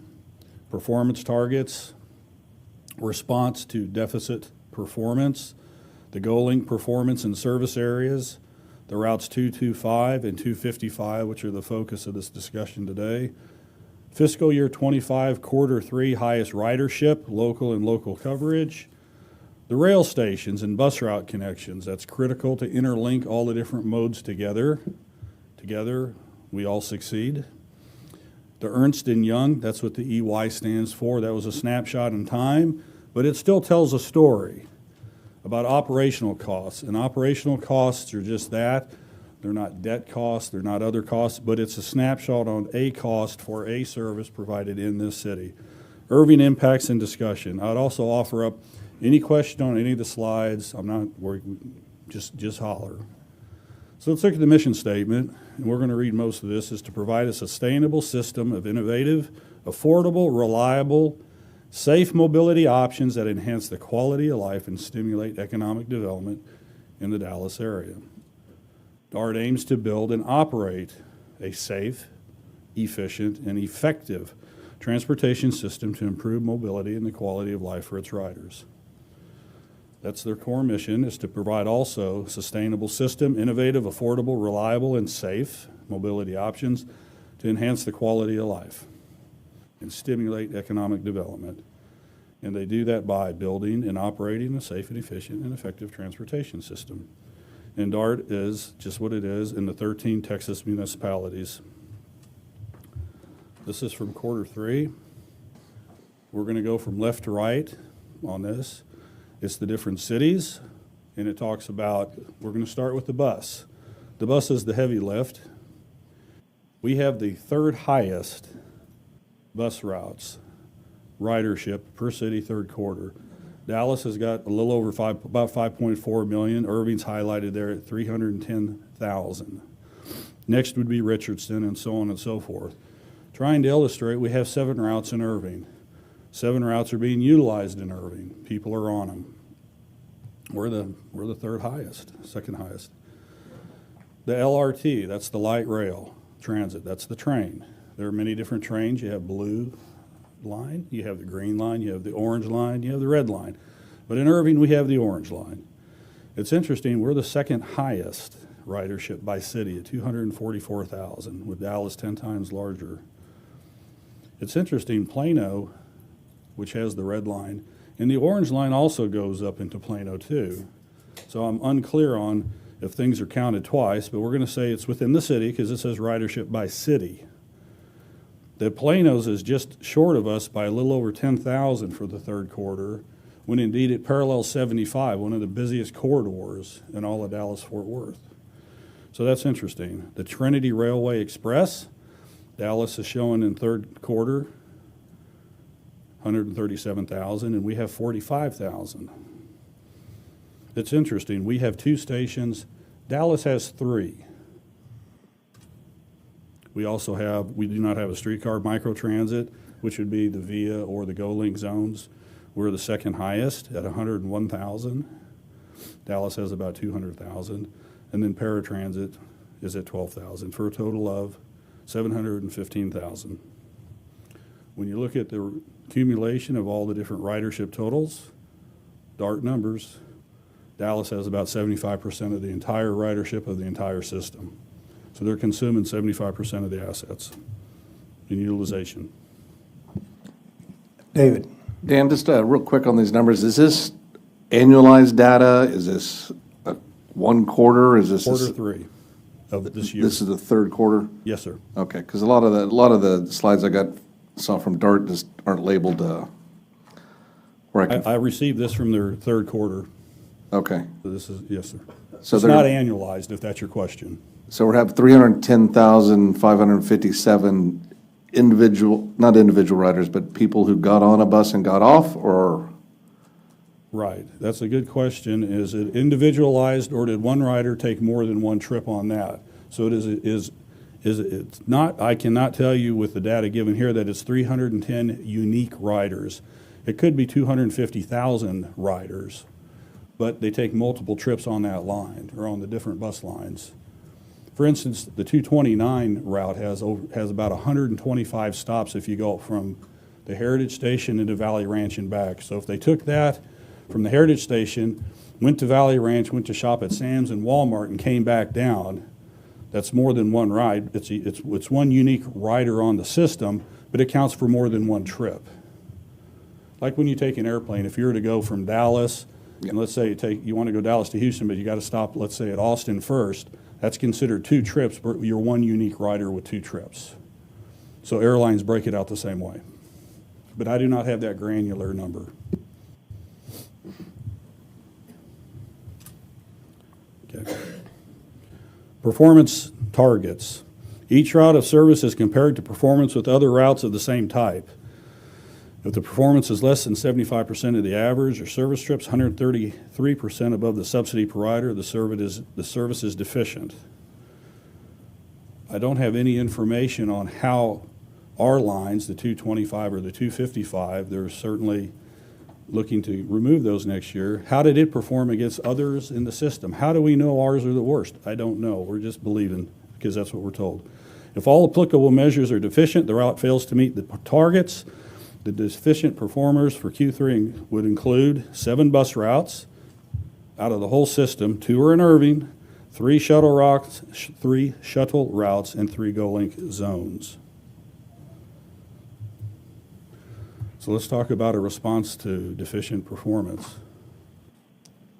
performance targets, response to deficit performance, the GoLink performance and service areas, the routes 225 and 255, which are the focus of this discussion today. Fiscal year 25, quarter 3, highest ridership, local and local coverage. The rail stations and bus route connections, that's critical to interlink all the different modes together. Together, we all succeed. The Ernst & Young, that's what the EY stands for. That was a snapshot in time, but it still tells a story about operational costs. And operational costs are just that. They're not debt costs, they're not other costs, but it's a snapshot on a cost for a service provided in this city. Irving impacts and discussion. I'd also offer up any question on any of the slides. I'm not worried, just holler. So let's look at the mission statement, and we're going to read most of this, is to provide a sustainable system of innovative, affordable, reliable, safe mobility options that enhance the quality of life and stimulate economic development in the Dallas area. DART aims to build and operate a safe, efficient, and effective transportation system to improve mobility and the quality of life for its riders. That's their core mission, is to provide also sustainable system, innovative, affordable, reliable, and safe mobility options to enhance the quality of life and stimulate economic development. And they do that by building and operating a safe and efficient and effective transportation system. And DART is just what it is in the 13 Texas municipalities. This is from quarter 3. We're going to go from left to right on this. It's the different cities, and it talks about, we're going to start with the bus. The bus is the heavy lift. We have the 3rd highest bus routes, ridership per city, 3rd quarter. Dallas has got a little over about 5.4 million. Irving's highlighted there at 310,000. Next would be Richardson, and so on and so forth. Trying to illustrate, we have 7 routes in Irving. 7 routes are being utilized in Irving. People are on them. We're the 3rd highest, 2nd highest. The LRT, that's the light rail transit. That's the train. There are many different trains. You have blue line, you have the green line, you have the orange line, you have the red line. But in Irving, we have the orange line. It's interesting, we're the 2nd highest ridership by city at 244,000, with Dallas 10 times larger. It's interesting, Plano, which has the red line, and the orange line also goes up into Plano too. So I'm unclear on if things are counted twice, but we're going to say it's within the city because it says ridership by city. The Plano's is just short of us by a little over 10,000 for the 3rd quarter, when indeed it parallels 75, one of the busiest corridors in all of Dallas-Fort Worth. So that's interesting. The Trinity Railway Express, Dallas is showing in third quarter, 137,000, and we have 45,000. It's interesting. We have 2 stations. Dallas has 3. We do not have a streetcar microtransit, which would be the VIA or the GoLink zones. We're the second highest at 101,000. Dallas has about 200,000. And then paratransit is at 12,000 for a total of 715,000. When you look at the accumulation of all the different ridership totals, dark numbers, Dallas has about 75% of the entire ridership of the entire system. So they're consuming 75% of the assets in utilization. David. Dan, just real quick on these numbers. Is this annualized data? Is this one quarter? Is this Quarter 3 of this year? This is the third quarter? Yes, sir. Okay, because a lot of the slides I saw from DART just aren't labeled where I received this from their third quarter. Okay. So this is, yes, sir. So it's not annualized, if that's your question. So we have 310,557 not individual riders, but people who got on a bus and got off, or? Right. That's a good question. Is it individualized, or did one rider take more than one trip on that? So it's not, I cannot tell you with the data given here that it's 310 unique riders. It could be 250,000 riders, but they take multiple trips on that line or on the different bus lines. For instance, the 229 route has about 125 stops if you go from the Heritage Station into Valley Ranch and back. So if they took that from the Heritage Station, went to Valley Ranch, went to shop at Sam's and Walmart, and came back down, that's more than one ride. It's one unique rider on the system, but it counts for more than one trip. Like when you take an airplane, if you were to go from Dallas, and let's say you want to go Dallas to Houston, but you got to stop, let's say, at Austin first, that's considered 2 trips, but you're one unique rider with 2 trips. So airlines break it out the same way. But I do not have that granular number. Okay. Performance targets. Each route of service is compared to performance with other routes of the same type. If the performance is less than 75% of the average, or service trips 133% above the subsidy provider, the service is deficient. I don't have any information on how our lines, the 225 or the 255, they're certainly looking to remove those next year. How did it perform against others in the system? How do we know ours are the worst? I don't know. We're just believing because that's what we're told. If all applicable measures are deficient, the route fails to meet the targets. The deficient performers for Q3 would include 7 bus routes out of the whole system. 2 are in Irving, 3 shuttle routes, and 3 GoLink zones. So let's talk about a response to deficient performance.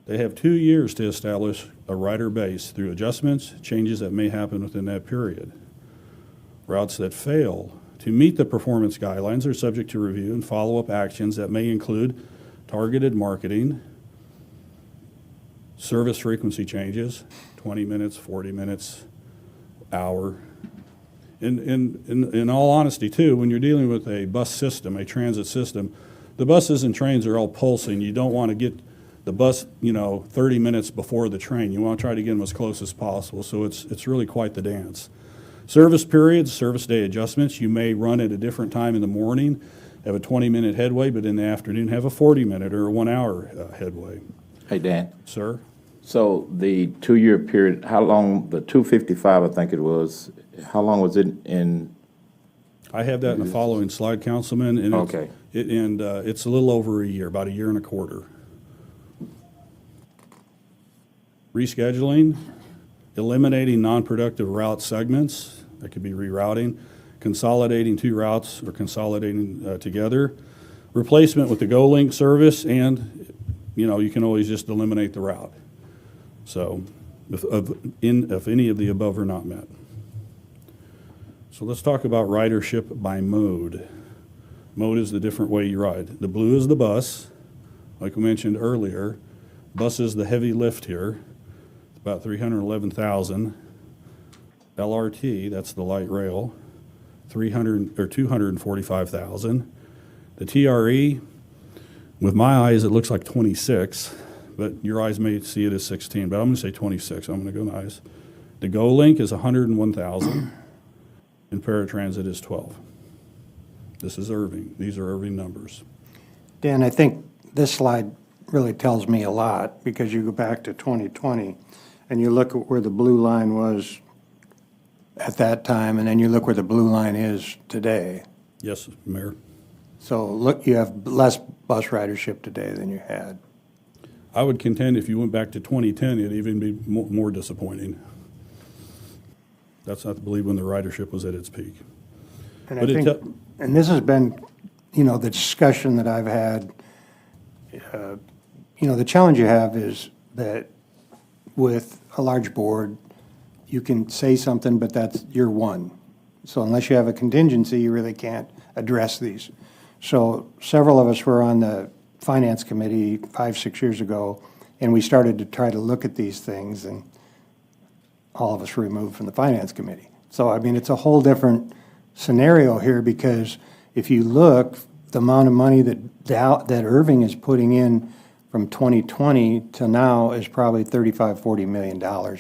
They have 2 years to establish a rider base through adjustments, changes that may happen within that period. Routes that fail to meet the performance guidelines are subject to review and follow-up actions that may include targeted marketing, service frequency changes, 20 minutes, 40 minutes, hour. In all honesty, too, when you're dealing with a bus system, a transit system, the buses and trains are all pulsing. You don't want to get the bus, 30 minutes before the train. You want to try to get them as close as possible. So it's really quite the dance. Service periods, service day adjustments, you may run at a different time in the morning, have a 20-minute headway, but in the afternoon have a 40-minute or a 1-hour headway. Hey, Dan. Sir? So the 2-year period, how long, the 255, I think it was, how long was it in? I have that in the following slide, Councilman. And okay. It's a little over a year, about a year and a quarter. Rescheduling, eliminating non-productive route segments, that could be rerouting, consolidating 2 routes or consolidating together, replacement with the GoLink service, and you can always just eliminate the route. So if any of the above are not met. So let's talk about ridership by mode. Mode is the different way you ride. The blue is the bus, like we mentioned earlier. Bus is the heavy lift here, about 311,000. LRT, that's the light rail, 245,000. The TRE, with my eyes, it looks like 26, but your eyes may see it as 16, but I'm gonna say 26, I'm gonna go nice. The Go Link is 101,000, and paratransit is 12. This is Irving, these are Irving numbers. Dan, I think this slide really tells me a lot, because you go back to 2020 and you look at where the blue line was at that time, and then you look where the blue line is today. Yes, Mayor. So look, you have less bus ridership today than you had. I would contend if you went back to 2010, it'd even be more disappointing. That's, I believe, when the ridership was at its peak. And But I think, and this has been, the discussion that I've had, the challenge you have is that with a large board, you can say something, but that's year one. So unless you have a contingency, you really can't address these. So several of us were on the finance committee 5-6 years ago, and we started to try to look at these things, and all of us were removed from the finance committee. So, I mean, it's a whole different scenario here, because if you look, the amount of money that Irving is putting in from 2020 to now is probably $35-40 million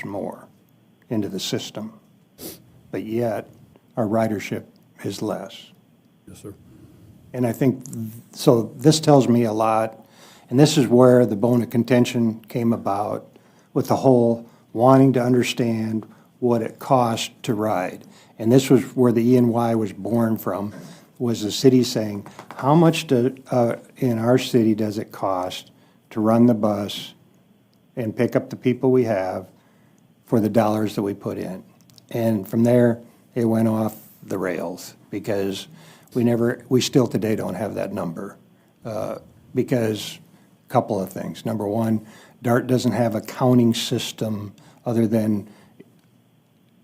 more into the system. But yet, our ridership is less. Yes, sir. And I think, so this tells me a lot, and this is where the bone of contention came about, with the whole wanting to understand what it cost to ride. And this was where the E&Y was born from, was the city saying, how much in our city does it cost to run the bus and pick up the people we have for the dollars that we put in? And from there, it went off the rails, because we still today don't have that number, because a couple of things. Number one, DART doesn't have a counting system other than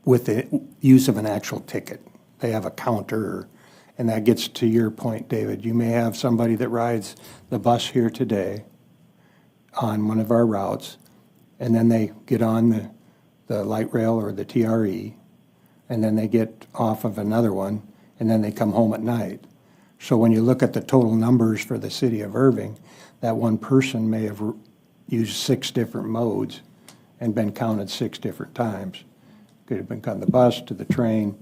with the use of an actual ticket. They have a counter, and that gets to your point, David. You may have somebody that rides the bus here today on one of our routes, and then they get on the light rail or the TRE, and then they get off of another one, and then they come home at night. So when you look at the total numbers for the city of Irving, that one person may have used 6 different modes and been counted 6 different times. Could have been on the bus, to the train,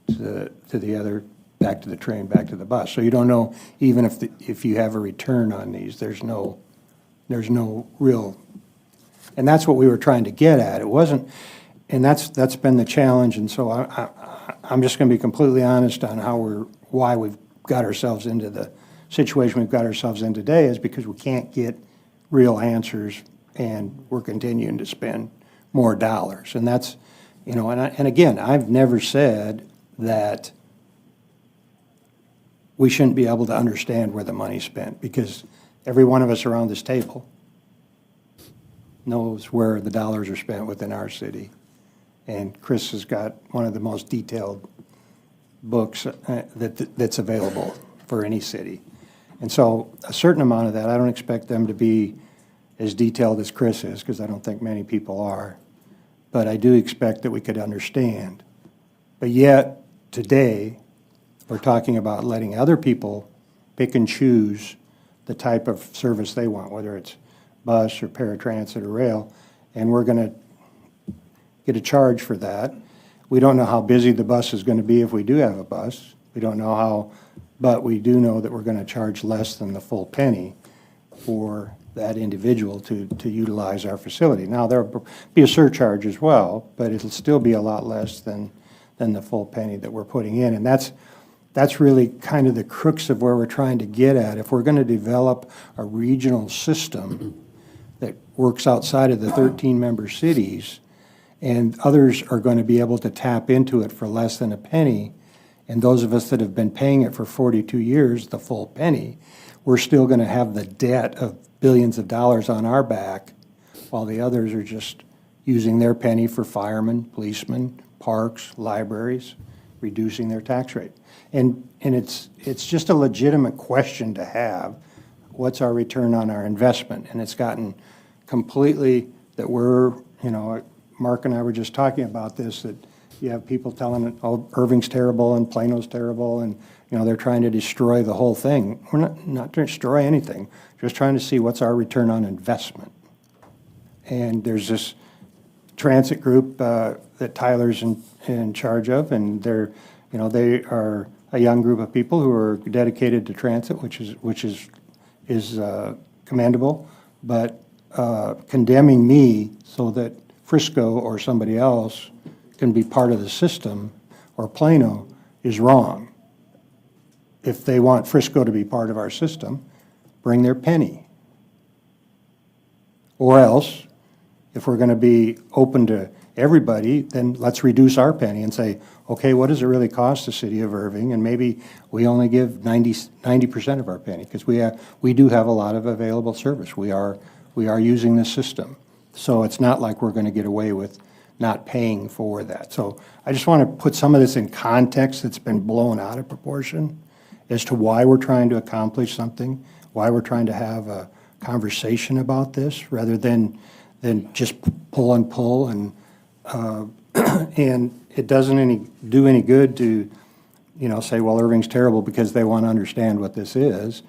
to the other, back to the train, back to the bus. So you don't know, even if you have a return on these, there's no real, and that's what we were trying to get at. It wasn't, and that's been the challenge. And so I'm just going to be completely honest on why we've got ourselves into the situation we've got ourselves in today, is because we can't get real answers, and we're continuing to spend more dollars. And that's, and again, I've never said that we shouldn't be able to understand where the money's spent, because every one of us around this table knows where the dollars are spent within our city. And Chris has got one of the most detailed books that's available for any city. And so a certain amount of that, I don't expect them to be as detailed as Chris is, because I don't think many people are. But I do expect that we could understand. But yet, today, we're talking about letting other people pick and choose the type of service they want, whether it's bus or paratransit or rail, and we're going to get a charge for that. We don't know how busy the bus is going to be if we do have a bus. We don't know how, but we do know that we're going to charge less than the full penny for that individual to utilize our facility. Now, there'll be a surcharge as well, but it'll still be a lot less than the full penny that we're putting in. And that's really kind of the crux of where we're trying to get at. If we're going to develop a regional system that works outside of the 13-member cities, and others are going to be able to tap into it for less than a penny, and those of us that have been paying it for 42 years, the full penny, we're still going to have the debt of billions of dollars on our back, while the others are just using their penny for firemen, policemen, parks, libraries, reducing their tax rate. And it's just a legitimate question to have. What's our return on our investment? And it's gotten completely that we're, Mark and I were just talking about this, that, you have people telling, oh, Irving's terrible and Plano's terrible, and they're trying to destroy the whole thing. We're not trying to destroy anything, just trying to see what's our return on investment. And there's this transit group that Tyler's in charge of, and they are a young group of people who are dedicated to transit, which is commendable. But condemning me so that Frisco or somebody else can be part of the system, or Plano, is wrong. If they want Frisco to be part of our system, bring their penny. Or else, if we're going to be open to everybody, then let's reduce our penny and say, okay, what does it really cost the city of Irving? And maybe we only give 90% of our penny, because we do have a lot of available service. We are using the system. So it's not like we're going to get away with not paying for that. So I just want to put some of this in context that's been blown out of proportion as to why we're trying to accomplish something, why we're trying to have a conversation about this rather than just pull and pull, and it doesn't do any good to say, well, Irving's terrible, because they want to understand what this is.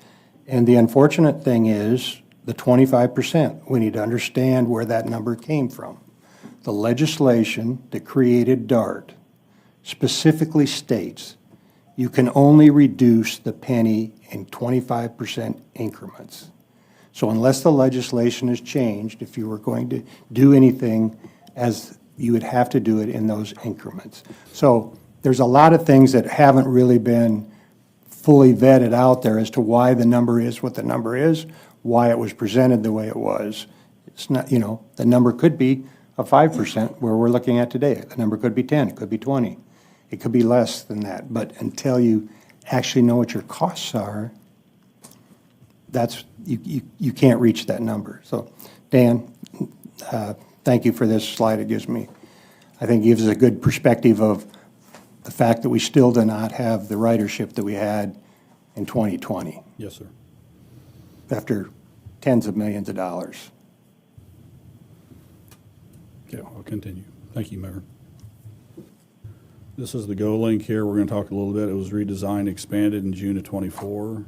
And the unfortunate thing is the 25%. We need to understand where that number came from. The legislation that created DART specifically states you can only reduce the penny in 25% increments. So unless the legislation is changed, if you were going to do anything, as you would have to do it in those increments. So there's a lot of things that haven't really been fully vetted out there as to why the number is what the number is, why it was presented the way it was. It's not, the number could be a 5% where we're looking at today. The number could be 10, it could be 20. It could be less than that. But until you actually know what your costs are, you can't reach that number. So, Dan, thank you for this slide. It gives us a good perspective of the fact that we still do not have the ridership that we had in 2020. Yes, sir. After tens of millions of dollars. Okay, I'll continue. Thank you, Mayor. This is the Go link here. We're going to talk a little bit. It was redesigned, expanded in June of '24.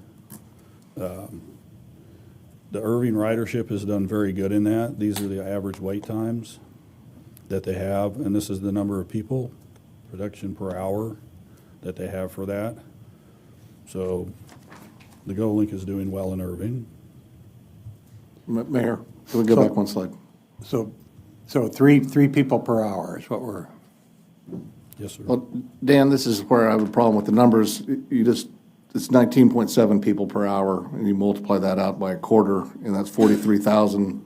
The Irving ridership has done very good in that. These are the average wait times that they have, and this is the number of people, production per hour, that they have for that. So the Go link is doing well in Irving. Mayor, can we go back one slide? So three people per hour is what we're. Yes, sir. Well, Dan, this is where I have a problem with the numbers. It's 19.7 people per hour, and you multiply that out by a quarter, and that's 43,000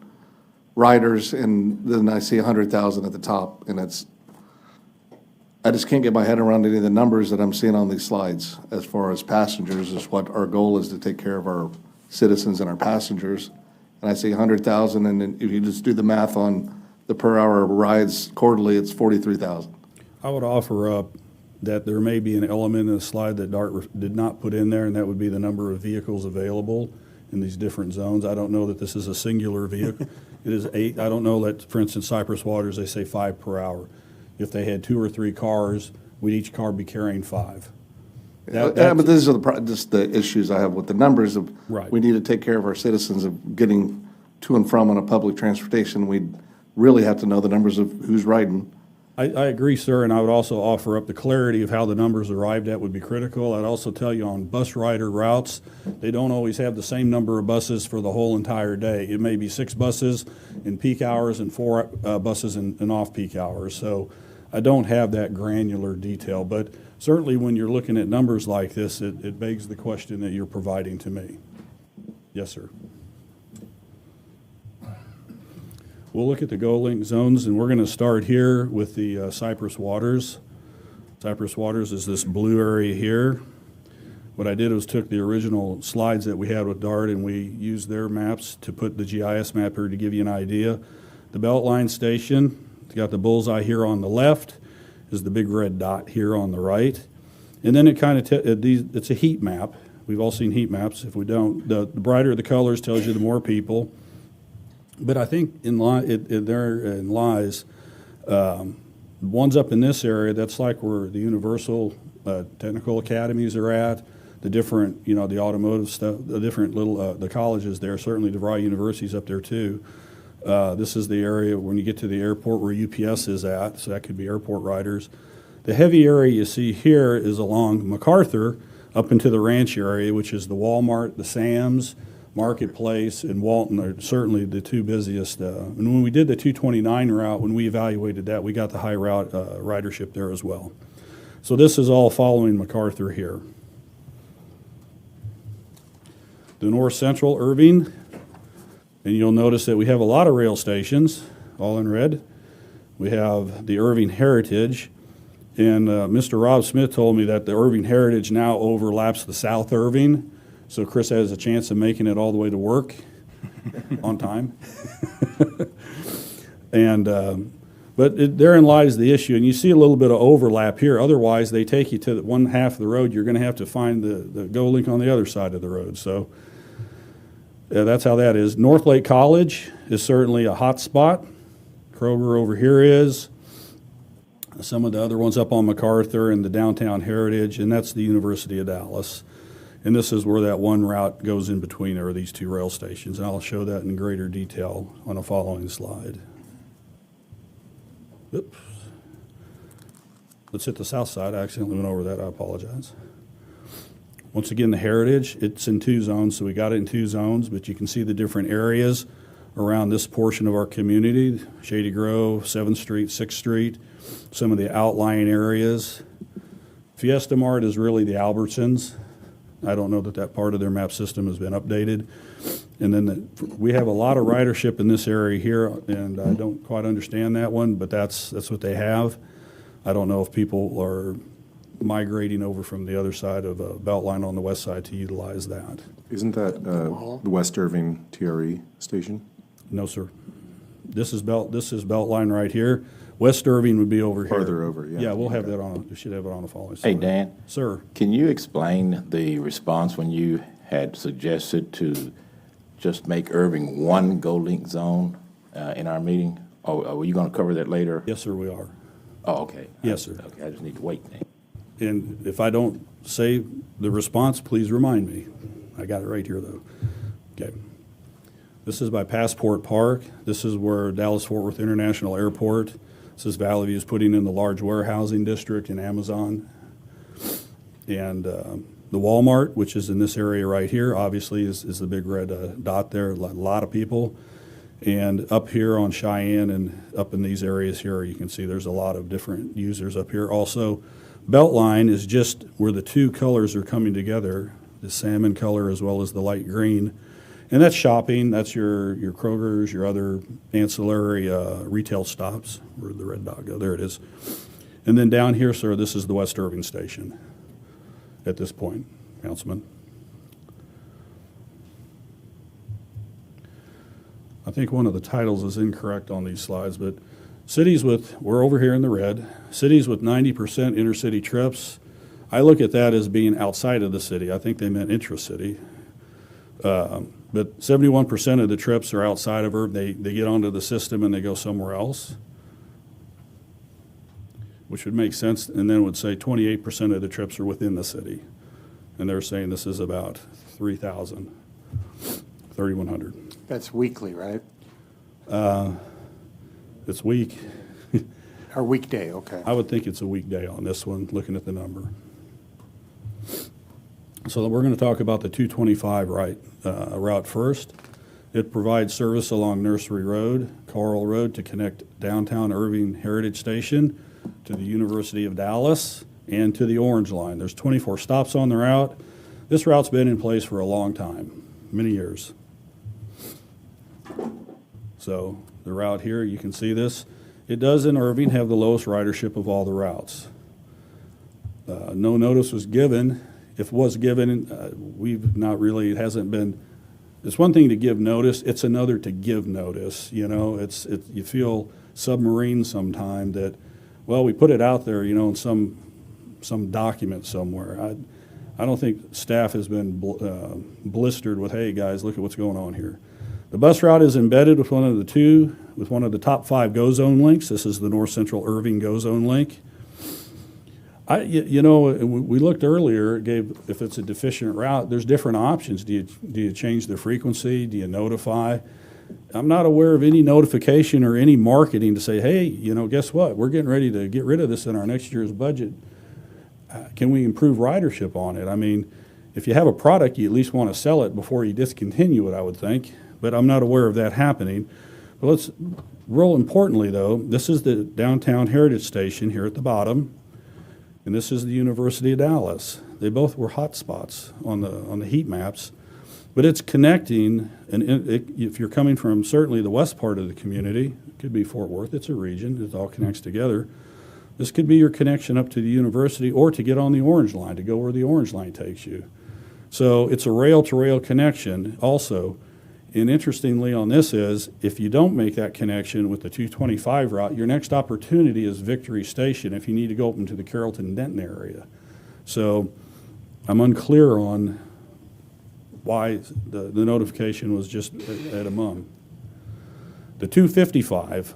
riders, and then I see 100,000 at the top, and I just can't get my head around any of the numbers that I'm seeing on these slides as far as passengers. Is what our goal is, to take care of our citizens and our passengers. And I see 100,000, and then if you just do the math on the per hour rides quarterly, it's 43,000. I would offer up that there may be an element in the slide that DART did not put in there, and that would be the number of vehicles available in these different zones. I don't know that this is a singular vehicle. It is 8. I don't know that, for instance, Cypress Waters, they say 5 per hour. If they had 2 or 3 cars, would each car be carrying 5? But these are just the issues I have with the numbers of, right. We need to take care of our citizens of getting to and from on a public transportation. We really have to know the numbers of who's riding. I agree, sir, and I would also offer up the clarity of how the numbers arrived at would be critical. I'd also tell you on bus rider routes, they don't always have the same number of buses for the whole entire day. It may be 6 buses in peak hours and 4 buses in off-peak hours. So I don't have that granular detail, but certainly when you're looking at numbers like this, it begs the question that you're providing to me. Yes, sir. We'll look at the Go-Link zones, and we're going to start here with the Cypress Waters. Cypress Waters is this blue area here. What I did was took the original slides that we had with DART, and we used their maps to put the GIS map here to give you an idea. The Beltline station, it's got the bullseye here on the left, is the big red dot here on the right. And then it kind of, it's a heat map. We've all seen heat maps. If we don't, the brighter the colors tells you the more people. But I think therein lies The ones up in this area, that's like where the Universal Technical Academies are at, the different, the automotive stuff, the different little, the colleges there, certainly DeVry University's up there too. This is the area when you get to the airport where UPS is at, so that could be airport riders. The heavy area you see here is along MacArthur up into the ranch area, which is the Walmart, the Sam's, Marketplace, and Walton are certainly the two busiest. And when we did the 229 route, when we evaluated that, we got the high route ridership there as well. So this is all following MacArthur here. The North Central Irving, and you'll notice that we have a lot of rail stations, all in red. We have the Irving Heritage, and Mr. Rob Smith told me that the Irving Heritage now overlaps the South Irving, so Chris has a chance of making it all the way to work on time. And but therein lies the issue, and you see a little bit of overlap here. Otherwise, they take you to the one half of the road. You're going to have to find the GO link on the other side of the road. So that's how that is. North Lake College is certainly a hot spot. Kroger over here is. Some of the other ones up on MacArthur and the Downtown Heritage, and that's the University of Dallas. And this is where that one route goes in between are these two rail stations. And I'll show that in greater detail on a following slide. Oops. Let's hit the south side. I accidentally went over that. I apologize. Once again, the Heritage, it's in two zones, so we got it in two zones, but you can see the different areas around this portion of our community, Shady Grove, 7th Street, 6th Street, some of the outlying areas. Fiesta Mart is really the Albertsons. I don't know that that part of their map system has been updated. And then we have a lot of ridership in this area here, and I don't quite understand that one, but that's what they have. I don't know if people are migrating over from the other side of Beltline on the west side to utilize that. Isn't that the West Irving TRE station? No, sir. This is Beltline right here. West Irving would be over here. Farther over, yeah. Yeah, we'll have that on. We should have it on the following slide. Hey, Dan. Sir. Can you explain the response when you had suggested to just make Irving one GO link zone in our meeting? Or are you going to cover that later? Yes, sir, we are. Oh, okay. Yes, sir. Okay, I just need to wait then. And if I don't say the response, please remind me. I got it right here, though. Okay. This is by Passport Park. This is where Dallas-Fort Worth International Airport. This is Valley View's putting in the large warehousing district in Amazon. And the Walmart, which is in this area right here, obviously is the big red dot there, a lot of people. And up here on Cheyenne and up in these areas here, you can see there's a lot of different users up here. Also, Beltline is just where the two colors are coming together, the salmon color as well as the light green. And that's shopping, that's your Kroger's, your other ancillary retail stops. Where'd the red dot go? There it is. And then down here, sir, this is the West Irving station at this point, Councilman. I think one of the titles is incorrect on these slides, but cities with, we're over here in the red, cities with 90% intercity trips, I look at that as being outside of the city. I think they meant intra-city. But 71% of the trips are outside of Irving. They get onto the system and they go somewhere else, which would make sense, and then would say 28% of the trips are within the city. And they're saying this is about 3,000, 3,100. That's weekly, right? It's week. Or weekday, okay. I would think it's a weekday on this one, looking at the number. So we're going to talk about the 225 route first. It provides service along Nursery Road, Coral Road to connect downtown Irving Heritage Station to the University of Dallas and to the Orange Line. There's 24 stops on the route. This route's been in place for a long time, many years. So the route here, you can see this. It does in Irving have the lowest ridership of all the routes. No notice was given. If was given, we've not really, it hasn't been, it's one thing to give notice, it's another to give notice. You know, you feel submarine sometime that, well, we put it out there, you know, in some document somewhere. I don't think staff has been blistered with, hey guys, look at what's going on here. The bus route is embedded with one of the two with one of the top 5 Go Zone links. This is the North Central Irving Go Zone link. We looked earlier, it gave, if it's a deficient route, there's different options. Do you change the frequency? Do you notify? I'm not aware of any notification or any marketing to say, hey, guess what? We're getting ready to get rid of this in our next year's budget. Can we improve ridership on it? I mean, if you have a product, you at least want to sell it before you discontinue it, I would think. But I'm not aware of that happening. But real importantly, though, this is the Downtown Heritage Station here at the bottom. And this is the University of Dallas. They both were hot spots on the heat maps, but it's connecting, and if you're coming from certainly the west part of the community, it could be Fort Worth, it's a region, it all connects together. This could be your connection up to the university or to get on the Orange Line, to go where the Orange Line takes you. So it's a rail-to-rail connection also. And interestingly on this is, if you don't make that connection with the 225 route, your next opportunity is Victory Station if you need to go up into the Carrollton-Denton area. So I'm unclear on why the notification was just at a mum. The 255,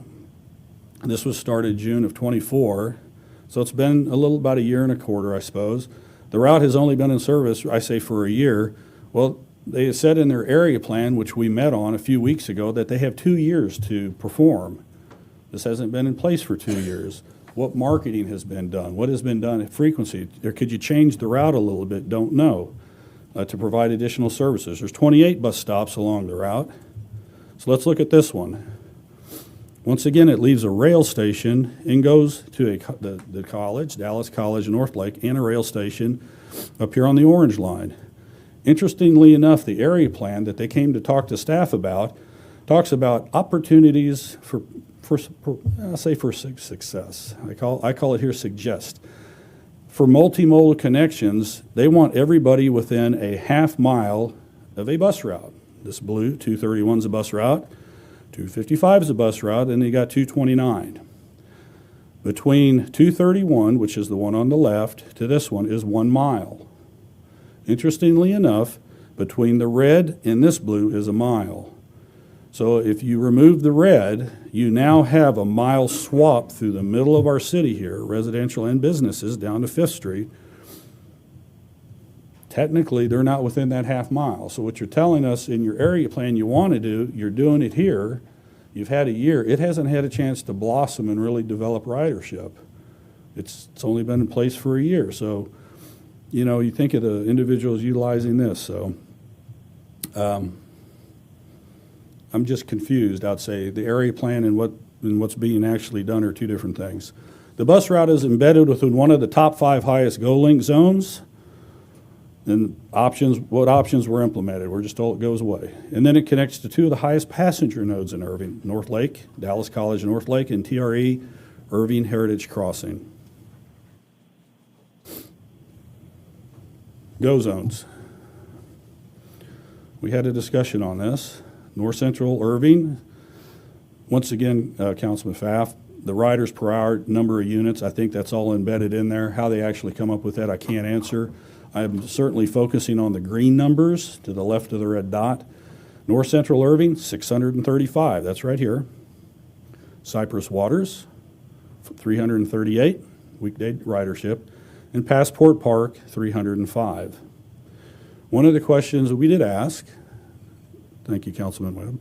this was started June of 24, so it's been about a year and a quarter, I suppose. The route has only been in service, I say, for a year. Well, they said in their area plan, which we met on a few weeks ago, that they have 2 years to perform. This hasn't been in place for 2 years. What marketing has been done? What has been done at frequency? Or could you change the route a little bit? Don't know. To provide additional services. There's 28 bus stops along the route. So let's look at this one. Once again, it leaves a rail station and goes to the college, Dallas College, Northlake, and a rail station up here on the Orange Line. Interestingly enough, the area plan that they came to talk to staff about talks about opportunities for success. I call it here suggest. For multimodal connections, they want everybody within a half mile of a bus route. This blue 231 is a bus route, 255 is a bus route, and you got 229. Between 231, which is the one on the left, to this one is 1 mile. Interestingly enough, between the red and this blue is a mile. So if you remove the red, you now have a mile swap through the middle of our city here, residential and businesses, down to 5th Street. Technically, they're not within that half mile. So what you're telling us in your area plan you want to do, you're doing it here. You've had a year. It hasn't had a chance to blossom and really develop ridership. It's only been in place for a year. So, you think of the individuals utilizing this. So I'm just confused. I'd say the area plan and what's being actually done are two different things. The bus route is embedded within one of the top 5 highest GO-Link zones. And what options were implemented? We're just told it goes away. And then it connects to 2 of the highest passenger nodes in Irving, Northlake, Dallas College Northlake, and TRE, Irving Heritage Crossing. Go zones. We had a discussion on this. North Central Irving, once again, Councilman Pfaff, the riders per hour, number of units, I think that's all embedded in there. How they actually come up with that, I can't answer. I'm certainly focusing on the green numbers to the left of the red dot. North Central Irving, 635, that's right here. Cypress Waters, 338, weekday ridership. And Passport Park, 305. One of the questions we did ask, thank you, Councilman Webb,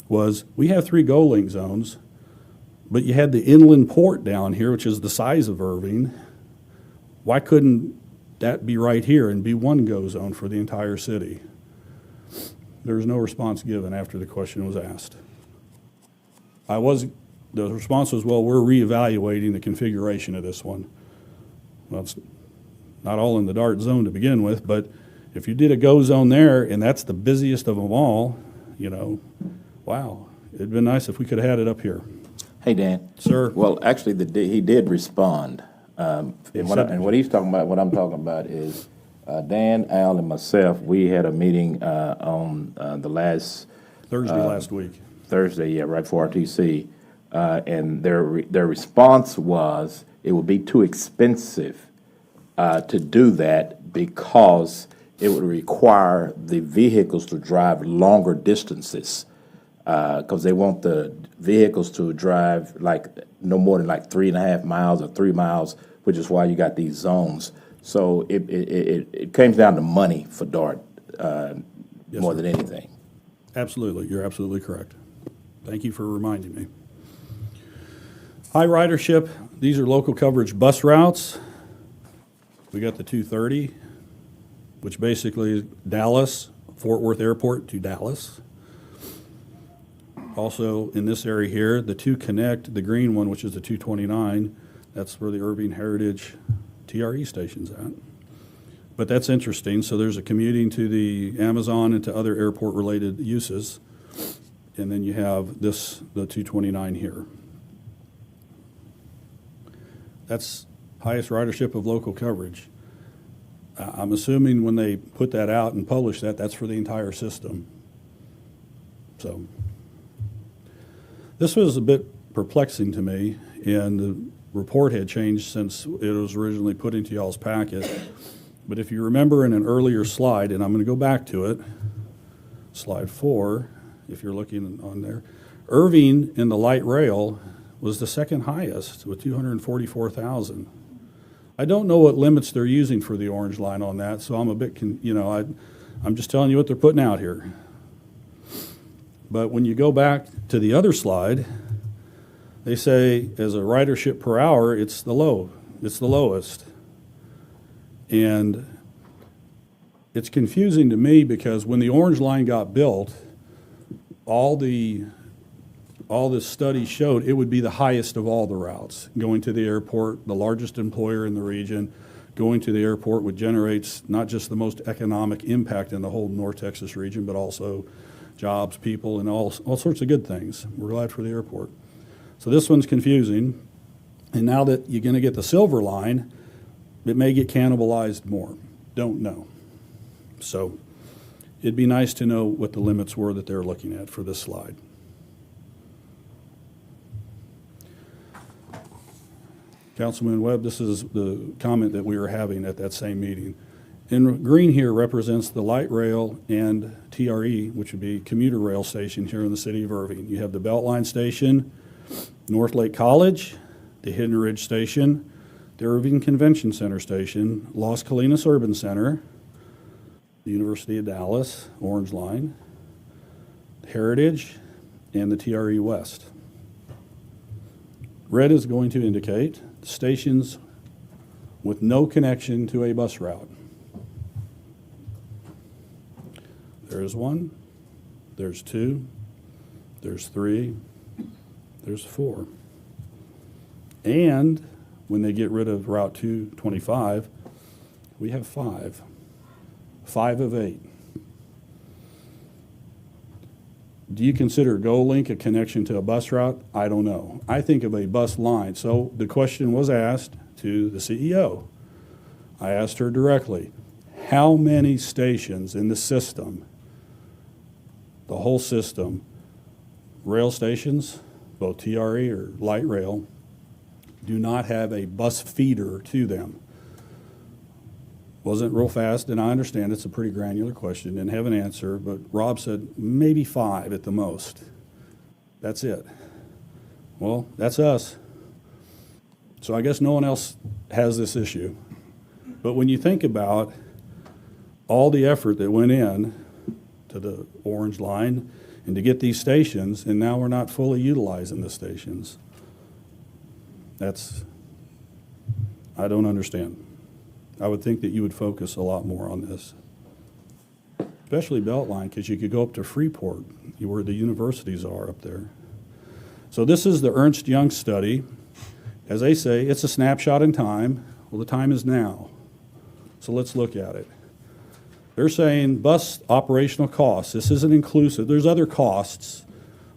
was we have 3 GO-Link zones, but you had the inland port down here, which is the size of Irving. Why couldn't that be right here and be one GO zone for the entire city? There was no response given after the question was asked. The response was, well, we're reevaluating the configuration of this one. Well, it's not all in the DART zone to begin with, but if you did a GO zone there and that's the busiest of them all, wow, it'd been nice if we could have had it up here. Hey, Dan. Sir. Well, actually, he did respond. And what he's talking about, what I'm talking about is Dan, Al, and myself, we had a meeting on the last last week. Thursday, yeah, right before RTC. And their response was it would be too expensive to do that because it would require the vehicles to drive longer distances. because they want the vehicles to drive like no more than like 3.5 miles or 3 miles, which is why you got these zones. So it comes down to money for DART more than anything. Absolutely. You're absolutely correct. Thank you for reminding me. High ridership. These are local coverage bus routes. We got the 230, which basically is Dallas, Fort Worth Airport to Dallas. Also in this area here, the 2 Connect, the green one, which is the 229, that's where the Irving Heritage TRE station's at. But that's interesting. So there's a commuting to the Amazon and to other airport-related uses. And then you have this, the 229 here. That's highest ridership of local coverage. I'm assuming when they put that out and publish that, that's for the entire system. So this was a bit perplexing to me, and the report had changed since it was originally put into y'all's packet. But if you remember in an earlier slide, and I'm going to go back to it, slide 4, if you're looking on there, Irving in the light rail was the second highest with 244,000. I don't know what limits they're using for the orange line on that, so I'm a bit, I'm just telling you what they're putting out here. But when you go back to the other slide, they say as a ridership per hour, it's the lowest. And it's confusing to me because when the orange line got built, all this study showed it would be the highest of all the routes. Going to the airport, the largest employer in the region, going to the airport which generates not just the most economic impact in the whole North Texas region, but also jobs, people, and all sorts of good things. We're glad for the airport. So this one's confusing. And now that you're going to get the silver line, it may get cannibalized more. Don't know. So it'd be nice to know what the limits were that they're looking at for this slide. Councilman Webb, this is the comment that we were having at that same meeting. In green here represents the light rail and TRE, which would be commuter rail station here in the city of Irving. You have the Beltline Station, North Lake College, the Hidden Ridge Station, the Irving Convention Center Station, Las Colinas Urban Center, the University of Dallas, Orange Line, Heritage, and the TRE West. Red is going to indicate stations with no connection to a bus route. There's 1, there's 2, there's 3, there's 4. And when they get rid of Route 225, we have 5. 5 of 8. Do you consider GoLink a connection to a bus route? I don't know. I think of a bus line. So the question was asked to the CEO. I asked her directly, how many stations in the system, the whole system, rail stations, both TRE or light rail, do not have a bus feeder to them? Wasn't real fast, and I understand it's a pretty granular question, didn't have an answer, but Rob said maybe 5 at the most. That's it. Well, that's us. So I guess no one else has this issue. But when you think about all the effort that went in to the orange line and to get these stations, and now we're not fully utilizing the stations, I don't understand. I would think that you would focus a lot more on this, especially Beltline, because you could go up to Freeport, where the universities are up there. So this is the Ernst Young study. As they say, it's a snapshot in time. Well, the time is now. So let's look at it. They're saying bus operational costs. This isn't inclusive. There's other costs,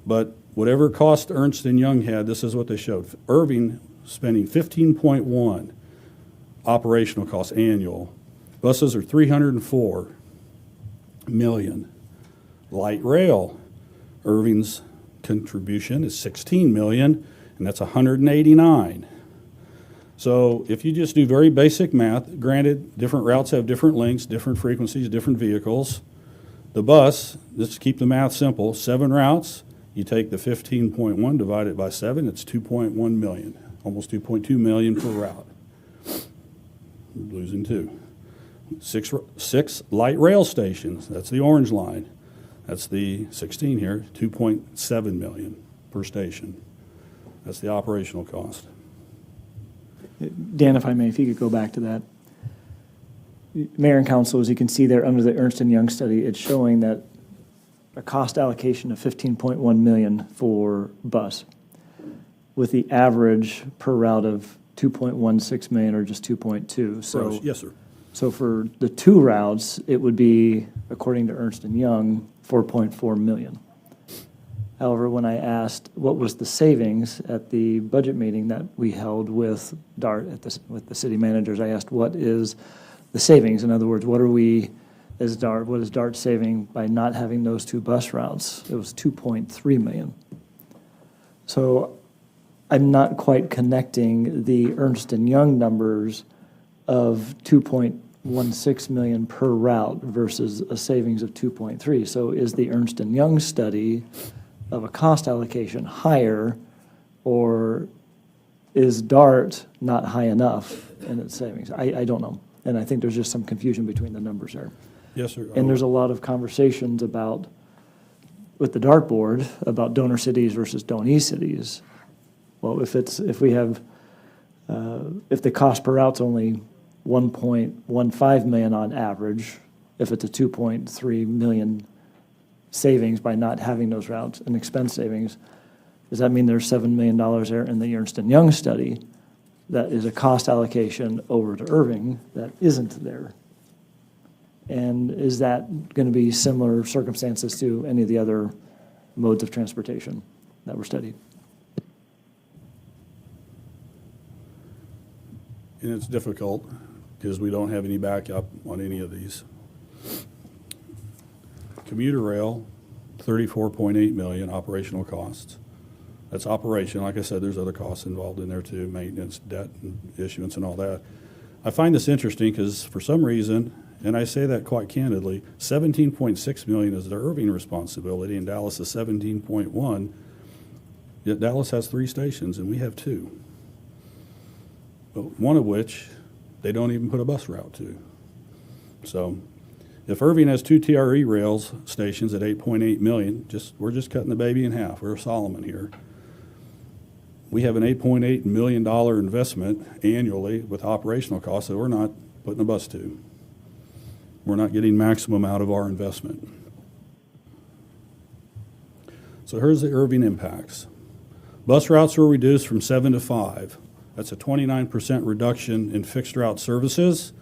but whatever cost Ernst & Young had, this is what they showed. Irving spending 15.1 operational costs annual. Buses are 304 million. Light rail, Irving's contribution is 16 million, and that's 189. So if you just do very basic math, granted, different routes have different lengths, different frequencies, different vehicles. The bus, let's keep the math simple, 7 routes, You take the 15.1, divide it by 7, it's 2.1 million, almost 2.2 million per route. We're losing 2. Six light rail stations, that's the orange line. That's the 16 here, 2.7 million per station. That's the operational cost. Dan, if I may, if you could go back to that. Mayor and council, as you can see there under the Ernst & Young study, it's showing that a cost allocation of 15.1 million for bus with the average per route of 2.16 million or just 2.2. So Yes, sir. So for the 2 routes, it would be, according to Ernst & Young, 4.4 million. However, when I asked what was the savings at the budget meeting that we held with DART, with the city managers, I asked what is the savings? In other words, what is DART saving by not having those 2 bus routes? It was 2.3 million. So I'm not quite connecting the Ernst & Young numbers of 2.16 million per route versus a savings of 2.3. So is the Ernst & Young study of a cost allocation higher, or is DART not high enough in its savings? I don't know. And I think there's just some confusion between the numbers there. Yes, sir. And there's a lot of conversations about, with the DART board, about donor cities versus donee cities. Well, if the cost per route's only 1.15 million on average, if it's a 2.3 million savings by not having those routes and expense savings, does that mean there's $7 million there in the Ernst & Young study that is a cost allocation over to Irving that isn't there? And is that going to be similar circumstances to any of the other modes of transportation that were studied? And it's difficult because we don't have any backup on any of these. Commuter rail, 34.8 million operational costs. That's operation. Like I said, there's other costs involved in there too, maintenance, debt, and issuance and all that. I find this interesting because for some reason, and I say that quite candidly, 17.6 million is the Irving responsibility and Dallas is 17.1. Yet Dallas has 3 stations and we have 2. But one of which they don't even put a bus route to. So if Irving has 2 TRE rails stations at 8.8 million, we're just cutting the baby in half. We're Solomon here. We have an $8.8 million investment annually with operational costs that we're not putting a bus to. We're not getting maximum out of our investment. So here's the Irving impacts. Bus routes were reduced from 7 to 5. That's a 29% reduction in fixed route services,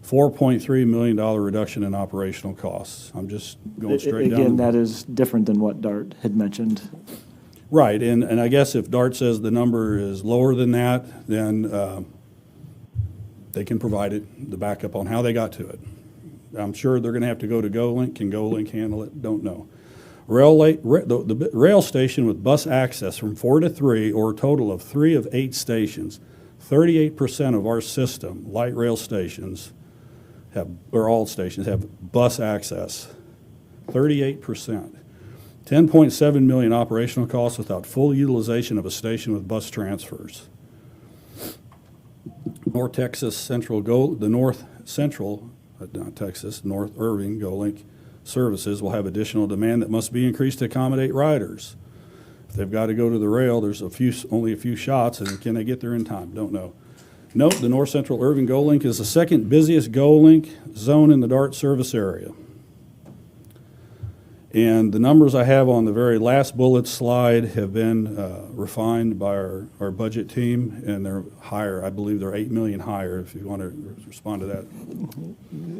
$4.3 million reduction in operational costs. I'm just going straight down. Again, that is different than what DART had mentioned. Right, and I guess if DART says the number is lower than that, then they can provide it, the backup on how they got to it. I'm sure they're going to have to go to GoLink. Can GoLink handle it? Don't know. The rail station with bus access from 4 to 3, or a total of 3 of 8 stations, 38% of our system, light rail stations, all stations have bus access. 38%. 10.7 million operational costs without full utilization of a station with bus transfers. North Irving GoLink services will have additional demand that must be increased to accommodate riders. If they've got to go to the rail, there's only a few shots, and can they get there in time? Don't know. Note, the North Central Irving GoLink is the second busiest GoLink zone in the DART service area. And the numbers I have on the very last bullet slide have been refined by our budget team, and they're higher. I believe they're 8 million higher, if you want to respond to that.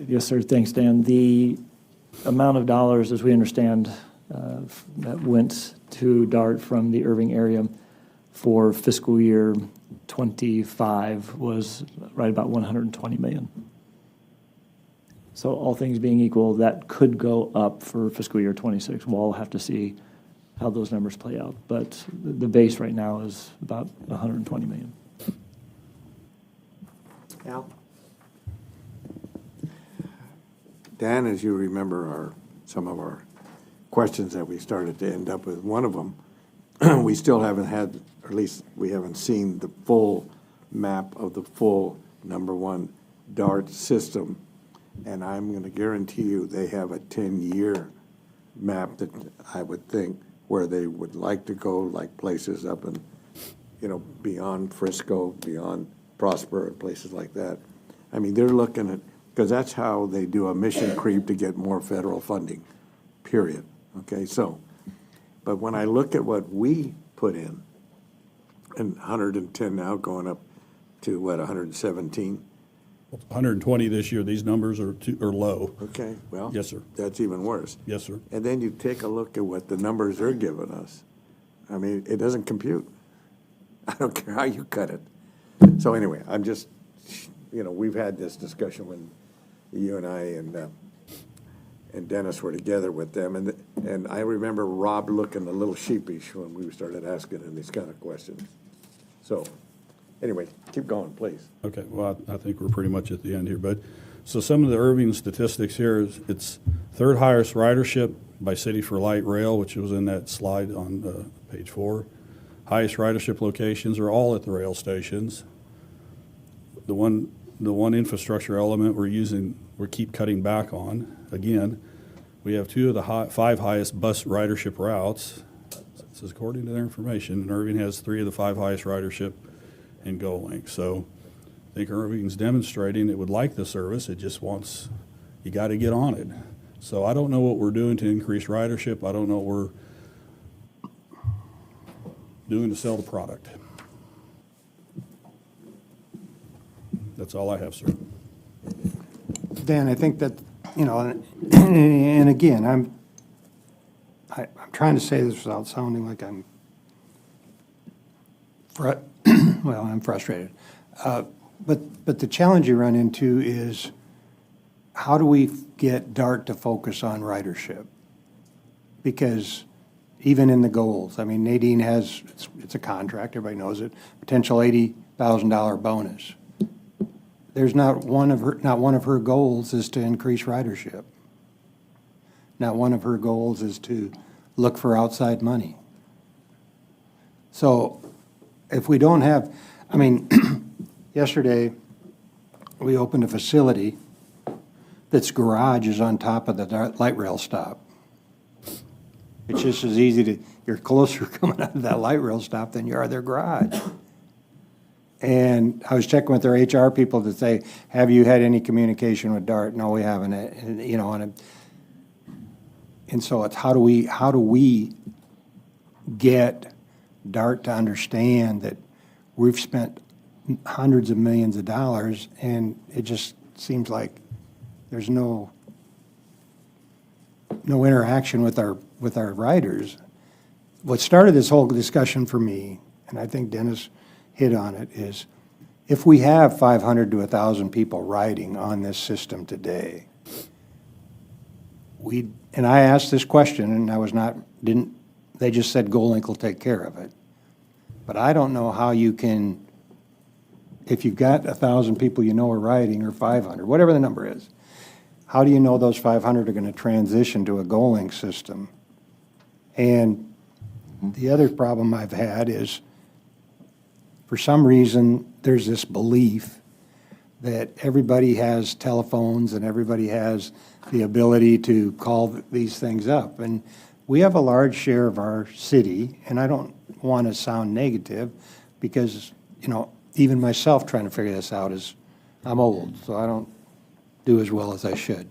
Yes, sir. Thanks, Dan. The amount of dollars, as we understand, that went to DART from the Irving area for fiscal year 25 was right about 120 million. So all things being equal, that could go up for fiscal year 26. We'll all have to see how those numbers play out. But the base right now is about 120 million. Al? Dan, as you remember, some of our questions that we started to end up with. One of them, we still haven't had, or at least we haven't seen the full map of the full number one DART system. And I'm going to guarantee you they have a 10-year map that I would think where they would like to go, like places up in, beyond Frisco, beyond Prosper, and places like that. I mean, they're looking at, because that's how they do a mission creep to get more federal funding, period. Okay, so, but when I look at what we put in, and 110 now going up to what, 117? 120 this year. These numbers are low. Okay, well. Yes, sir. That's even worse. Yes, sir. And then you take a look at what the numbers they're giving us. I mean, it doesn't compute. I don't care how you cut it. So anyway, I'm just, we've had this discussion when you and I and Dennis were together with them, and I remember Rob looking a little sheepish when we started asking him these kind of questions. So anyway, keep going, please. Okay, well, I think we're pretty much at the end here. But so some of the Irving statistics here is it's third highest ridership by City for Light Rail, which was in that slide on page 4. Highest ridership locations are all at the rail stations. The one infrastructure element we keep cutting back on. Again, we have 2 of the 5 highest bus ridership routes. This is according to their information, and Irving has 3 of the 5 highest ridership in GoLink. So I think Irving's demonstrating it would like the service. It just wants, you got to get on it. So I don't know what we're doing to increase ridership. I don't know what we're doing to sell the product. That's all I have, sir. Dan, I think that, and again, I'm trying to say this without sounding like I'm frustrated. But the challenge you run into is how do we get DART to focus on ridership? Because even in the goals, I mean, Nadine has, it's a contract, everybody knows it, potential $80,000 bonus. There's not one of her goals is to increase ridership. Not one of her goals is to look for outside money. So if we don't have, I mean, yesterday we opened a facility that's garage is on top of the light rail stop. It's just as easy to, you're closer coming out of that light rail stop than you are their garage. And I was checking with their HR people to say, have you had any communication with DART? No, we haven't. And so it's how do we get DART to understand that we've spent hundreds of millions of dollars and it just seems like there's no interaction with our riders. What started this whole discussion for me, and I think Dennis hit on it, is if we have 500 to 1,000 people riding on this system today, and I asked this question and they just said GoLink will take care of it. But I don't know how you can, if you've got 1,000 people are riding, or 500, whatever the number is, how do you know those 500 are going to transition to a GoLink system? And the other problem I've had is, for some reason, there's this belief that everybody has telephones and everybody has the ability to call these things up. And we have a large share of our city, and I don't want to sound negative because, even myself trying to figure this out I'm old, so I don't do as well as I should.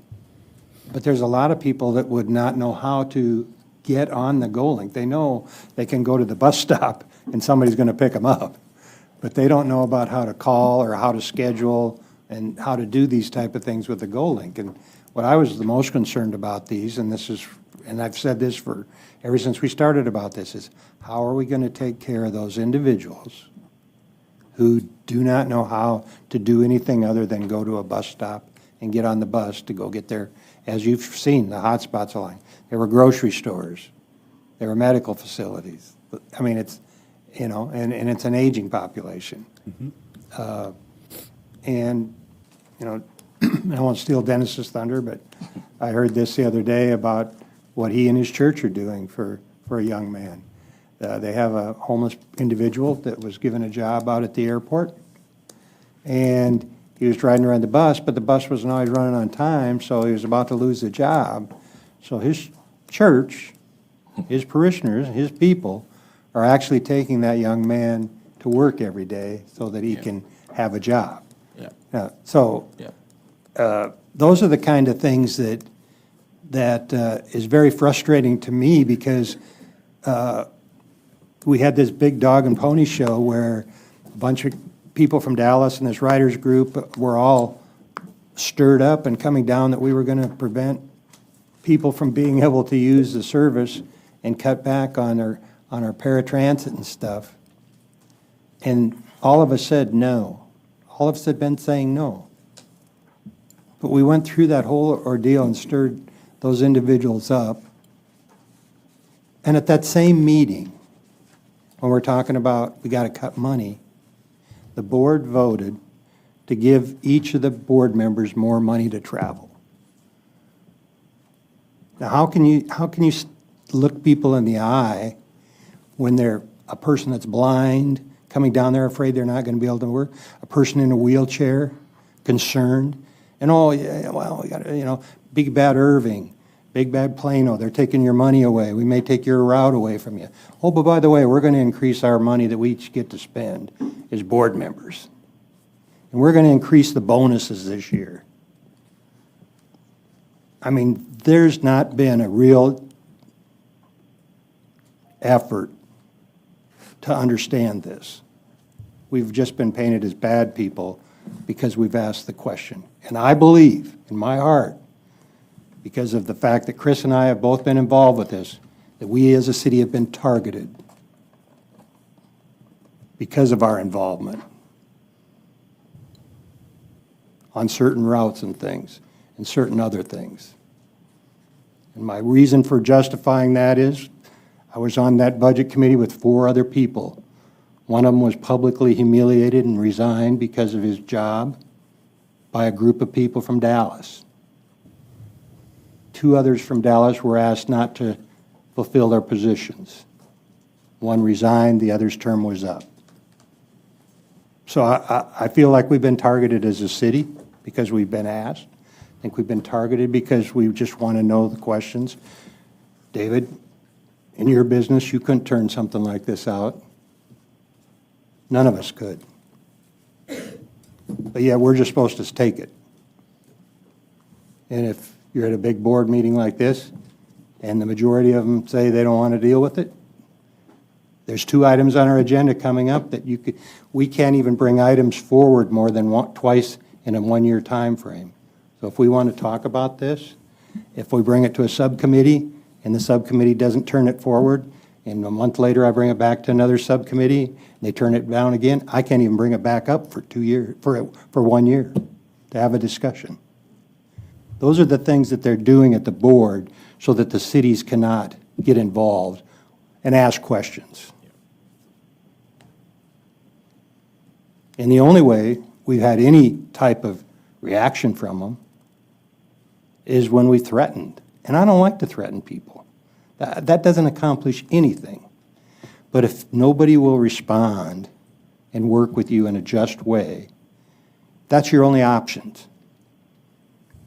But there's a lot of people that would not know how to get on the GoLink. They know they can go to the bus stop and somebody's going to pick them up, but they don't know about how to call or how to schedule and how to do these type of things with the GoLink. And what I was the most concerned about these, and I've said this ever since we started about this, is how are we going to take care of those individuals who do not know how to do anything other than go to a bus stop and get on the bus to go get their, as you've seen, the hot spots along. There were grocery stores. There were medical facilities. I mean, it's, and it's an aging population. Mm-hmm. I won't steal Dennis's thunder, but I heard this the other day about what he and his church are doing for a young man. They have a homeless individual that was given a job out at the airport, and he was riding around the bus, but the bus wasn't always running on time, so he was about to lose the job. So his church, his parishioners, his people are actually taking that young man to work every day so that he can have a job. Those are the kind of things that is very frustrating to me, because we had this big dog and pony show where a bunch of people from Dallas and this writers group were all stirred up and coming down that we were going to prevent people from being able to use the service and cut back on our paratransit and stuff. And all of us said no. All of us had been saying no. But we went through that whole ordeal and stirred those individuals up. And at that same meeting, when we're talking about we got to cut money, the board voted to give each of the board members more money to travel. Now, how can you look people in the eye when they're a person that's blind, coming down there afraid they're not going to be able to work, a person in a wheelchair, concerned, and we got to, big bad Irving, big bad Plano, they're taking your money away. We may take your route away from you. Oh, but by the way, we're going to increase our money that we each get to spend as board members. And we're going to increase the bonuses this year. I mean, there's not been a real effort to understand this. We've just been painted as bad people because we've asked the question. And I believe in my heart, because of the fact that Chris and I have both been involved with this, that we as a city have been targeted because of our involvement on certain routes and things and certain other things. And my reason for justifying that is I was on that budget committee with 4 other people. One of them was publicly humiliated and resigned because of his job by a group of people from Dallas. 2 others from Dallas were asked not to fulfill their positions. One resigned, the other's term was up. So I feel like we've been targeted as a city because we've been asked. I think we've been targeted because we just want to know the questions. David, in your business, you couldn't turn something like this out. None of us could. But yeah, we're just supposed to take it. And if you're at a big board meeting like this, and the majority of them say they don't want to deal with it, there's 2 items on our agenda coming up that we can't even bring items forward more than twice in a 1-year time frame. So if we want to talk about this, if we bring it to a subcommittee and the subcommittee doesn't turn it forward, and a month later I bring it back to another subcommittee, and they turn it down again, I can't even bring it back up for 2 years, for 1 year to have a discussion. Those are the things that they're doing at the board so that the cities cannot get involved and ask questions. And the only way we've had any type of reaction from them is when we threatened. And I don't like to threaten people. That doesn't accomplish anything. But if nobody will respond and work with you in a just way, that's your only options.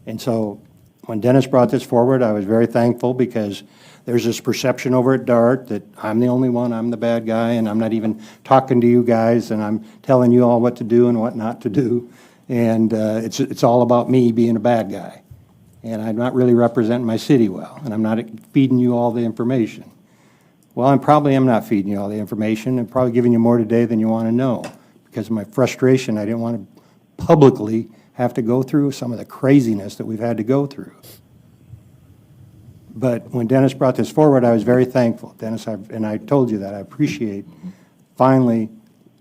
And so when Dennis brought this forward, I was very thankful because there's this perception over at DART that I'm the only one, I'm the bad guy, and I'm not even talking to you guys, and I'm telling you all what to do and what not to do. And it's all about me being a bad guy. And I'm not really representing my city well, and I'm not feeding you all the information. Well, I probably am not feeding you all the information. I'm probably giving you more today than you want to know. Because of my frustration, I didn't want to publicly have to go through some of the craziness that we've had to go through. But when Dennis brought this forward, I was very thankful. Dennis, and I told you that, I appreciate, finally,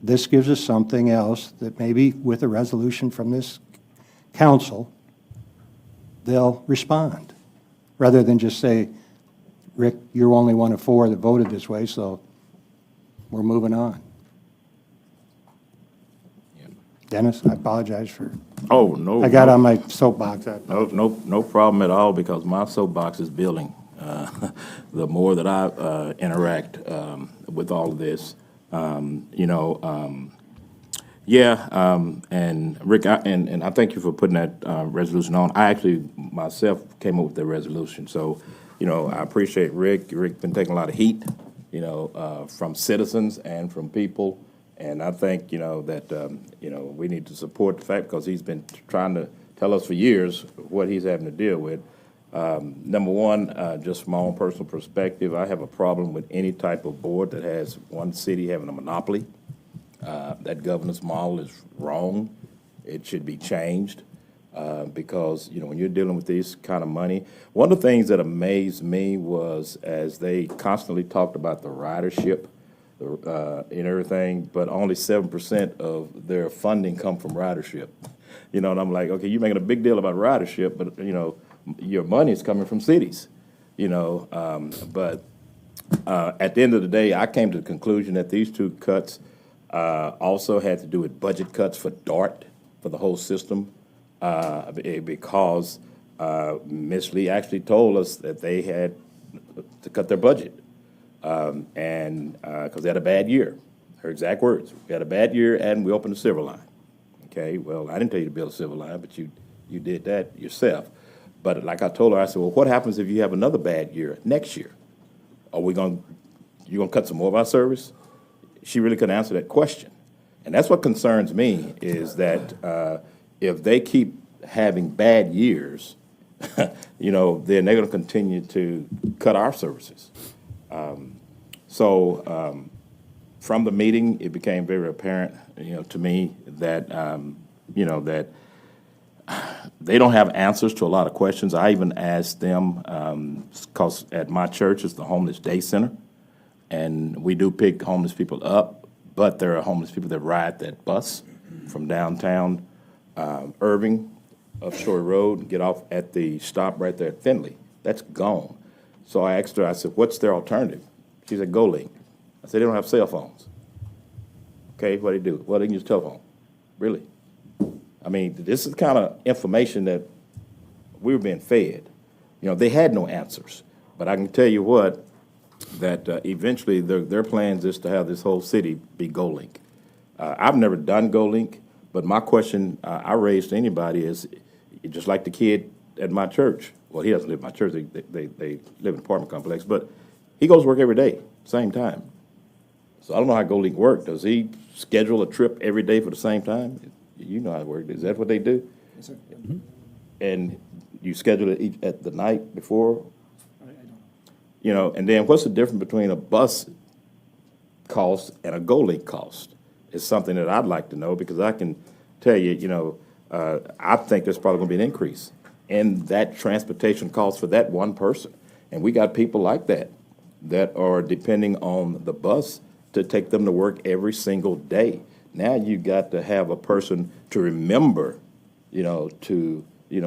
this gives us something else that maybe with a resolution from this council, they'll respond, rather than just say, Rick, you're only one of 4 that voted this way, so we're moving on. Dennis, I apologize for. Oh, no. I got on my soapbox. No problem at all, because my soapbox is building. the more that I interact with all of this. And Rick, and I thank you for putting that resolution on. I actually myself came up with the resolution, so I appreciate Rick. Rick's been taking a lot of heat, from citizens and from people, and I think that we need to support the fact because he's been trying to tell us for years what he's having to deal with. Number one, just from my own personal perspective, I have a problem with any type of board that has one city having a monopoly. That governance model is wrong. It should be changed because, when you're dealing with this kind of money, one of the things that amazed me was as they constantly talked about the ridership and everything, but only 7% of their funding come from ridership. And I'm like, okay, you're making a big deal about ridership, but, your money is coming from cities, but at the end of the day, I came to the conclusion that these two cuts also had to do with budget cuts for DART, for the whole system, because Ms. Lee actually told us that they had to cut their budget, and because they had a bad year. Her exact words, we had a bad year and we opened a silver line. Okay, well, I didn't tell you to build a silver line, but you did that yourself. But like I told her, I said, well, what happens if you have another bad year next year? Are you going to cut some more of our service? She really couldn't answer that question. And that's what concerns me is that if they keep having bad years, then they're going to continue to cut our services. From the meeting, it became very apparent, to me that, that they don't have answers to a lot of questions. I even asked them, because at my church is the Homeless Day Center, and we do pick homeless people up, but there are homeless people that ride that bus from downtown Irving up Shore Road and get off at the stop right there at Finley. That's gone. So I asked her, I said, what's their alternative? She said, GoLink. I said, they don't have cell phones. Okay, what do they do? Well, they can use telephone. Really? I mean, this is the kind of information that we were being fed. They had no answers. But I can tell you what, that eventually their plans is to have this whole city be GoLink. I've never done GoLink, but my question I raised to anybody is, just like the kid at my church. Well, he doesn't live at my church. They live in an apartment complex, but he goes to work every day, same time. So I don't know how GoLink works. Does he schedule a trip every day for the same time? You know how it works. Is that what they do? Yes, sir. Mm-hmm. And you schedule it at the night before? I don't know. And then what's the difference between a bus cost and a GoLink cost? It's something that I'd like to know because I can tell you, I think there's probably going to be an increase in that transportation cost for that one person. And we got people like that are depending on the bus to take them to work every single day. Now you got to have a person to remember, to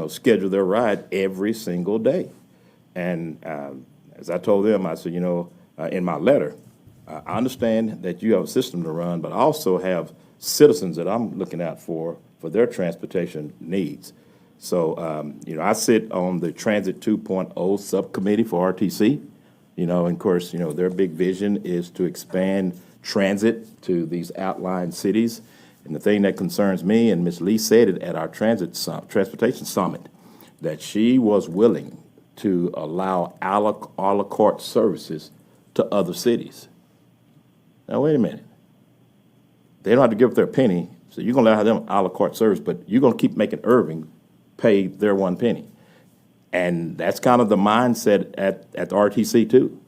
schedule their ride every single day. And as I told them, I said, in my letter, I understand that you have a system to run, but I also have citizens that I'm looking out for their transportation needs. So, I sit on the Transit 2.0 subcommittee for RTC. And of course, their big vision is to expand transit to these outlying cities. And the thing that concerns me, and Ms. Lee said it at our transportation summit, that she was willing to allow a la carte services to other cities. Now, wait a minute. They don't have to give up their penny, so you're going to allow them a la carte service, but you're going to keep making Irving pay their 1 penny. And that's kind of the mindset at the RTC, too,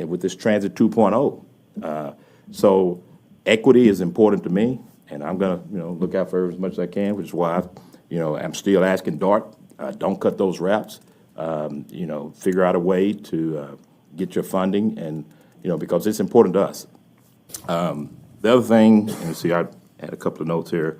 with this Transit 2.0. So equity is important to me, and I'm going to, look out for as much as I can, which is why, I'm still asking DART, don't cut those routes. Figure out a way to get your funding, and, because it's important to us. The other thing, let me see, I had a couple of notes here.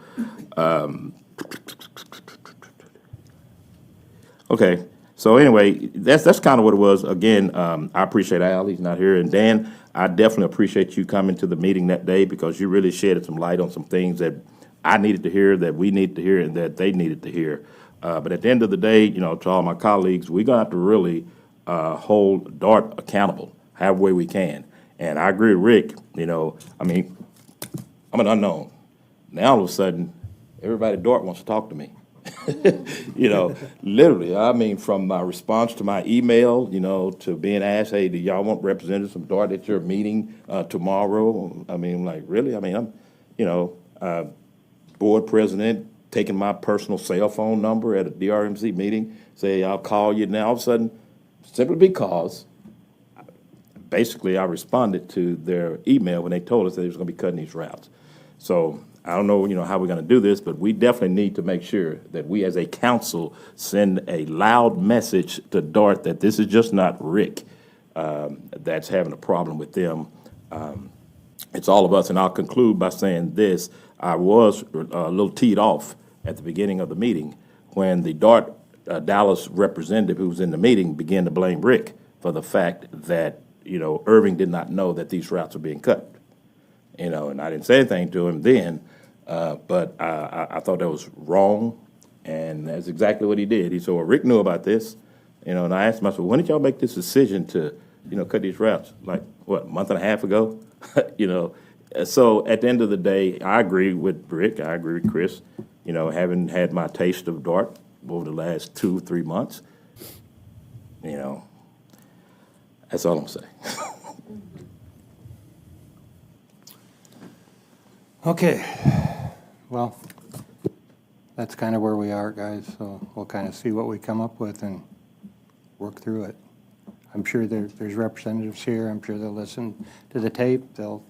Okay, so anyway, that's kind of what it was. Again, I appreciate Al, he's not here, and Dan, I definitely appreciate you coming to the meeting that day because you really shedded some light on some things that I needed to hear, that we needed to hear, and that they needed to hear. But at the end of the day, to all my colleagues, we're going to have to really hold DART accountable however way we can. And I agree with Rick, I mean, I'm an unknown. Now all of a sudden, everybody at DART wants to talk to me. Literally, I mean, from my response to my email, to being asked, hey, do y'all want representatives from DART at your meeting tomorrow? I mean, like, really? I mean, I'm, board president taking my personal cell phone number at a DRMC meeting, say, I'll call you. Now, all of a sudden, simply because, basically, I responded to their email when they told us that they was going to be cutting these routes. So I don't know, how we're going to do this, but we definitely need to make sure that we as a council send a loud message to DART that this is just not Rick that's having a problem with them. It's all of us, and I'll conclude by saying this. I was a little teed off at the beginning of the meeting when the DART Dallas representative who was in the meeting began to blame Rick for the fact that, Irving did not know that these routes were being cut. And I didn't say anything to him then, but I thought that was wrong, and that's exactly what he did. He said, well, Rick knew about this, and I asked him, I said, when did y'all make this decision to, cut these routes? Like, what, a month and a half ago? So at the end of the day, I agree with Rick, I agree with Chris, having had my taste of DART over the last 2-3 months, that's all I'm saying. Okay, well, that's kind of where we are, guys, so we'll kind of see what we come up with and work through it. I'm sure there's representatives here. I'm sure they'll listen to the tape. They'll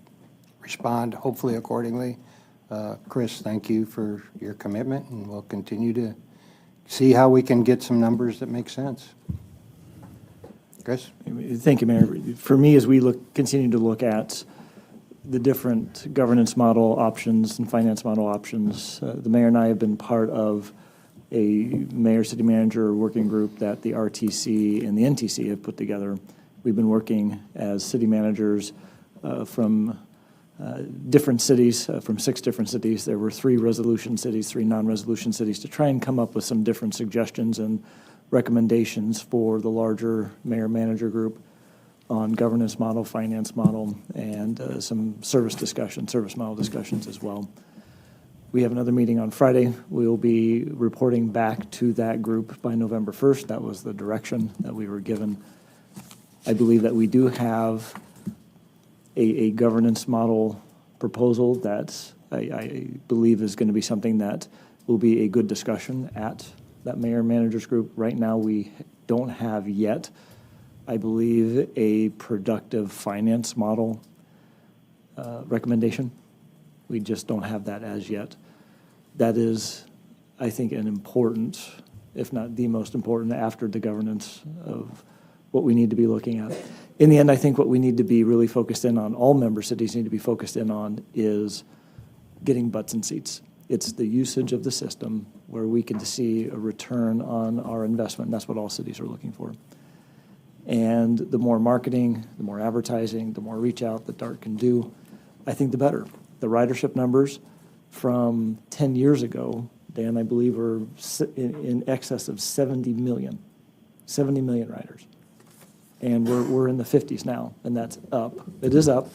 respond, hopefully accordingly. Chris, thank you for your commitment, and we'll continue to see how we can get some numbers that make sense. Chris? Thank you, Mayor. For me, as we continue to look at the different governance model options and finance model options, the mayor and I have been part of a mayor-city manager working group that the RTC and the NTC have put together. We've been working as city managers from different cities, from 6 different cities. There were 3 resolution cities, 3 non-resolution cities, to try and come up with some different suggestions and recommendations for the larger mayor-manager group on governance model, finance model, and some service model discussions as well. We have another meeting on Friday. We will be reporting back to that group by November 1st. That was the direction that we were given. I believe that we do have a governance model proposal that I believe is going to be something that will be a good discussion at that mayor-managers group. Right now, we don't have yet, I believe, a productive finance model recommendation. We just don't have that as yet. That is, I think, an important, if not the most important, after the governance of what we need to be looking at. In the end, I think what we need to be really focused in on, all member cities need to be focused in on, is getting butts in seats. It's the usage of the system where we can see a return on our investment, and that's what all cities are looking for. And the more marketing, the more advertising, the more reach out that DART can do, I think the better. The ridership numbers from 10 years ago, Dan, I believe, were in excess of 70 million riders. And we're in the 50s now, and that's up. It is up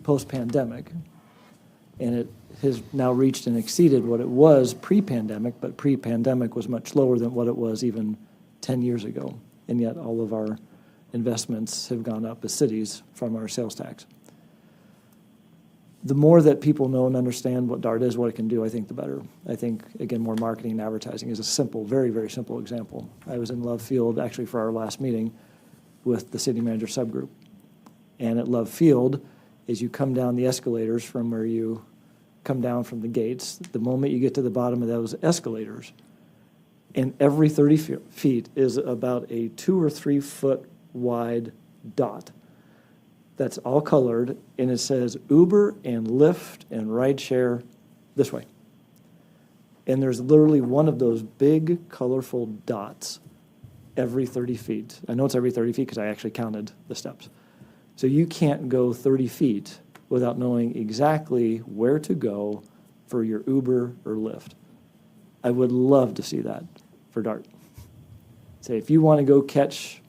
post-pandemic, and it has now reached and exceeded what it was pre-pandemic, but pre-pandemic was much lower than what it was even 10 years ago. And yet all of our investments have gone up as cities from our sales tax. The more that people know and understand what DART is, what it can do, I think the better. I think, again, more marketing and advertising is a simple, very, very simple example. I was in Love Field, actually, for our last meeting with the city manager subgroup. And at Love Field, as you come down the escalators from where you come down from the gates, the moment you get to the bottom of those escalators, and every 30 feet is about a 2 or 3 foot wide dot that's all colored, and it says Uber and Lyft and rideshare this way. And there's literally one of those big, colorful dots every 30 feet. I know it's every 30 feet because I actually counted the steps. So you can't go 30 feet without knowing exactly where to go for your Uber or Lyft. I would love to see that for DART. Say, if you want to go catch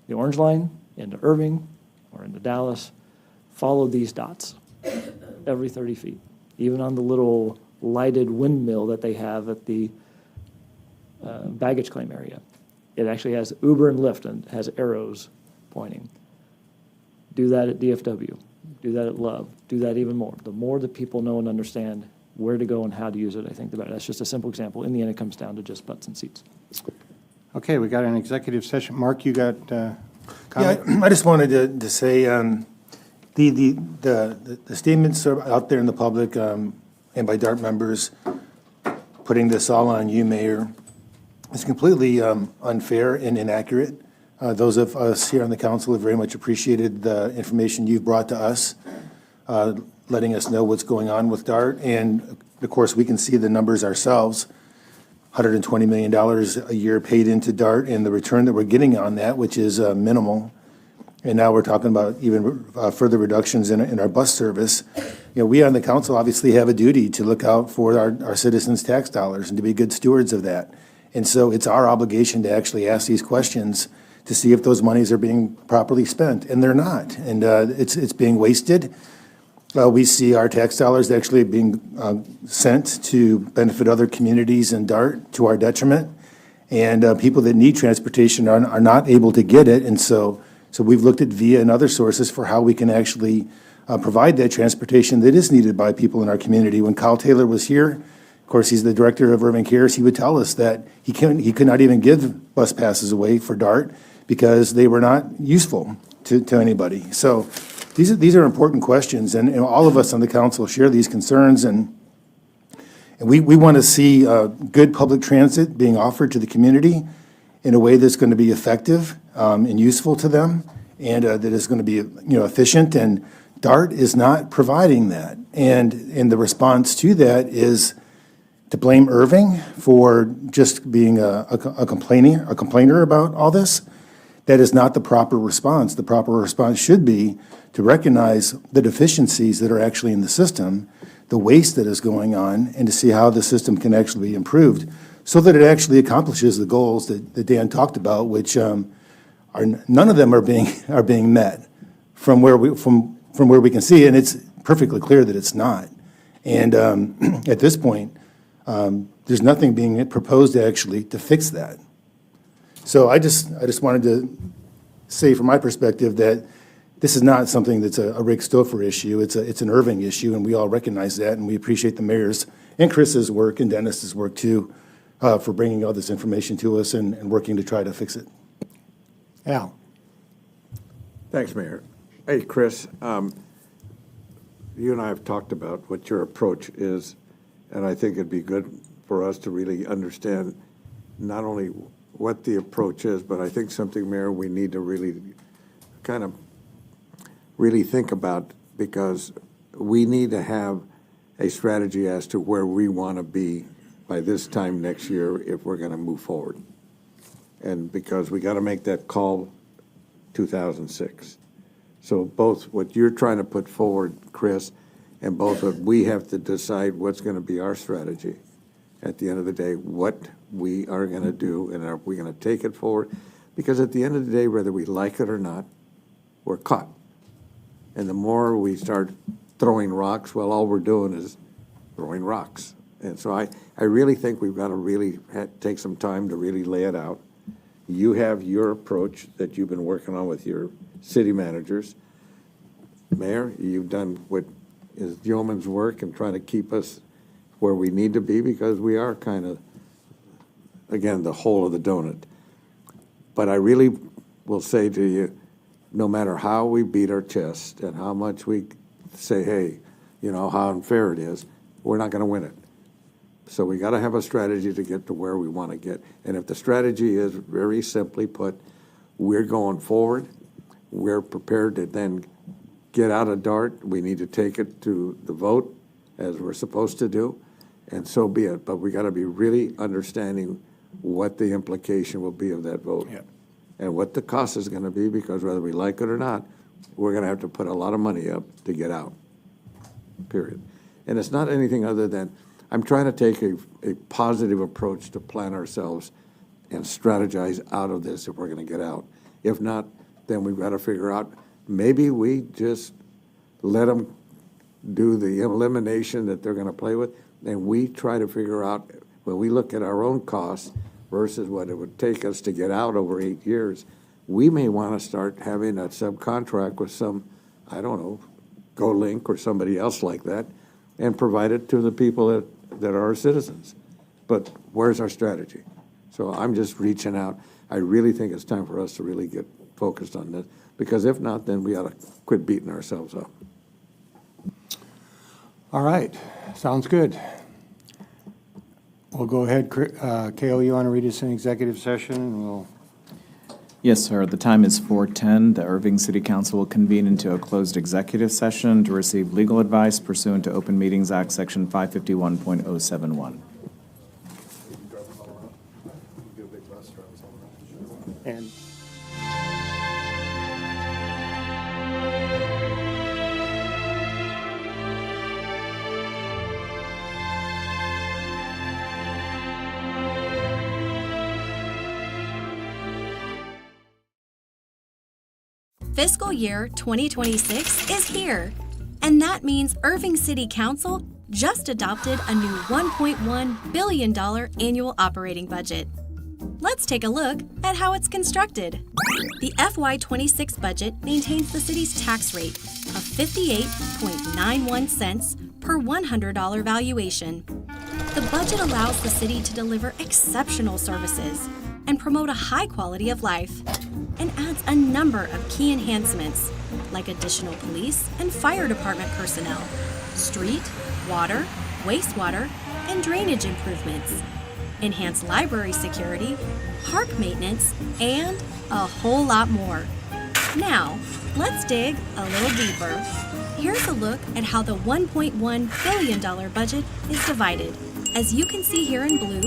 the orange line into Irving or into Dallas, follow these dots every 30 feet. Even on the little lighted windmill that they have at the baggage claim area. It actually has Uber and Lyft and has arrows pointing. Do that at DFW. Do that at Love. Do that even more. The more that people know and understand where to go and how to use it, I think the better. That's just a simple example. In the end, it comes down to just butts and seats. Okay, we got an executive session. Mark, you got Yeah, comment? I just wanted to say, the statements are out there in the public, and by DART members, putting this all on you, Mayor, is completely unfair and inaccurate. Those of us here on the council have very much appreciated the information you've brought to us, letting us know what's going on with DART. And of course, we can see the numbers ourselves, $120 million a year paid into DART, and the return that we're getting on that, which is minimal. And now we're talking about even further reductions in our bus service. You know, we on the council obviously have a duty to look out for our citizens' tax dollars and to be good stewards of that. And so it's our obligation to actually ask these questions to see if those monies are being properly spent, and they're not. And it's being wasted. We see our tax dollars actually being sent to benefit other communities in DART to our detriment. And people that need transportation are not able to get it. And so we've looked at VIA and other sources for how we can actually provide that transportation that is needed by people in our community. When Kyle Taylor was here, of course, he's the director of Irving Cares, he would tell us that he could not even give bus passes away for DART because they were not useful to anybody. So these are important questions, and all of us on the council share these concerns, and we want to see good public transit being offered to the community in a way that's going to be effective and useful to them, and that is going to be efficient. And DART is not providing that, and the response to that is to blame Irving for just being a complainer about all this. That is not the proper response. The proper response should be to recognize the deficiencies that are actually in the system, the waste that is going on, and to see how the system can actually be improved so that it actually accomplishes the goals that Dan talked about, which are none of them are being met from where we can see, and it's perfectly clear that it's not. And at this point, there's nothing being proposed actually to fix that. So I just wanted to say from my perspective that this is not something that's a Rick Stouffer issue. It's an Irving issue, and we all recognize that, and we appreciate the mayor's and Chris's work and Dennis's work too for bringing all this information to us and working to try to fix it. Al. Thanks, Mayor. Hey, Chris, you and I have talked about what your approach is, and I think it'd be good for us to really understand not only what the approach is, but I think something, Mayor, we need to really kind of really think about, because we need to have a strategy as to where we want to be by this time next year if we're going to move forward. And because we got to make that call 2006. So both what you're trying to put forward, Chris, and both of we have to decide what's going to be our strategy at the end of the day, what we are going to do, and are we going to take it forward? Because at the end of the day, whether we like it or not, we're caught. And the more we start throwing rocks, well, all we're doing is throwing rocks. And so I really think we've got to really take some time to really lay it out. You have your approach that you've been working on with your city managers. Mayor, you've done what is yeoman's work and trying to keep us where we need to be, because we are kind of, again, the whole of the donut. But I really will say to you, no matter how we beat our chest and how much we say, hey, you know, how unfair it is, we're not going to win it. So we got to have a strategy to get to where we want to get. And if the strategy is very simply put, we're going forward, we're prepared to then get out of DART, we need to take it to the vote as we're supposed to do, and so be it. But we got to be really understanding what the implication will be of that vote. Yeah. And what the cost is going to be, because whether we like it or not, we're going to have to put a lot of money up to get out, period. And it's not anything other than I'm trying to take a positive approach to plan ourselves and strategize out of this if we're going to get out. If not, then we've got to figure out, maybe we just let them do the elimination that they're going to play with, and we try to figure out, when we look at our own costs versus what it would take us to get out over 8 years, we may want to start having a subcontract with some, I don't know, GoLink or somebody else like that, and provide it to the people that are our citizens. But where's our strategy? So I'm just reaching out. I really think it's time for us to really get focused on this, because if not, then we ought to quit beating ourselves up. All right, sounds good. We'll go ahead. Kale, you want to read us an executive session? And we'll. Yes, sir. The time is 4:10. The Irving City Council will convene into a closed executive session to receive legal advice pursuant to Open Meetings Act, Section 551.071. And Fiscal year 2026 is here, and that means Irving City Council just adopted a new $1.1 billion annual operating budget. Let's take a look at how it's constructed. The FY26 budget maintains the city's tax rate of 58.91 cents per $100 valuation. The budget allows the city to deliver exceptional services and promote a high quality of life, and adds a number of key enhancements, like additional police and fire department personnel, street, water, wastewater, and drainage improvements, enhanced library security, park maintenance, and a whole lot more. Now, let's dig a little deeper. Here's a look at how the $1.1 billion budget is divided. As you can see here in blue,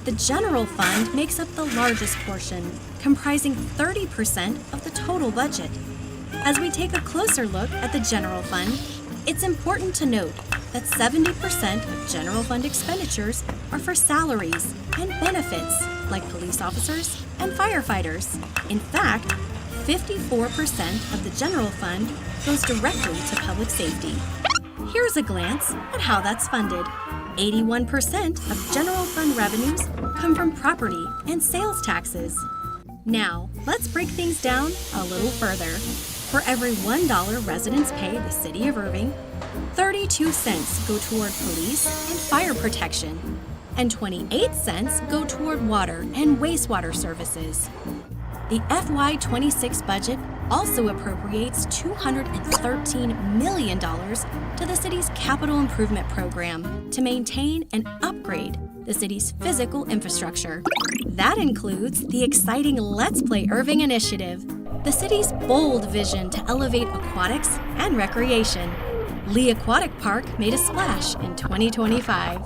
the general fund makes up the largest portion, comprising 30% of the total budget. As we take a closer look at the general fund, it's important to note that 70% of general fund expenditures are for salaries and benefits, like police officers and firefighters. In fact, 54% of the general fund goes directly to public safety. Here's a glance at how that's funded. 81% of general fund revenues come from property and sales taxes. Now, let's break things down a little further. For every $1 residents pay the City of Irving, 32 cents go toward police and fire protection, and 28 cents go toward water and wastewater services. The FY26 budget also appropriates $213 million to the city's capital improvement program to maintain and upgrade the city's physical infrastructure. That includes the exciting Let's Play Irving initiative, the city's bold vision to elevate aquatics and recreation. Lee Aquatic Park made a splash in 2025.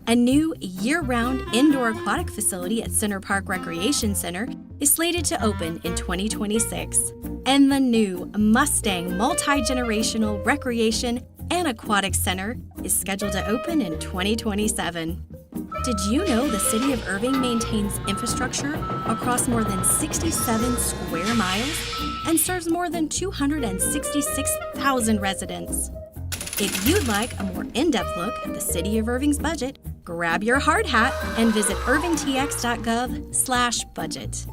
A new year-round indoor aquatic facility at Center Park Recreation Center is slated to open in 2026. And the new Mustang Multi-Generational Recreation and Aquatic Center is scheduled to open in 2027. Did you know the City of Irving maintains infrastructure across more than 67 square miles and serves more than 266,000 residents? If you'd like a more in-depth look at the City of Irving's budget, grab your hard hat and visit irvingtx.gov/budget.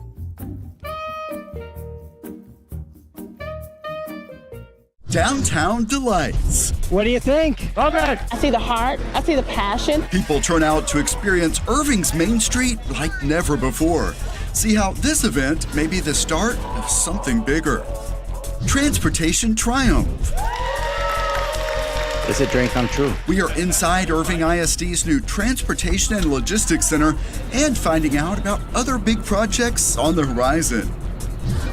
Downtown delights. What do you think? Love it. I see the heart. I see the passion. People turn out to experience Irving's Main Street like never before. See how this event may be the start of something bigger. Transportation Triumph. It's a dream come true. We are inside Irving ISD's new Transportation and Logistics Center and finding out about other big projects on the horizon.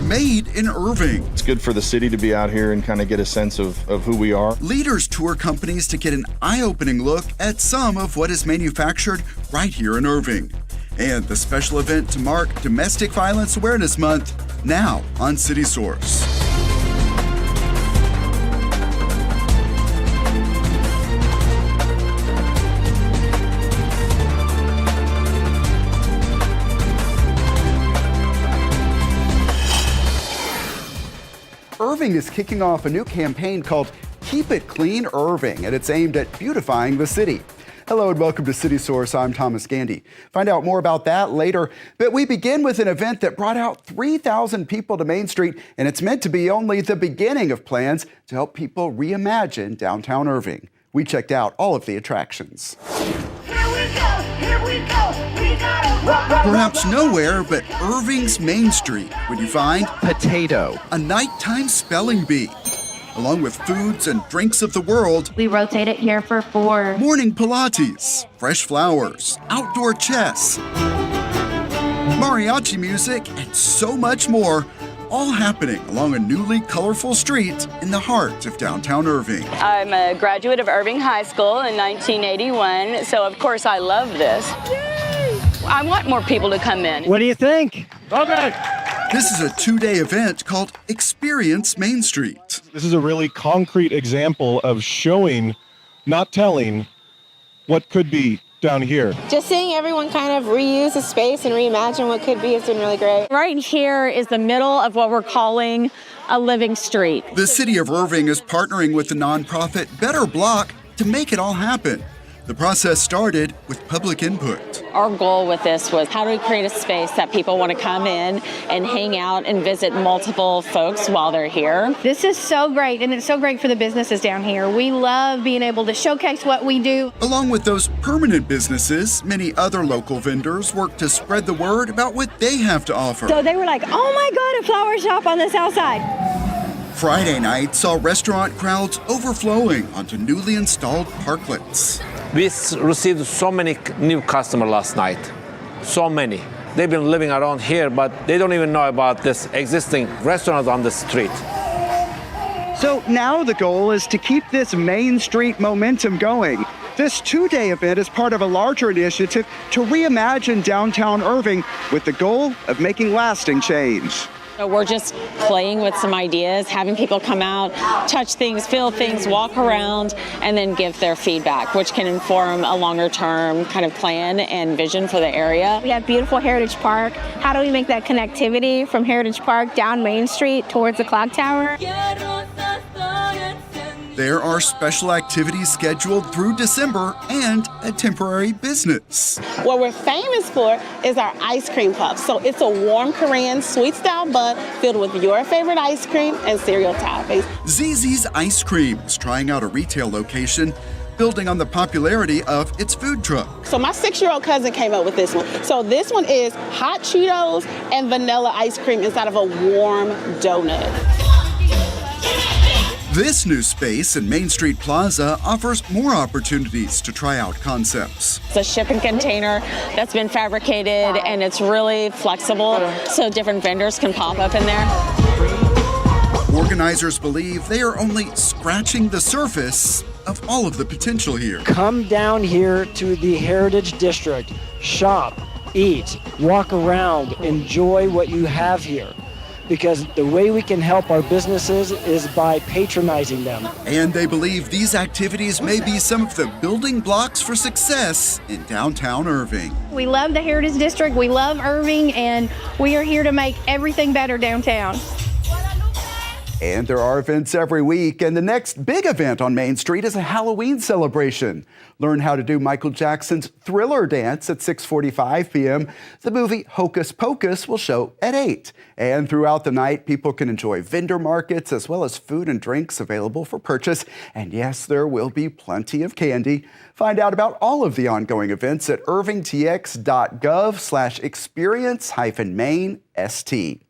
Made in Irving. It's good for the city to be out here and kind of get a sense of who we are. Leaders tour companies to get an eye-opening look at some of what is manufactured right here in Irving. And the special event to mark Domestic Violence Awareness Month, now on City Source. Irving is kicking off a new campaign called Keep It Clean Irving, and it's aimed at beautifying the city. Hello and welcome to City Source. I'm Thomas Gandy. Find out more about that later. But we begin with an event that brought out 3,000 people to Main Street, and it's meant to be only the beginning of plans to help people reimagine downtown Irving. We checked out all of the attractions. Perhaps nowhere but Irving's Main Street would you find potato, a nighttime spelling bee, along with foods and drinks of the world. We rotate it here for 4. Morning Pilates, fresh flowers, outdoor chess, mariachi music, and so much more, all happening along a newly colorful street in the heart of downtown Irving. I'm a graduate of Irving High School in 1981, so of course I love this. I want more people to come in. What do you think? Okay. This is a 2-day event called Experience Main Street. This is a really concrete example of showing, not telling, what could be down here. Just seeing everyone kind of reuse the space and reimagine what could be has been really great. Right here is the middle of what we're calling a living street. The city of Irving is partnering with the nonprofit Better Block to make it all happen. The process started with public input. Our goal with this was how do we create a space that people want to come in and hang out and visit multiple folks while they're here. This is so great, and it's so great for the businesses down here. We love being able to showcase what we do. Along with those permanent businesses, many other local vendors work to spread the word about what they have to offer. So they were like, oh my God, a flower shop on the south side. Friday night saw restaurant crowds overflowing onto newly installed parklets. We received so many new customers last night, so many. They've been living around here, but they don't even know about this existing restaurant on the street. So now the goal is to keep this Main Street momentum going. This 2-day event is part of a larger initiative to reimagine downtown Irving with the goal of making lasting change. So we're just playing with some ideas, having people come out, touch things, feel things, walk around, and then give their feedback, which can inform a longer-term kind of plan and vision for the area. We have beautiful Heritage Park. How do we make that connectivity from Heritage Park down Main Street towards the clock tower? There are special activities scheduled through December and a temporary business. What we're famous for is our ice cream puff. So it's a warm Korean sweet style bun filled with your favorite ice cream and cereal toppings. ZZ's Ice Cream is trying out a retail location, building on the popularity of its food truck. So my 6-year-old cousin came up with this one. So this one is hot Cheetos and vanilla ice cream inside of a warm donut. This new space in Main Street Plaza offers more opportunities to try out concepts. It's a shipping container that's been fabricated and it's really flexible, so different vendors can pop up in there. Organizers believe they are only scratching the surface of all of the potential here. Come down here to the Heritage District, shop, eat, walk around, enjoy what you have here. Because the way we can help our businesses is by patronizing them. And they believe these activities may be some of the building blocks for success in downtown Irving. We love the Heritage District, we love Irving, and we are here to make everything better downtown. And there are events every week, and the next big event on Main Street is a Halloween celebration. Learn how to do Michael Jackson's Thriller dance at 6:45 p.m. The movie Hocus Pocus will show at 8. And throughout the night, people can enjoy vendor markets as well as food and drinks available for purchase. And yes, there will be plenty of candy. Find out about all of the ongoing events at irvingtx.gov/experience-main-st.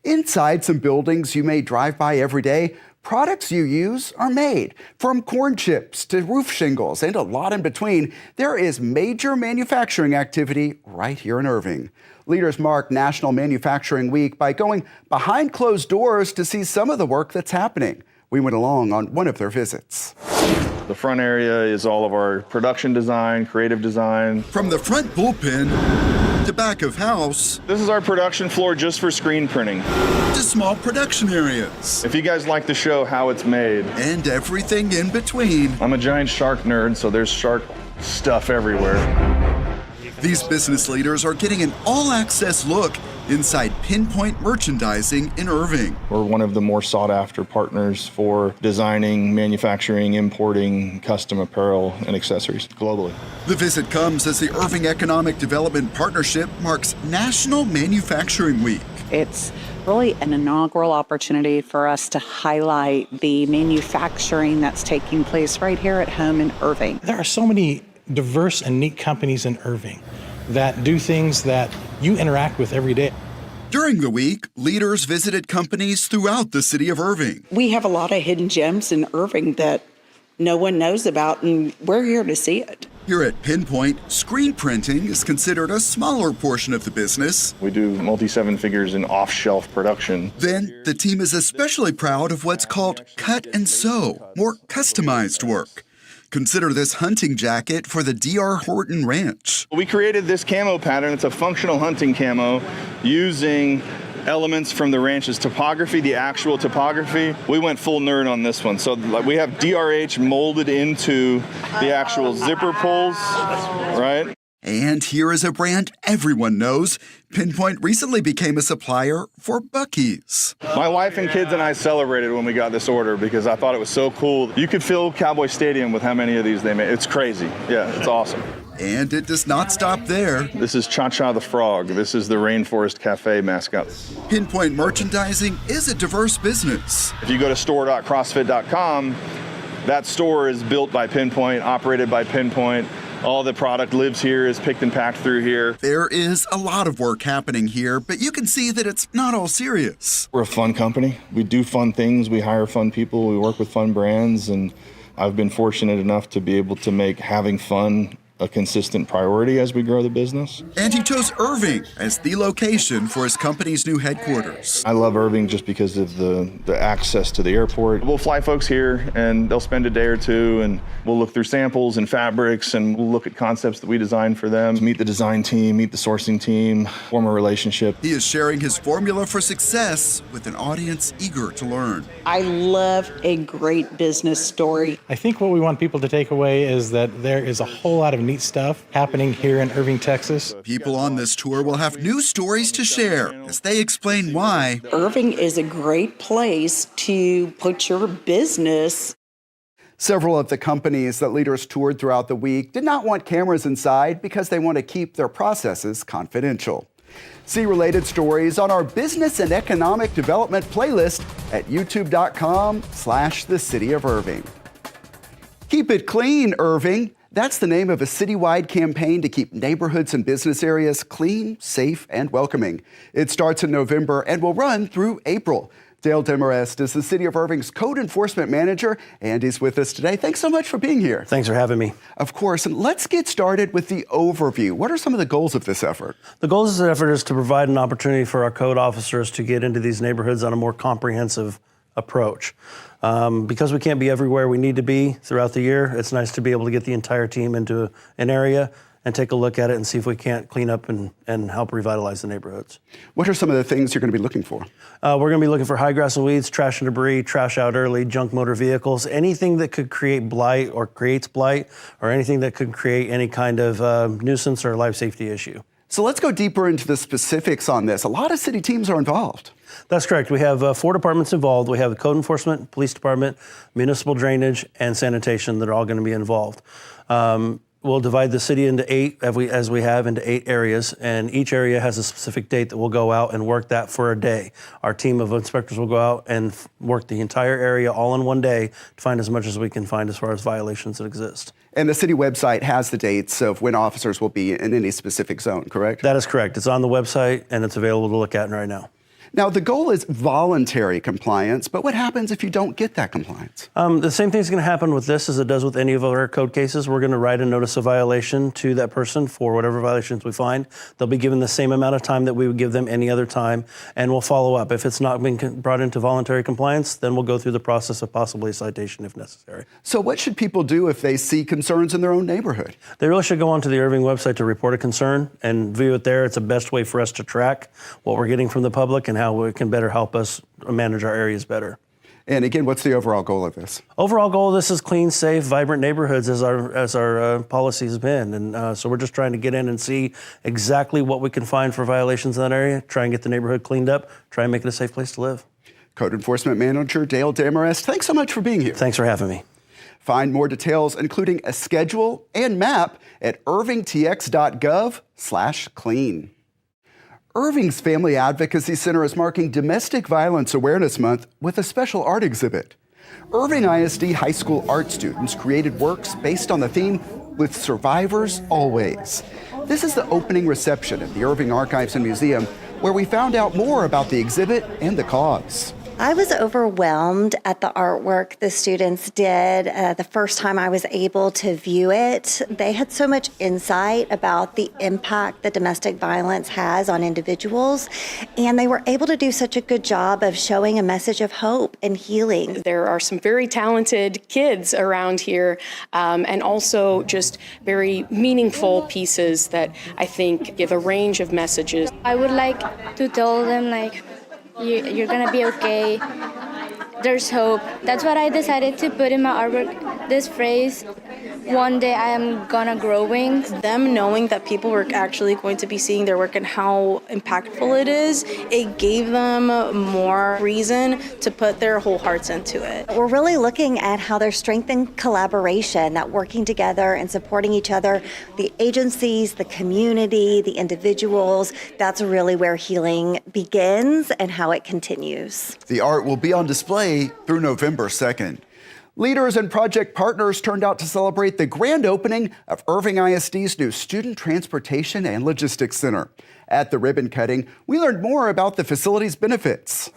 Inside some buildings you may drive by every day, products you use are made. From corn chips to roof shingles and a lot in between, there is major manufacturing activity right here in Irving. Leaders mark National Manufacturing Week by going behind closed doors to see some of the work that's happening. We went along on one of their visits. The front area is all of our production design, creative design. From the front bullpen to back of house. This is our production floor just for screen printing. To small production areas. If you guys like to show how it's made. And everything in between. I'm a giant shark nerd, so there's shark stuff everywhere. These business leaders are getting an all-access look inside Pinpoint Merchandising in Irving. We're one of the more sought after partners for designing, manufacturing, importing custom apparel and accessories globally. The visit comes as the Irving Economic Development Partnership marks National Manufacturing Week. It's really an inaugural opportunity for us to highlight the manufacturing that's taking place right here at home in Irving. There are so many diverse and neat companies in Irving that do things that you interact with every day. During the week, leaders visited companies throughout the city of Irving. We have a lot of hidden gems in Irving that no one knows about, and we're here to see it. Here at Pinpoint, screen printing is considered a smaller portion of the business. We do multi-seven figures in off-shelf production. Then, the team is especially proud of what's called cut and sew, more customized work. Consider this hunting jacket for the D.R. Horton Ranch. We created this camo pattern. It's a functional hunting camo using elements from the ranch's topography, the actual topography. We went full nerd on this one. So we have DRH molded into the actual zipper pulls, right? And here is a brand everyone knows. Pinpoint recently became a supplier for Buc-ee's. My wife and kids and I celebrated when we got this order because I thought it was so cool. You could fill Cowboy Stadium with how many of these they made. It's crazy. Yeah, it's awesome. And it does not stop there. This is Cha-Cha the Frog. This is the Rainforest Cafe mascot. Pinpoint Merchandising is a diverse business. If you go to store.crossfit.com, that store is built by Pinpoint, operated by Pinpoint. All the product lives here, is picked and packed through here. There is a lot of work happening here, but you can see that it's not all serious. We're a fun company. We do fun things. We hire fun people. We work with fun brands. And I've been fortunate enough to be able to make having fun a consistent priority as we grow the business. And he chose Irving as the location for his company's new headquarters. I love Irving just because of the access to the airport. We'll fly folks here and they'll spend a day or two and we'll look through samples and fabrics and we'll look at concepts that we designed for them, meet the design team, meet the sourcing team, form a relationship. He is sharing his formula for success with an audience eager to learn. I love a great business story. I think what we want people to take away is that there is a whole lot of neat stuff happening here in Irving, Texas. People on this tour will have new stories to share as they explain why Irving is a great place to put your business. Several of the companies that leaders toured throughout the week did not want cameras inside because they want to keep their processes confidential. See related stories on our business and economic development playlist at youtube.com/the City of Irving. Keep it clean, Irving. That's the name of a citywide campaign to keep neighborhoods and business areas clean, safe, and welcoming. It starts in November and will run through April. Dale Demarest is the City of Irving's Code Enforcement Manager, and he's with us today. Thanks so much for being here. Thanks for having me. Of course, and let's get started with the overview. What are some of the goals of this effort? The goals of this effort is to provide an opportunity for our code officers to get into these neighborhoods on a more comprehensive approach. Because we can't be everywhere we need to be throughout the year, it's nice to be able to get the entire team into an area and take a look at it and see if we can't clean up and help revitalize the neighborhoods. What are some of the things you're going to be looking for? We're going to be looking for high grass and weeds, trash and debris, trash out early, junk motor vehicles, anything that could create blight or creates blight, or anything that could create any kind of nuisance or life safety issue. So let's go deeper into the specifics on this. A lot of city teams are involved. That's correct. We have 4 departments involved. We have the code enforcement, police department, municipal drainage, and sanitation that are all going to be involved. We'll divide the city into 8, as we have into 8 areas, and each area has a specific date that we'll go out and work that for a day. Our team of inspectors will go out and work the entire area all in one day to find as much as we can find as far as violations that exist. And the city website has the dates of when officers will be in any specific zone, correct? That is correct. It's on the website, and it's available to look at right now. Now, the goal is voluntary compliance, but what happens if you don't get that compliance? The same thing's going to happen with this as it does with any of our code cases. We're going to write a notice of violation to that person for whatever violations we find. They'll be given the same amount of time that we would give them any other time, and we'll follow up. If it's not been brought into voluntary compliance, then we'll go through the process of possibly a citation if necessary. So what should people do if they see concerns in their own neighborhood? They really should go onto the Irving website to report a concern and view it there. It's the best way for us to track what we're getting from the public and how it can better help us manage our areas better. And again, what's the overall goal of this? Overall goal of this is clean, safe, vibrant neighborhoods as our policy has been. And so we're just trying to get in and see exactly what we can find for violations in that area, try and get the neighborhood cleaned up, try and make it a safe place to live. Code Enforcement Manager Dale Demarest, thanks so much for being here. Thanks for having me. Find more details, including a schedule and map, at irvingtx.gov/clean. Irving's Family Advocacy Center is marking Domestic Violence Awareness Month with a special art exhibit. Irving ISD high school art students created works based on the theme, "With Survivors Always." This is the opening reception at the Irving Archives and Museum, where we found out more about the exhibit and the cause. I was overwhelmed at the artwork the students did the first time I was able to view it. They had so much insight about the impact that domestic violence has on individuals, and they were able to do such a good job of showing a message of hope and healing. There are some very talented kids around here, and also just very meaningful pieces that I think give a range of messages. I would like to tell them, like, you're gonna be okay. There's hope. That's what I decided to put in my artwork, this phrase, "One day I am gonna grow wings." Them knowing that people were actually going to be seeing their work and how impactful it is, it gave them more reason to put their whole hearts into it. We're really looking at how there's strength in collaboration, that working together and supporting each other, the agencies, the community, the individuals, that's really where healing begins and how it continues. The art will be on display through November 2nd. Leaders and project partners turned out to celebrate the grand opening of Irving ISD's new Student Transportation and Logistics Center. At the ribbon cutting, we learned more about the facility's benefits.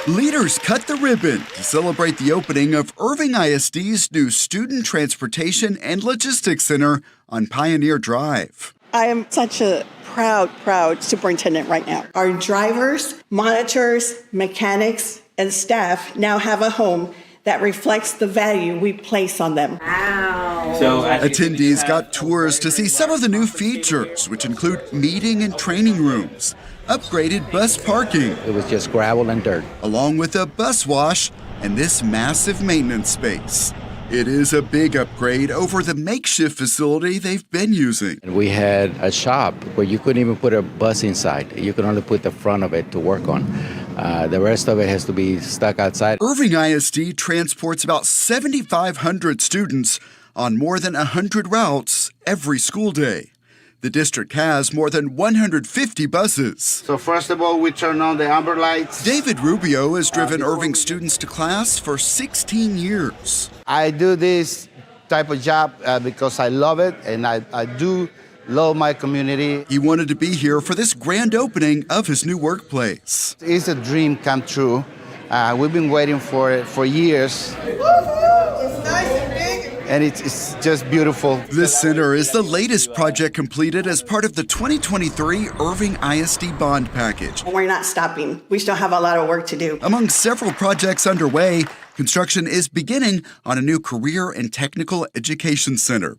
Leaders cut the ribbon to celebrate the opening of Irving ISD's new Student Transportation and Logistics Center on Pioneer Drive. I am such a proud superintendent right now. Our drivers, monitors, mechanics, and staff now have a home that reflects the value we place on them. Wow. So attendees got tours to see some of the new features, which include meeting and training rooms, upgraded bus parking. It was just gravel and dirt. Along with a bus wash and this massive maintenance space. It is a big upgrade over the makeshift facility they've been using. We had a shop where you couldn't even put a bus inside. You could only put the front of it to work on. The rest of it has to be stuck outside. Irving ISD transports about 7,500 students on more than 100 routes every school day. The district has more than 150 buses. So first of all, we turn on the amber lights. David Rubio has driven Irving students to class for 16 years. I do this type of job because I love it, and I do love my community. He wanted to be here for this grand opening of his new workplace. It's a dream come true. We've been waiting for it for years. It's nice and big. And it's just beautiful. This center is the latest project completed as part of the 2023 Irving ISD bond package. We're not stopping. We still have a lot of work to do. Among several projects underway, construction is beginning on a new career and technical education center.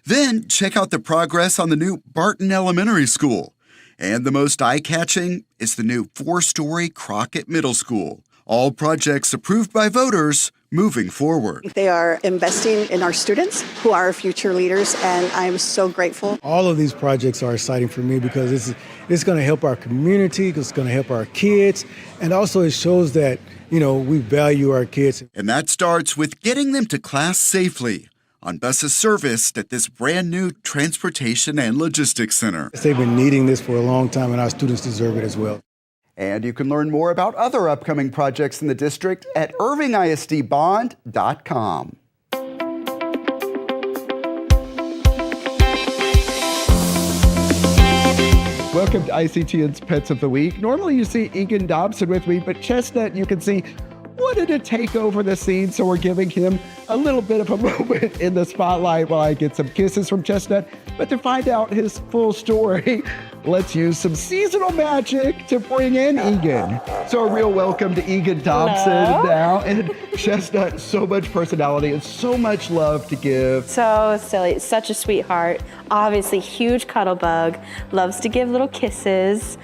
Then check out the progress on the new Barton Elementary School. And the most eye-catching is the new 4-story Crockett Middle School. All projects approved by voters moving forward. They are investing in our students who are our future leaders, and I'm so grateful. All of these projects are exciting for me because it's going to help our community, it's going to help our kids, and also it shows that, we value our kids. And that starts with getting them to class safely on buses serviced at this brand new Transportation and Logistics Center. They've been needing this for a long time, and our students deserve it as well. And you can learn more about other upcoming projects in the district at irvingisdbond.com. Welcome to ICTN's Pets of the Week. Normally you see Egan Dobson with me, but Chestnut, you can see, wanted to take over the scene, so we're giving him a little bit of a moment in the spotlight while I get some kisses from Chestnut. But to find out his full story, let's use some seasonal magic to bring in Egan. So a real welcome to Egan Dobson now. And Chestnut, so much personality and so much love to give. So silly, such a sweetheart. Obviously, huge cuddle bug, loves to give little kisses.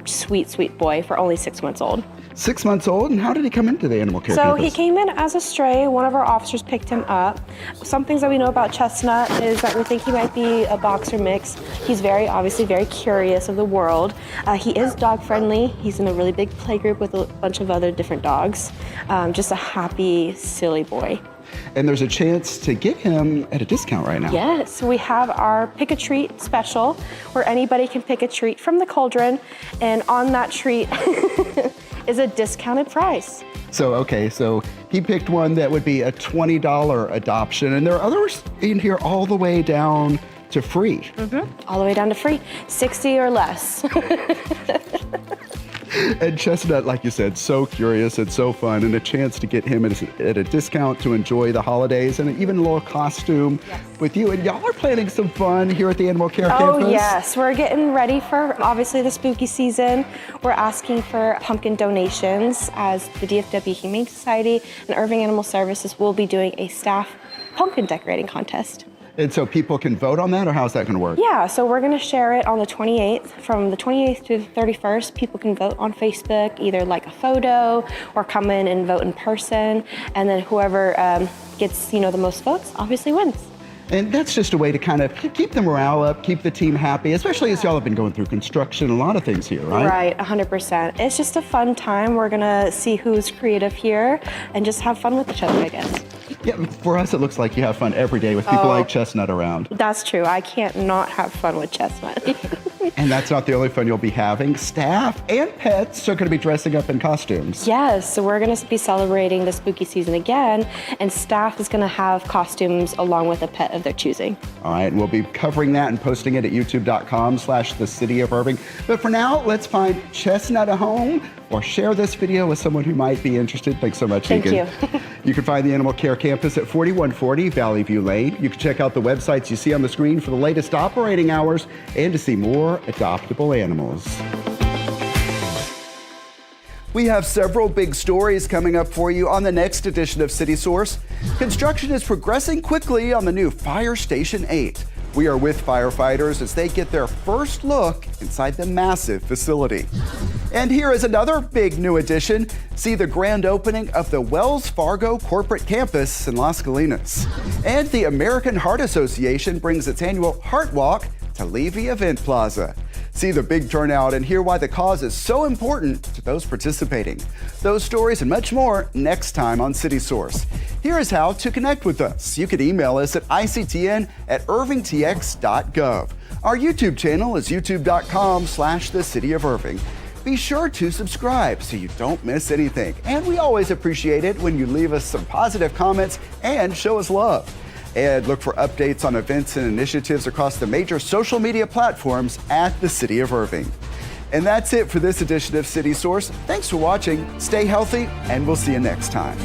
Sweet, sweet boy for only 6 months old. 6 months old, and how did he come into the animal care So campus? he came in as a stray. One of our officers picked him up. Some things that we know about Chestnut is that we think he might be a boxer mix. He's obviously very curious of the world. He is dog friendly. He's in a really big play group with a bunch of other different dogs. Just a happy, silly boy. And there's a chance to get him at a discount right now. Yes, we have our Pick a Treat special where anybody can pick a treat from the cauldron, and on that treat is a discounted price. So he picked one that would be a $20 adoption, and there are others in here all the way down to free. All the way down to free, 60 or less. And Chestnut, like you said, so curious and so fun, and a chance to get him at a discount to enjoy the holidays, and even a little costume with you. And y'all are planning some fun here at the Animal Care Campus. Oh yes, we're getting ready for obviously the spooky season. We're asking for pumpkin donations as the DFW Humane Society and Irving Animal Services will be doing a staff pumpkin decorating contest. And so people can vote on that, or how's that going to work? Yeah, so we're going to share it on the 28th. From the 28th to the 31st, people can vote on Facebook, either like a photo or come in and vote in person. And then whoever gets the most votes obviously wins. And that's just a way to kind of keep the morale up, keep the team happy, especially as y'all have been going through construction, a lot of things here, right? Right, 100%. It's just a fun time. We're going to see who's creative here and just have fun with each other, I guess. Yeah, for us, it looks like you have fun every day with people like Chestnut around. That's true. I can't not have fun with Chestnut. And that's not the only fun you'll be having. Staff and pets are going to be dressing up in costumes. Yes, so we're going to be celebrating the spooky season again, and staff is going to have costumes along with a pet of their choosing. All right, and we'll be covering that and posting it at youtube.com/thecityofirving. But for now, let's find Chestnut a home or share this video with someone who might be interested. Thanks so much, Thank Egan. you. You can find the Animal Care Campus at 4140 Valley View Lane. You can check out the websites you see on the screen for the latest operating hours and to see more adoptable animals. We have several big stories coming up for you on the next edition of City Source. Construction is progressing quickly on the new Fire Station 8. We are with firefighters as they get their first look inside the massive facility. And here is another big new addition. See the grand opening of the Wells Fargo corporate campus in Las Colinas. And the American Heart Association brings its annual Heart Walk to Levy Event Plaza. See the big turnout and hear why the cause is so important to those participating. Those stories and much more next time on City Source. Here is how to connect with us. You can email us at ictn@irvingtx.gov. Our YouTube channel is youtube.com/thecityofirving. Be sure to subscribe so you don't miss anything. And we always appreciate it when you leave us some positive comments and show us love. And look for updates on events and initiatives across the major social media platforms at the City of Irving. And that's it for this edition of City Source. Thanks for watching, stay healthy, and we'll see you next time.